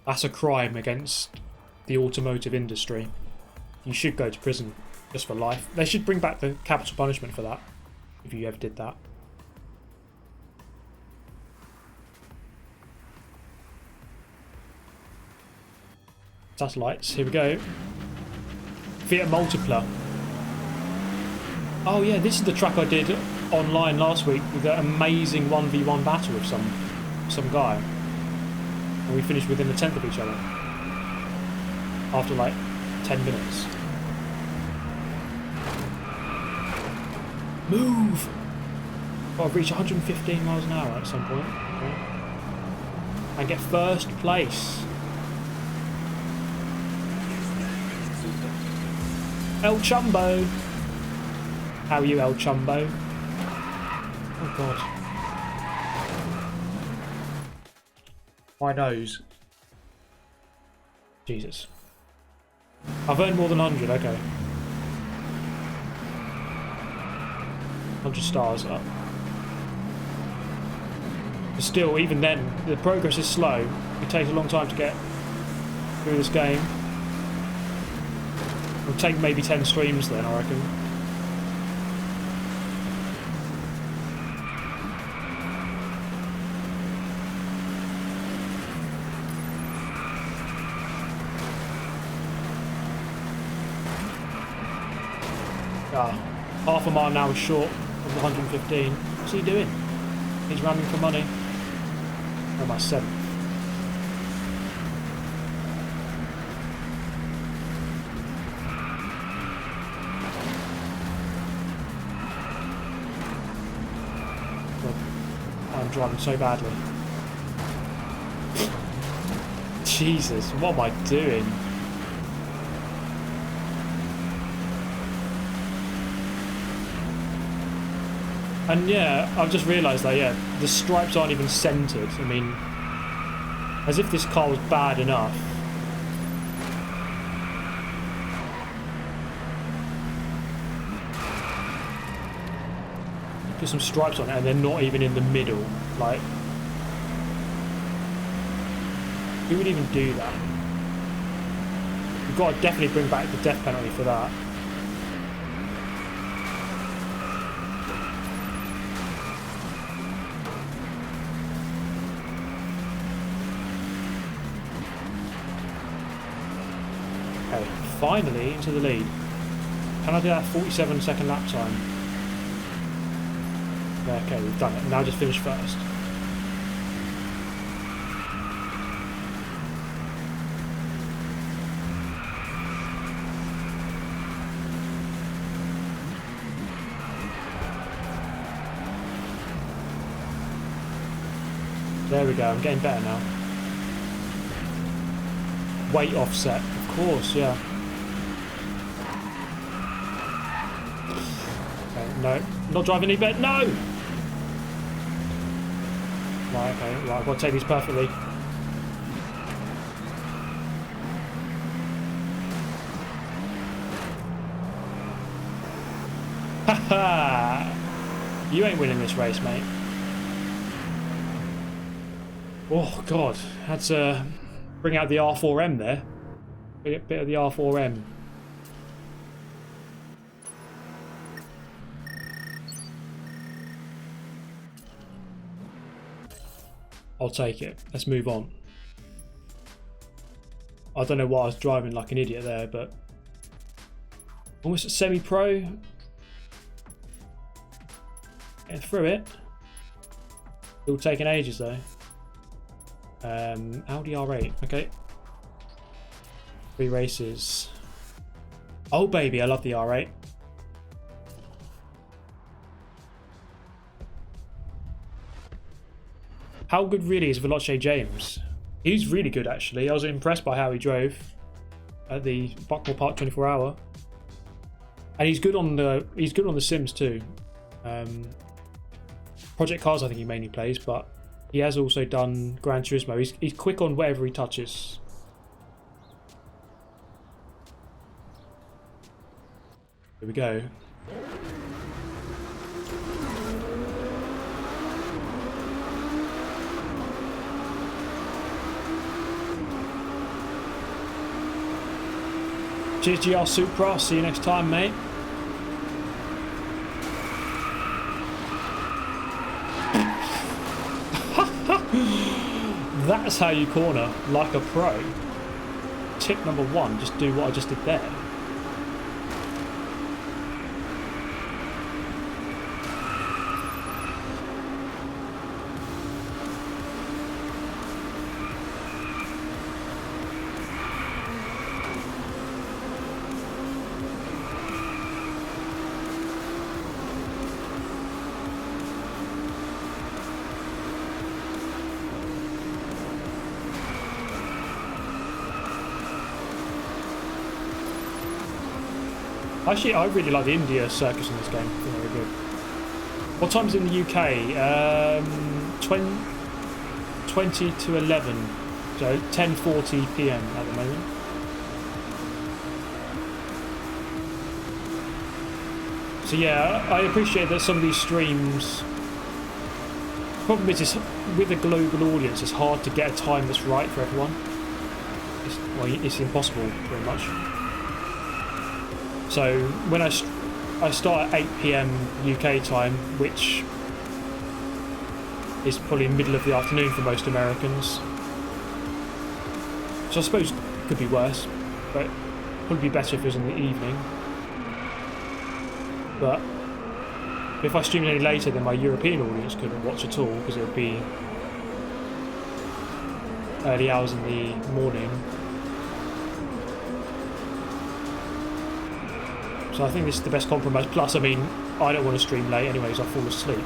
That's a crime against the automotive industry. You should go to prison just for life. They should bring back the capital punishment for that, if you ever did that. Satellites, here we go. Fiat Multipla. Oh yeah, this is the track I did online last week with that amazing 1v1 battle with some guy. And we finished within a tenth of each other. After like 10 minutes. Move! Got to reach 115 miles an hour at some point. Okay. And get first place. El Chumbo! How are you, El Chumbo? Oh god. My nose. Jesus. I've earned more than 100, okay. 100 stars up. But still, even then, the progress is slow. It takes a long time to get through this game. It'll take maybe 10 streams then, I reckon. Half a mile an hour short of the 115. What's he doing? He's ramming for money. Oh, my 7th. I'm driving so badly. Jesus, what am I doing? And yeah, I've just realised that, yeah, the stripes aren't even centred. I mean, as if this car was bad enough. Put some stripes on it and they're not even in the middle. Like, who would even do that? We've got to definitely bring back the death penalty for that. Finally into the lead. Can I do that 47-second lap time? Yeah, okay, we've done it. Now just finish first. There we go, I'm getting better now. Weight offset, of course, yeah. No, not driving any better. No! Right, okay, right, I've got to take these perfectly. Haha! You ain't winning this race, mate. Oh, God. Had to bring out the R4M there. Bit of the R4M. I'll take it. Let's move on. I don't know why I was driving like an idiot there, but almost a semi-pro. Getting through it. Still taking ages though. Audi R8. Okay. 3 races. Oh baby, I love the R8. How good really is Veloce James? He's really good actually. I was impressed by how he drove at the Buckmore Park 24 Hour. And he's good on the Sims too. Project Cars I think he mainly plays, but he has also done Gran Turismo. He's quick on whatever he touches. Here we go. Cheers, GR Supra. See you next time, mate. That's how you corner like a pro. Tip number 1, just do what I just did there. Actually, I really like the India circus in this game. It's very good. What time's it in the UK? 20 to 11. So 10:40 PM at the moment. So yeah, I appreciate that some of these streams... Problem is, with a global audience, it's hard to get a time that's right for everyone. It's impossible, pretty much. So when I start at 8 PM UK time, which is probably middle of the afternoon for most Americans. So I suppose it could be worse, but probably be better if it was in the evening. But if I streamed any later, then my European audience couldn't watch at all because it would be early hours in the morning. So I think this is the best compromise. Plus, I mean, I don't want to stream late anyways, I fall asleep.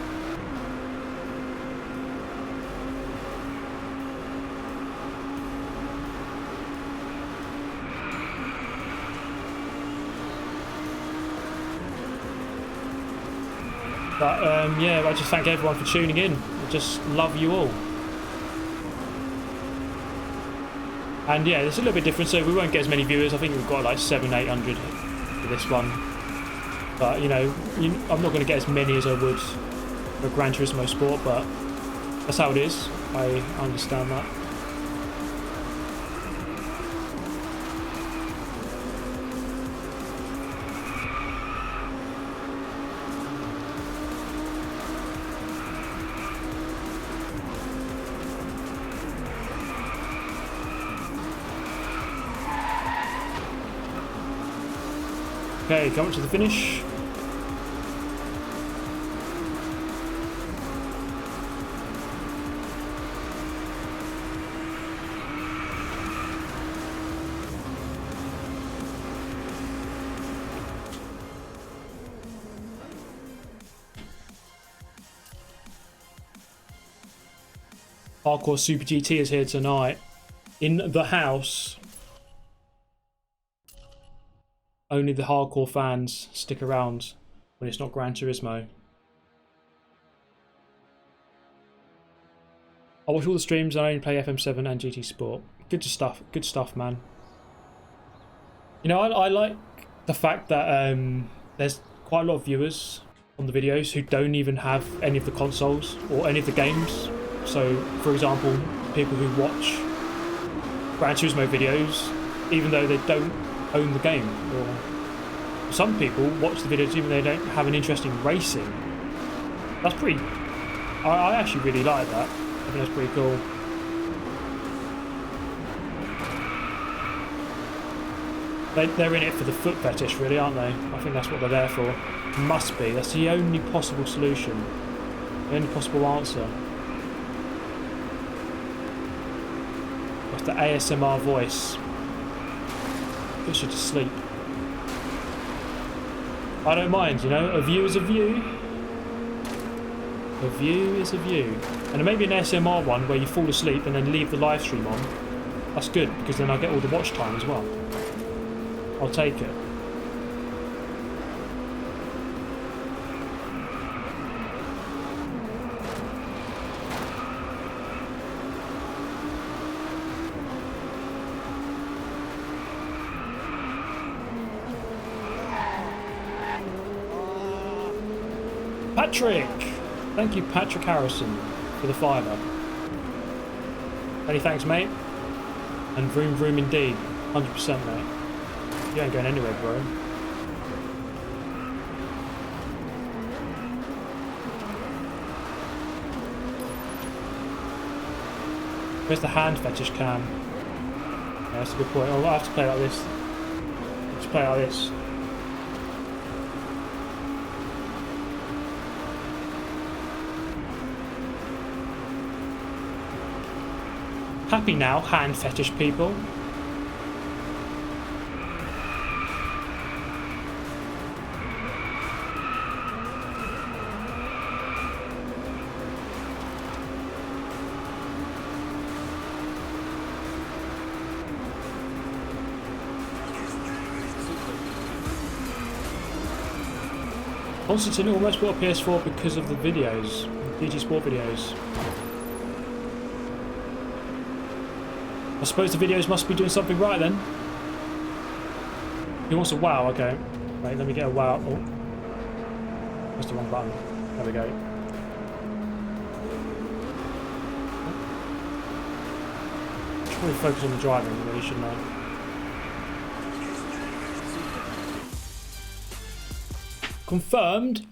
But yeah, I just thank everyone for tuning in. I just love you all. And yeah, it's a little bit different, so we won't get as many viewers. I think we've got like 700-800 for this one. But you know, I'm not going to get as many as I would for Gran Turismo Sport, but that's how it is. I understand that. Okay, coming to the finish. Hardcore Super GT is here tonight. In the house. Only the hardcore fans stick around when it's not Gran Turismo. I watch all the streams and I only play FM7 and GT Sport. Good stuff, man. You know, I like the fact that there's quite a lot of viewers on the videos who don't even have any of the consoles or any of the games. So, for example, people who watch Gran Turismo videos, even though they don't own the game, or some people watch the videos even though they don't have an interest in racing. That's pretty... I actually really like that. I think that's pretty cool. They're in it for the foot fetish, really, aren't they? I think that's what they're there for. Must be. That's the only possible solution. The only possible answer. That's the ASMR voice. Puts you to sleep. I don't mind, you know, a view is a view. A view is a view. And maybe an ASMR one where you fall asleep and then leave the live stream on. That's good, because then I'll get all the watch time as well. I'll take it. Patrick! Thank you, Patrick Harrison, for the fiver. Many thanks, mate. And vroom vroom indeed. 100%, mate. You ain't going anywhere, bro. Where's the hand fetish cam? Yeah, that's a good point. Oh, I have to play like this. Let's play like this. Happy now, hand fetish people. Constantine almost bought a PS4 because of the videos, DG Sport videos. I suppose the videos must be doing something right then. He wants a WoW, okay. Wait, let me get a WoW. Oh. Pressed the wrong button. There we go. Should probably focus on the driving, really, shouldn't I? Confirmed.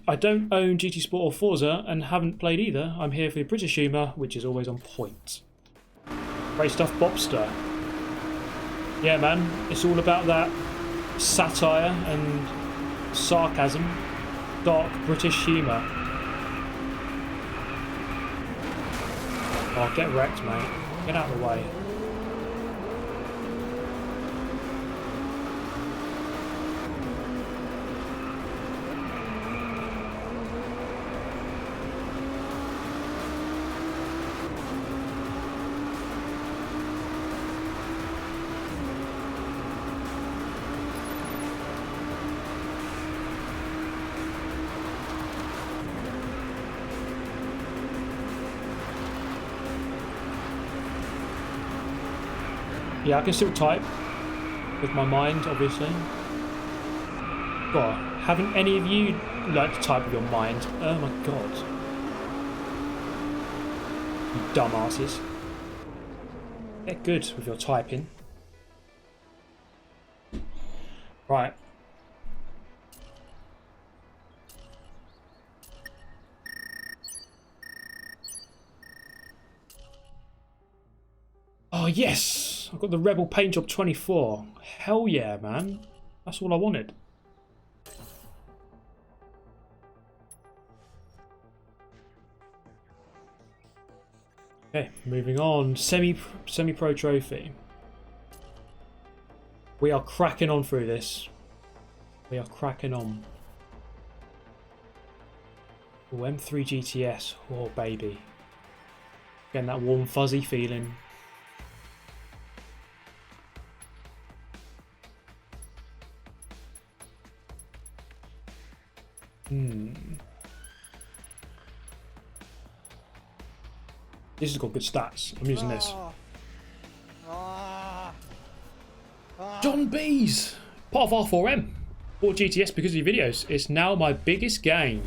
I don't own GT Sport or Forza and haven't played either. I'm here for the British humour, which is always on point. Great stuff, Bobster. Yeah, man, it's all about that satire and sarcasm, dark British humour. Oh, get wrecked, mate. Get out of the way. Yeah, I can still type with my mind, obviously. God, haven't any of you learnt to type with your mind? Oh my god. You dumbasses. Get good with your typing. Right. Oh yes! I've got the Rebel Paint Job 24. Hell yeah, man. That's all I wanted. Okay, moving on. Semi-pro trophy. We are cracking on through this. We are cracking on. Oh, M3 GTS. Oh, baby. Getting that warm, fuzzy feeling. This has got good stats. I'm using this. John B's! Part of R4M. Bought GTS because of your videos. It's now my biggest game.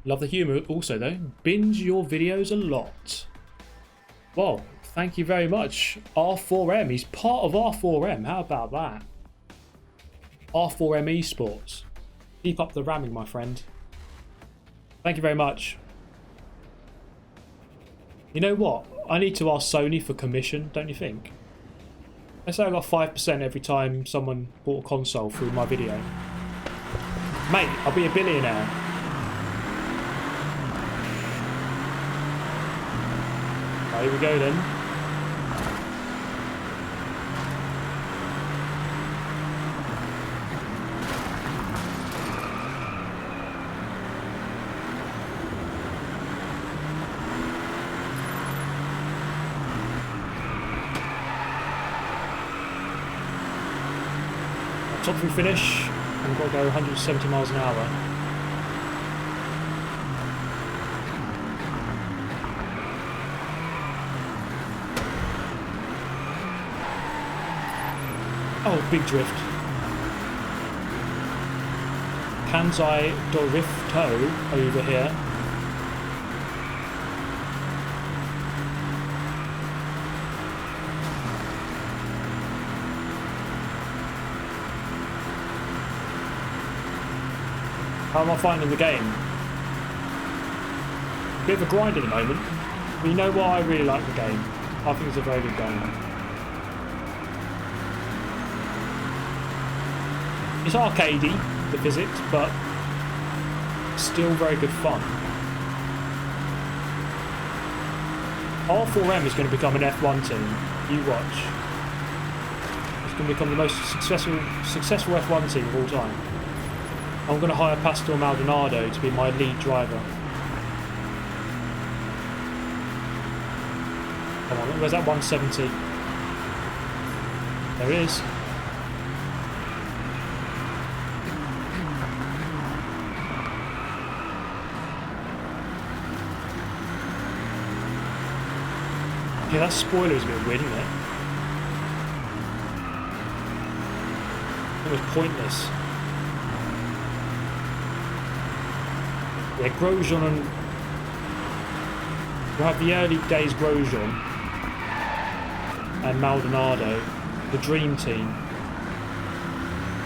Love the humour also though. Binge your videos a lot. Well, thank you very much. R4M. He's part of R4M. How about that? R4M Esports. Keep up the ramming, my friend. Thank you very much. You know what? I need to ask Sony for commission, don't you think? Let's say I got 5% every time someone bought a console through my video. Mate, I'll be a billionaire. Right, here we go then. Top 3 finish, and we've got to go 170 miles an hour. Oh, big drift. Kansai Dorifto over here. How am I finding the game? Bit of a grind at the moment. But you know what? I really like the game. I think it's a very good game. It's arcadey, the physics, but still very good fun. R4M is going to become an F1 team. You watch. It's going to become the most successful F1 team of all time. I'm going to hire Pastor Maldonado to be my lead driver. Come on, where's that 170? There it is. Yeah, that spoiler is a bit weird, isn't it? It was pointless. Yeah, Grosjean and... We'll have the early days Grosjean and Maldonado, the dream team.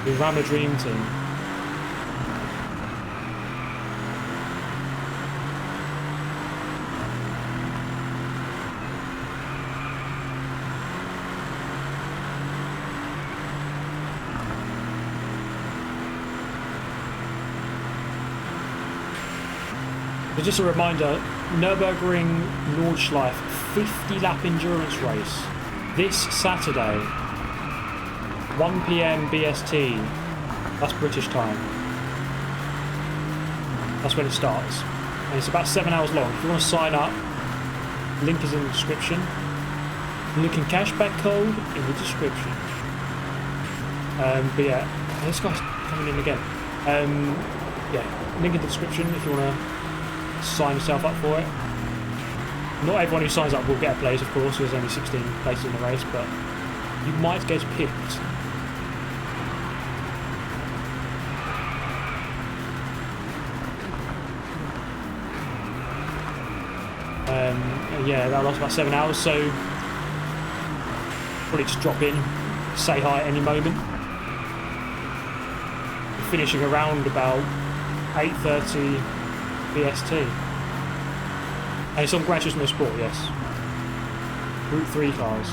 The Rama dream team. So just a reminder, Nurburgring Nordschleife 50-lap endurance race this Saturday, 1 PM BST. That's British time. That's when it starts, and it's about 7 hours long. If you want to sign up, link is in the description. Link and cashback code in the description. But yeah, this guy's coming in again. Yeah, link in the description if you want to sign yourself up for it. Not everyone who signs up will get a place, of course. There's only 16 places in the race, but you might get picked. Yeah, that lasts about 7 hours, so probably just drop in, say hi at any moment. We're finishing around about 8:30 BST. And it's on Gran Turismo Sport, yes. Group 3 cars.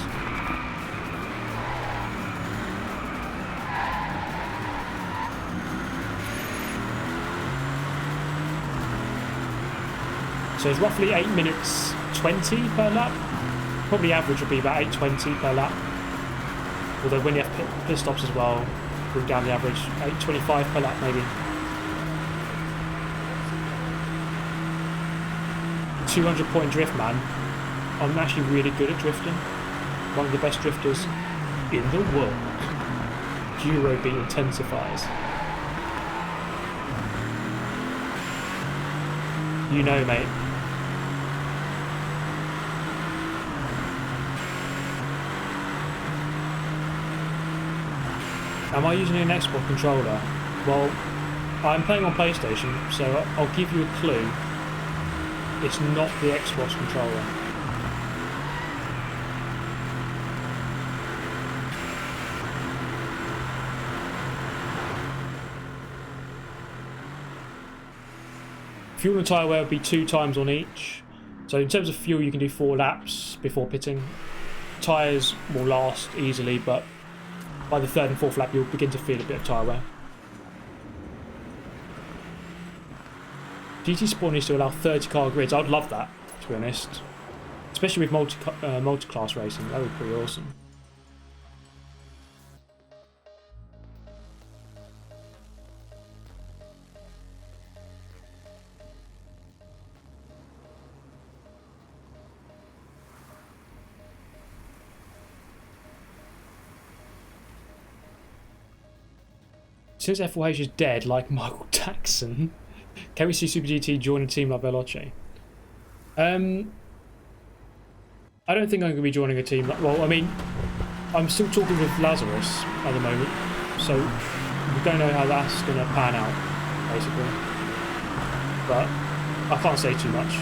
So it's roughly 8 minutes 20 per lap. Probably average would be about 8:20 per lap. Although when you have pit stops as well, bring down the average, 8:25 per lap maybe. 200-point drift, man. I'm actually really good at drifting. One of the best drifters in the world. Eurobeat intensifies. You know, mate. Am I using an Xbox controller? Well, I'm playing on PlayStation, so I'll give you a clue. It's not the Xbox controller. Fuel and tyre wear would be 2 times on each. So in terms of fuel, you can do 4 laps before pitting. Tyres will last easily, but by the 3rd and 4th lap, you'll begin to feel a bit of tyre wear. GT Sport needs to allow 30-car grids. I'd love that, to be honest. Especially with multi-class racing. That would be pretty awesome. Since F4H is dead, like Michael Jackson, can we see Super GT join a team like Veloce? I don't think I'm going to be joining a team. Well, I mean, I'm still talking with Lazarus at the moment, so we don't know how that's going to pan out, basically. But I can't say too much.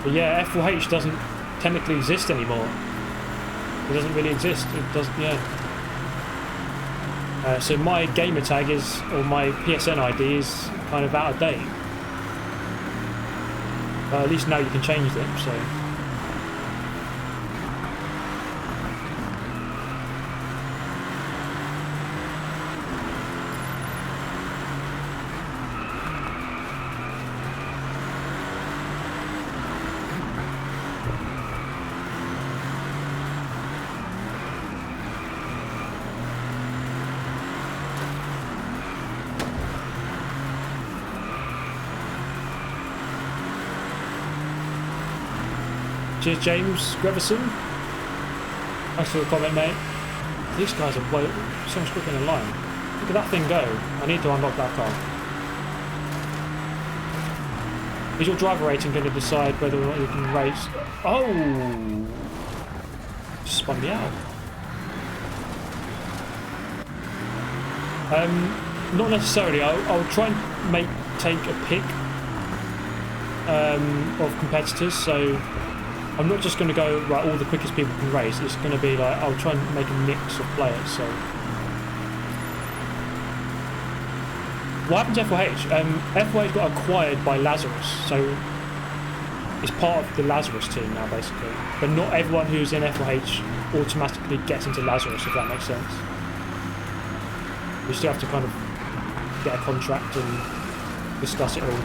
But yeah, F4H doesn't technically exist anymore. It doesn't really exist. It doesn't, yeah. So my gamer tag is, or my PSN ID is kind of out of date. But at least now you can change them, so. Cheers, James Greverson. Thanks for the comment, mate. These guys are so much quicker than a line. Look at that thing go. I need to unlock that car. Is your driver rating going to decide whether or not you can race? Oh! Just spun me out. Not necessarily. I'll try and take a pick of competitors, so I'm not just going to go, right, all the quickest people can race. It's going to be like, I'll try and make a mix of players, so. What happened to F4H? F4H got acquired by Lazarus, so it's part of the Lazarus team now, basically. But not everyone who's in F4H automatically gets into Lazarus, if that makes sense. You still have to kind of get a contract and discuss it all.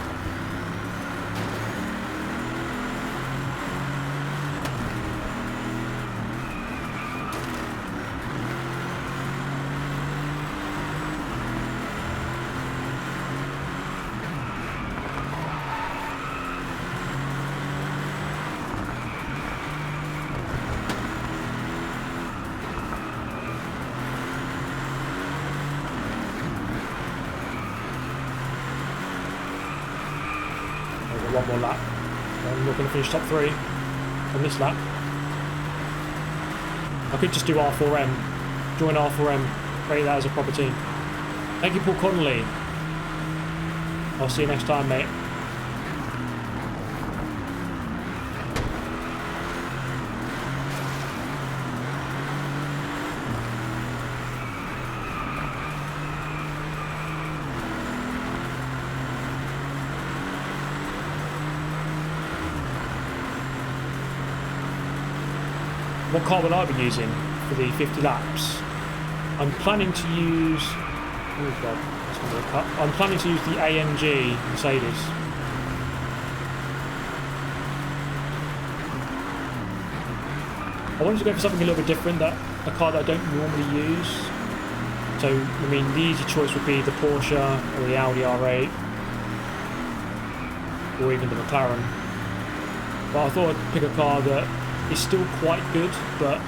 One more lap. I'm not going to finish top 3 on this lap. I could just do R4M. Join R4M. Rate that as a proper team. Thank you, Paul Connolly. I'll see you next time, mate. What car will I be using for the 50 laps? I'm planning to use... Oh god, that's going to be a cut. I'm planning to use the AMG Mercedes. I wanted to go for something a little bit different, a car that I don't normally use. So, I mean, the easy choice would be the Porsche or the Audi R8 or even the McLaren. But I thought I'd pick a car that is still quite good, but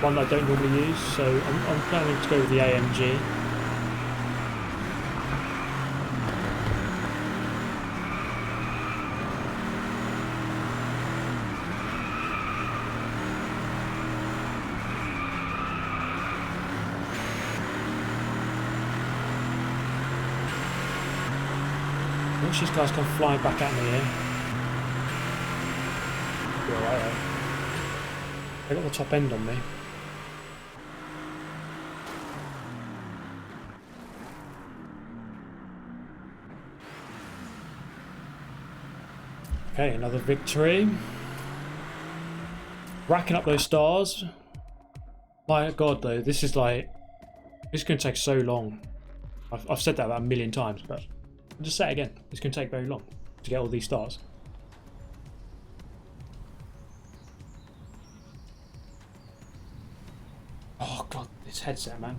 one that I don't normally use, so I'm planning to go with the AMG. Watch these guys come flying back at me here. Be alright though. They got the top end on me. Okay, another victory. Racking up those stars. My god though, this is going to take so long. I've said that about a million times, but I'll just say it again. It's going to take very long to get all these stars. Oh god, this headset, man.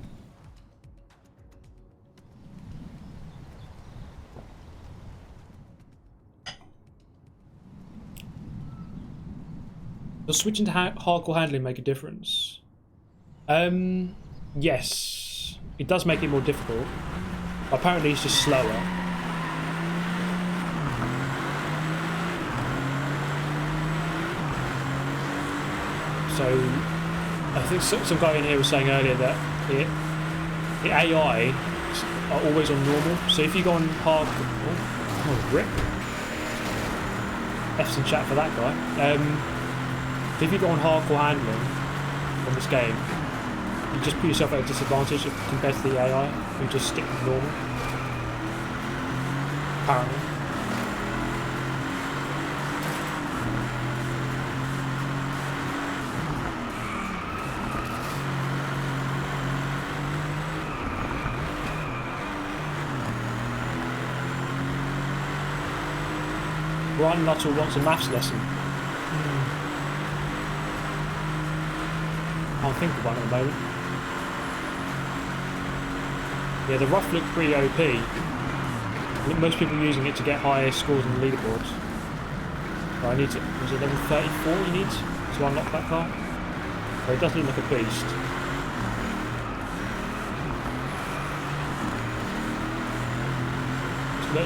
Does switching to hardcore handling make a difference? Yes. It does make it more difficult. Apparently it's just slower. So I think some guy in here was saying earlier that the AI are always on normal. So if you go on hard, oh rip. F's in chat for that guy. If you go on hardcore handling on this game, you just put yourself at a disadvantage compared to the AI who just stick with normal. Apparently. Brian Nuttall wants a maths lesson. Can't think of one at the moment. Yeah, the rough look pretty OP. I think most people are using it to get higher scores on the leaderboards. So I need to... Was it level 34 you need to unlock that car? So it does look like a beast.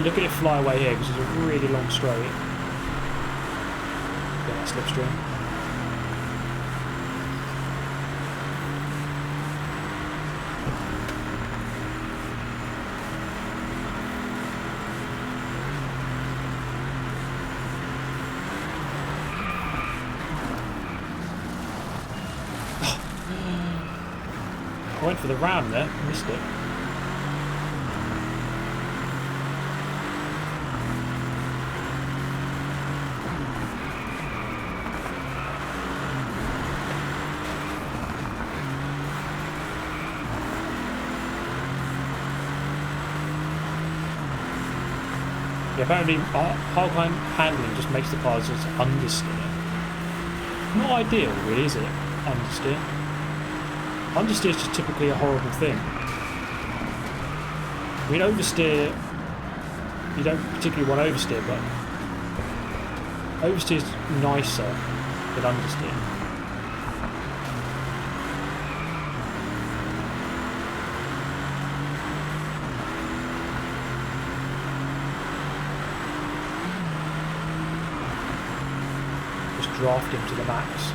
Look at it fly away here because it's a really long straight. Get that slipstream. I went for the ram there, missed it. Yeah, apparently hardline handling just makes the cars just understeer. Not ideal, really, is it? Understeer. Understeer is just typically a horrible thing. I mean, oversteer, you don't particularly want oversteer, but oversteer is nicer than understeer. Just draft him to the max.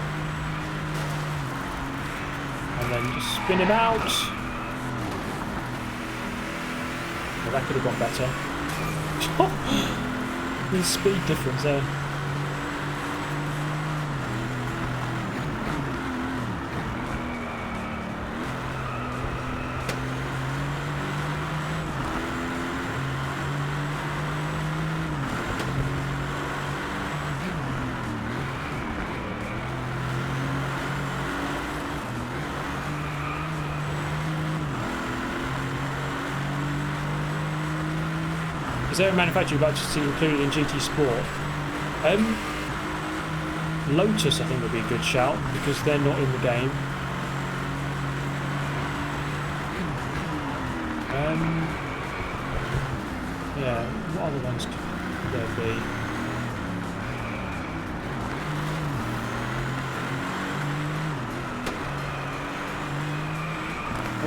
And then just spin him out. Well, that could have gone better. The speed difference there. Is there a manufacturer you'd like to see included in GT Sport? Lotus, I think, would be a good shout because they're not in the game. Yeah, what other ones could there be? I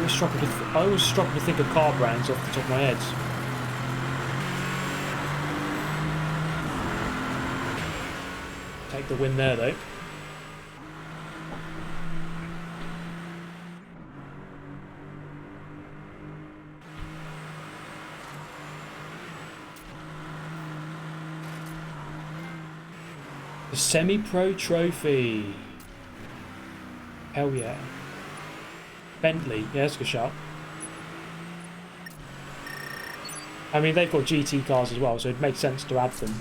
always struggle to think of car brands off the top of my head. Take the win there, though. The semi-pro trophy. Hell yeah. Bentley. Yeah, that's a good shout. I mean, they've got GT cars as well, so it makes sense to add them.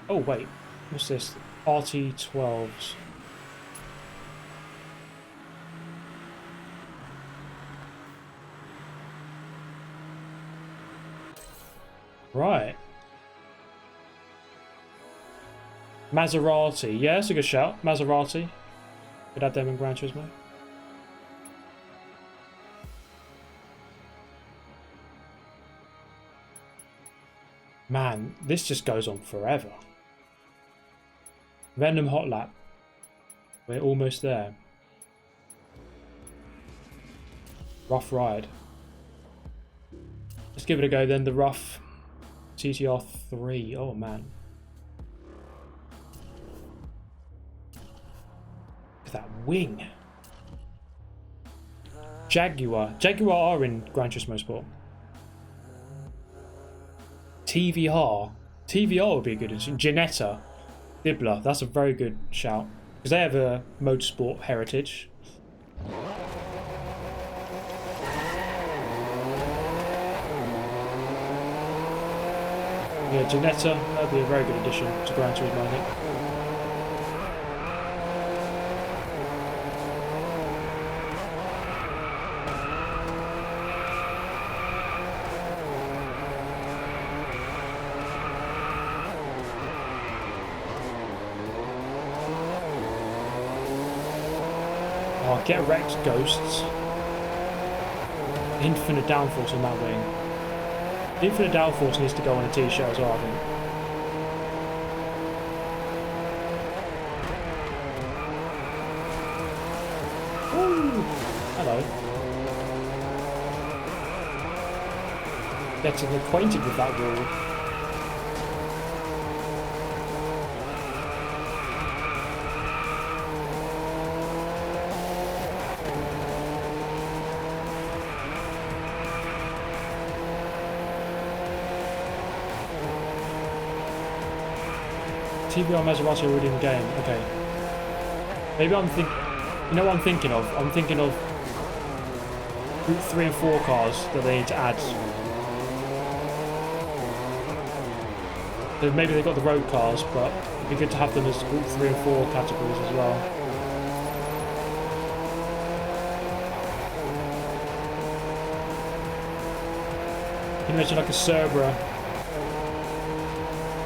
Oh wait, what's this? RT12s. Right. Maserati. Yeah, that's a good shout. Maserati. Could add them in Gran Turismo. Man, this just goes on forever. Random hot lap. We're almost there. Rough ride. Let's give it a go then. The rough TTR 3. Oh man. Look at that wing. Jaguar. Jaguar are in Gran Turismo Sport. TVR. TVR would be a good addition. Ginetta. Dibblr. That's a very good shout. Because they have a motorsport heritage. Yeah, Ginetta. That would be a very good addition to Gran Turismo, I think. Oh, get wrecked, Ghosts. Infinite downforce on that wing. Infinite downforce needs to go on a t-shirt as well, I think. Ooh, hello. Getting acquainted with that wall. TVR Maserati already in the game. Okay. Maybe I'm thinking. You know what I'm thinking of? I'm thinking of Group 3 and 4 cars that they need to add. So maybe they've got the road cars, but it'd be good to have them as Group 3 and 4 categories as well. Can you imagine like a Cerberus?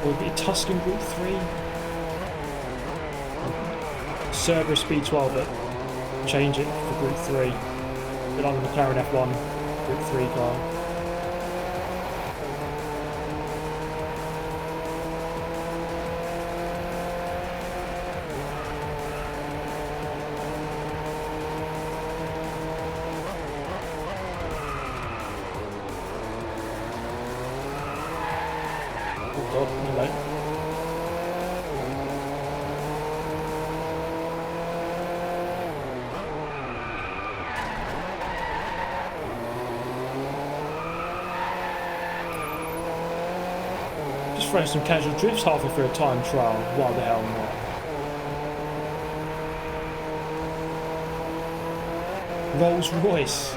Or would it be a Tuscan Group 3? Cerberus Speed 12 it. Change it for Group 3. Put on the McLaren F1 Group 3 car. Oh god, hello. Throw some casual drifts halfway through a time trial. Why the hell not? Rolls Royce.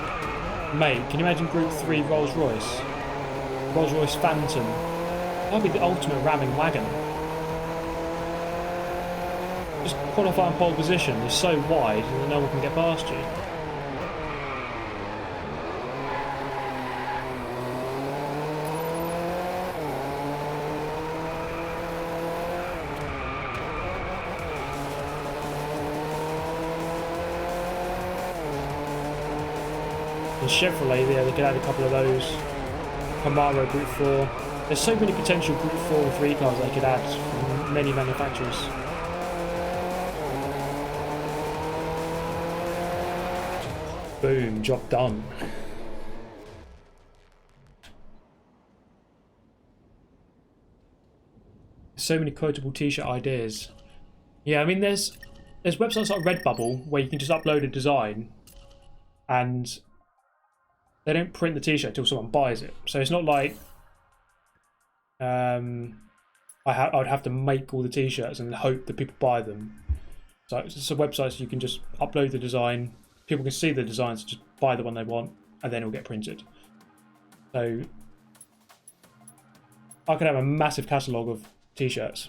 Mate, can you imagine Group 3 Rolls Royce? Rolls Royce Phantom. That'd be the ultimate ramming wagon. Just qualifying pole position is so wide that no one can get past you. In Chevrolet, yeah, they could add a couple of those. Camaro Group 4. There's so many potential Group 4 and 3 cars they could add from many manufacturers. Boom, job done. So many quotable t-shirt ideas. Yeah, I mean there's websites like Redbubble where you can just upload a design and they don't print the t-shirt until someone buys it. So it's not like I'd have to make all the t-shirts and hope that people buy them. So it's a website so you can just upload the design, people can see the designs, just buy the one they want, and then it'll get printed. So I could have a massive catalogue of t-shirts.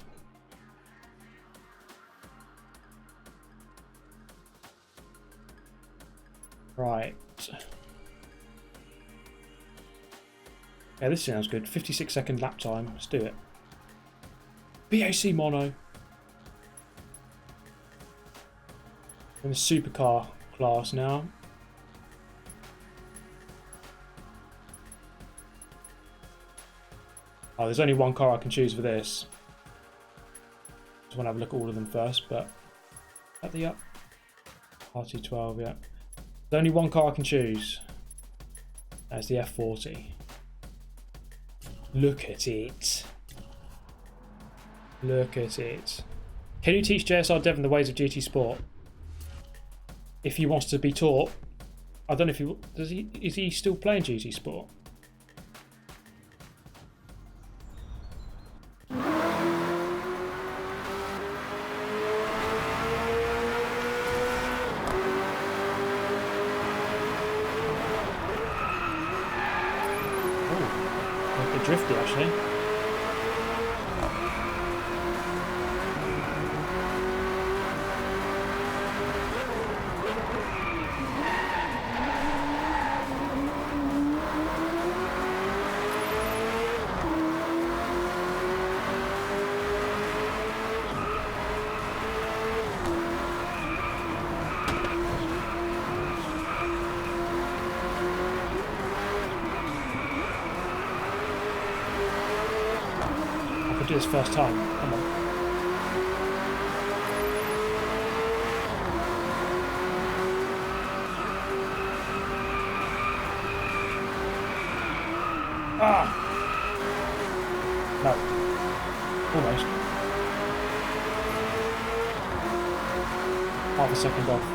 Right. Yeah, this sounds good. 56-second lap time. Let's do it. BAC mono. In the supercar class now. Oh, there's only one car I can choose for this. Just want to have a look at all of them first, but at the up. RT12, yeah. There's only one car I can choose. That's the F40. Look at it. Look at it. Can you teach JSR Devon the ways of GT Sport? If he wants to be taught. I don't know if he... is he still playing GT Sport? bit drifty actually. Do this first time. Come on. Ah! No. Almost. Half a second off.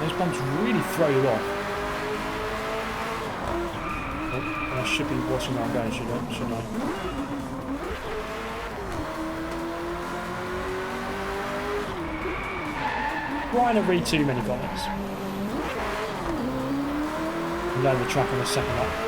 Those bumps really throw you off. I should be watching where I'm going, shouldn't I? Trying to read too many comments. Learn the track on the second lap.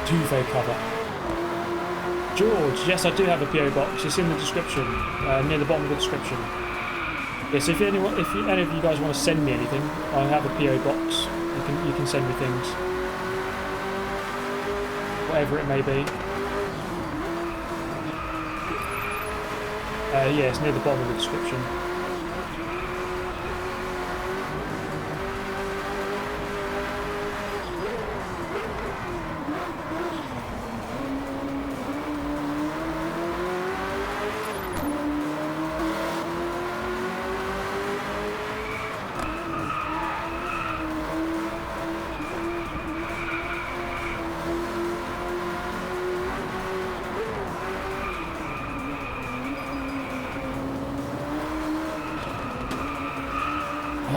Duvet cover. George, yes, I do have a PO box. It's in the description, near the bottom of the description. Yes, if any of you guys want to send me anything, I have a PO box. You can send me things, whatever it may be. Yeah, it's near the bottom of the description.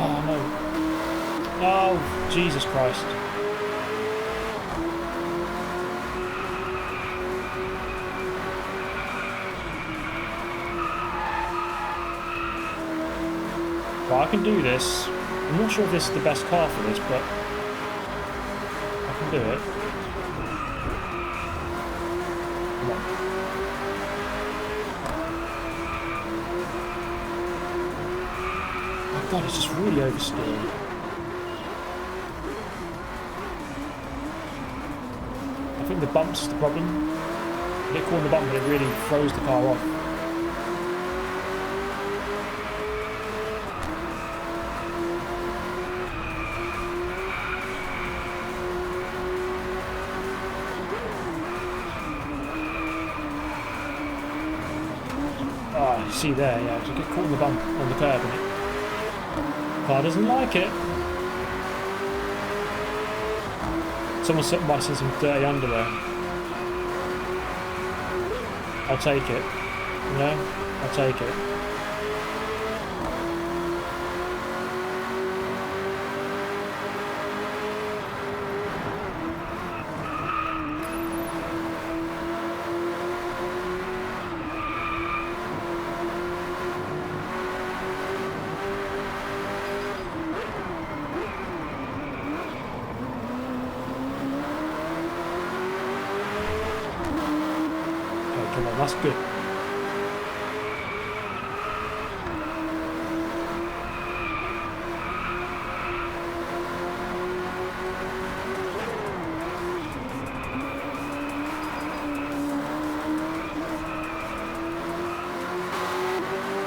Oh no. Oh, Jesus Christ. Well, I can do this. I'm not sure if this is the best car for this, but I can do it. Come on. Oh god, it's just really oversteering. I think the bumps is the problem. I get caught in the bump, but it really throws the car off. Oh, you see there, yeah, to get caught in the bump on the curb and it. Car doesn't like it. Someone might have seen some dirty underwear. I'll take it. You know? I'll take it. That's good.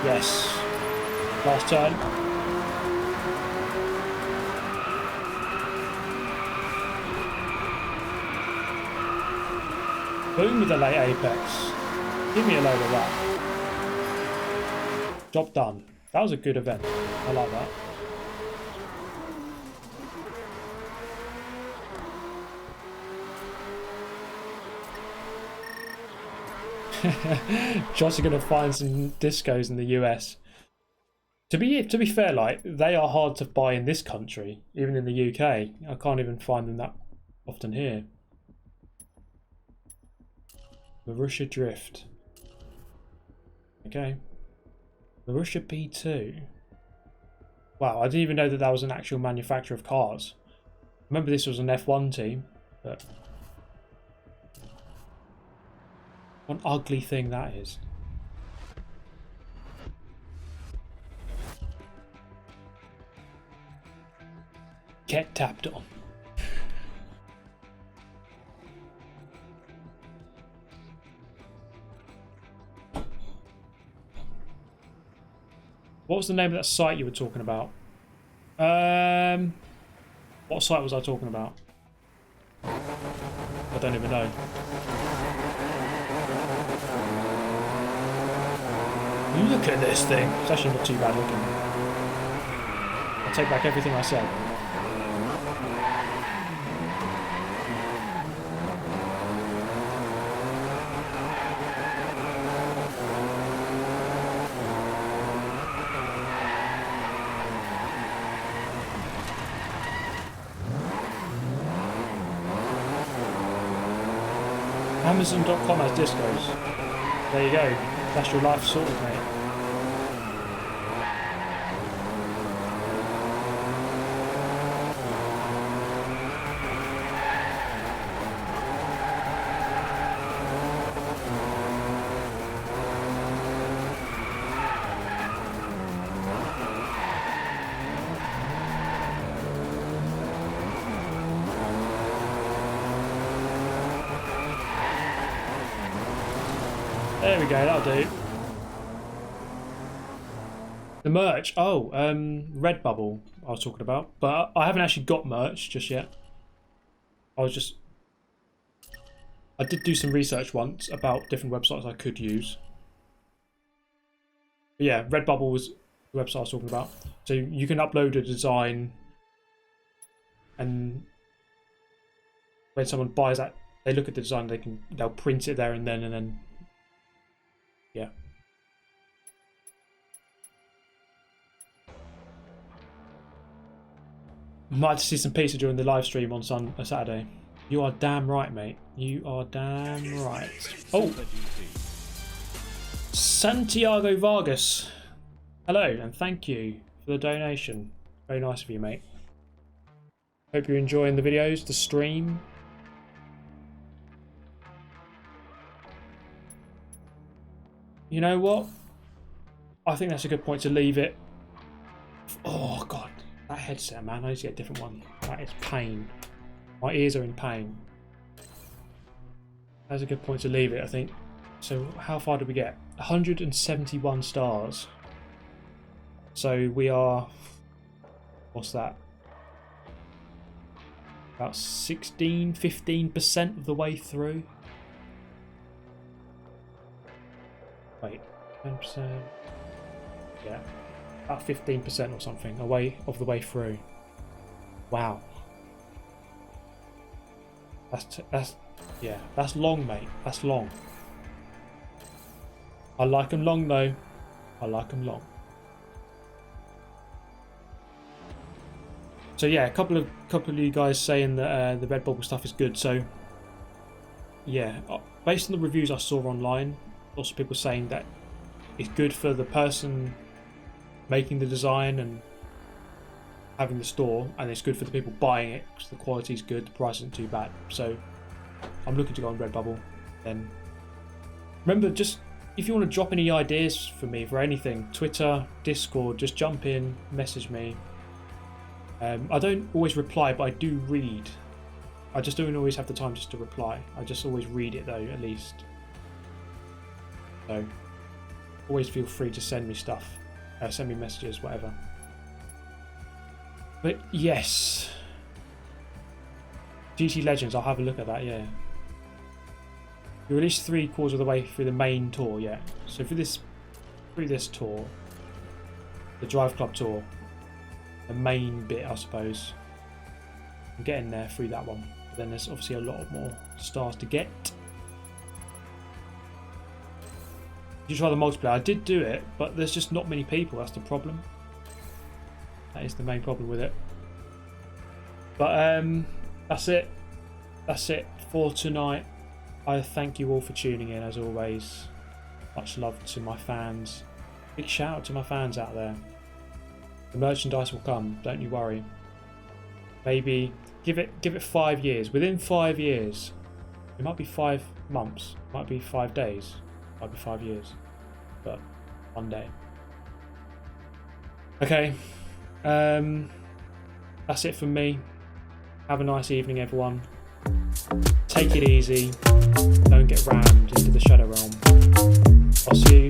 Yes. Last turn. Boom with the late apex. Give me a load of that. Job done. That was a good event. I like that. Josh is going to find some discos in the US. To be fair, like, they are hard to buy in this country, even in the UK. I can't even find them that often here. Marussia Drift. Okay. Marussia B2. Wow, I didn't even know that that was an actual manufacturer of cars. Remember this was an F1 team, but what an ugly thing that is. Get tapped on. What was the name of that site you were talking about? What site was I talking about? I don't even know. Look at this thing. It's actually not too bad looking. I'll take back everything I said. Amazon.com has discos. There you go. That's your life sorted, mate. There we go, that'll do. The merch, Redbubble I was talking about, but I haven't actually got merch just yet. I did do some research once about different websites I could use. But yeah, Redbubble was the website I was talking about. So you can upload a design, and when someone buys that, they look at the design, they'll print it there and then yeah. Might have to see some pizza during the live stream on Saturday. You are damn right, mate. You are damn right. Oh! Santiago Vargas. Hello, and thank you for the donation. Very nice of you, mate. Hope you're enjoying the videos, the stream. You know what? I think that's a good point to leave it. Oh, God. That headset, man. I need to get a different one. That is pain. My ears are in pain. That's a good point to leave it, I think. So, how far did we get? 171 stars. So, we are... What's that? About 15% of the way through. Wait, 10%. Yeah, about 15% or something of the way through. Wow. That's long, mate. That's long. I like them long though. I like them long. So yeah, a couple of you guys saying that the Redbubble stuff is good. So yeah, based on the reviews I saw online. Lots of people saying that it's good for the person making the design and having the store, and it's good for the people buying it because the quality is good, the price isn't too bad. So I'm looking to go on Redbubble. Then remember, just if you want to drop any ideas for me for anything, Twitter, Discord, just jump in, message me. I don't always reply, but I do read. I just don't always have the time just to reply. I just always read it though, at least. So always feel free to send me stuff, send me messages, whatever. But yes, GT Legends, I'll have a look at that. Yeah, you're at least 3/4 of the way through the main tour. Yeah, so through this tour, the Driveclub tour, the main bit, I suppose, I'm getting there through that one. But then there's obviously a lot more stars to get. You try the multiplayer. I did do it, but there's just not many people. That's the problem. That is the main problem with it. But that's it. That's it for tonight. I thank you all for tuning in as always. Much love to my fans. Big shout out to my fans out there. The merchandise will come, don't you worry. Maybe give it 5 years. Within 5 years, it might be 5 months, might be 5 days, might be 5 years, but one day. Okay, that's it from me. Have a nice evening, everyone. Take it easy. Don't get rammed into the Shadow Realm. I'll see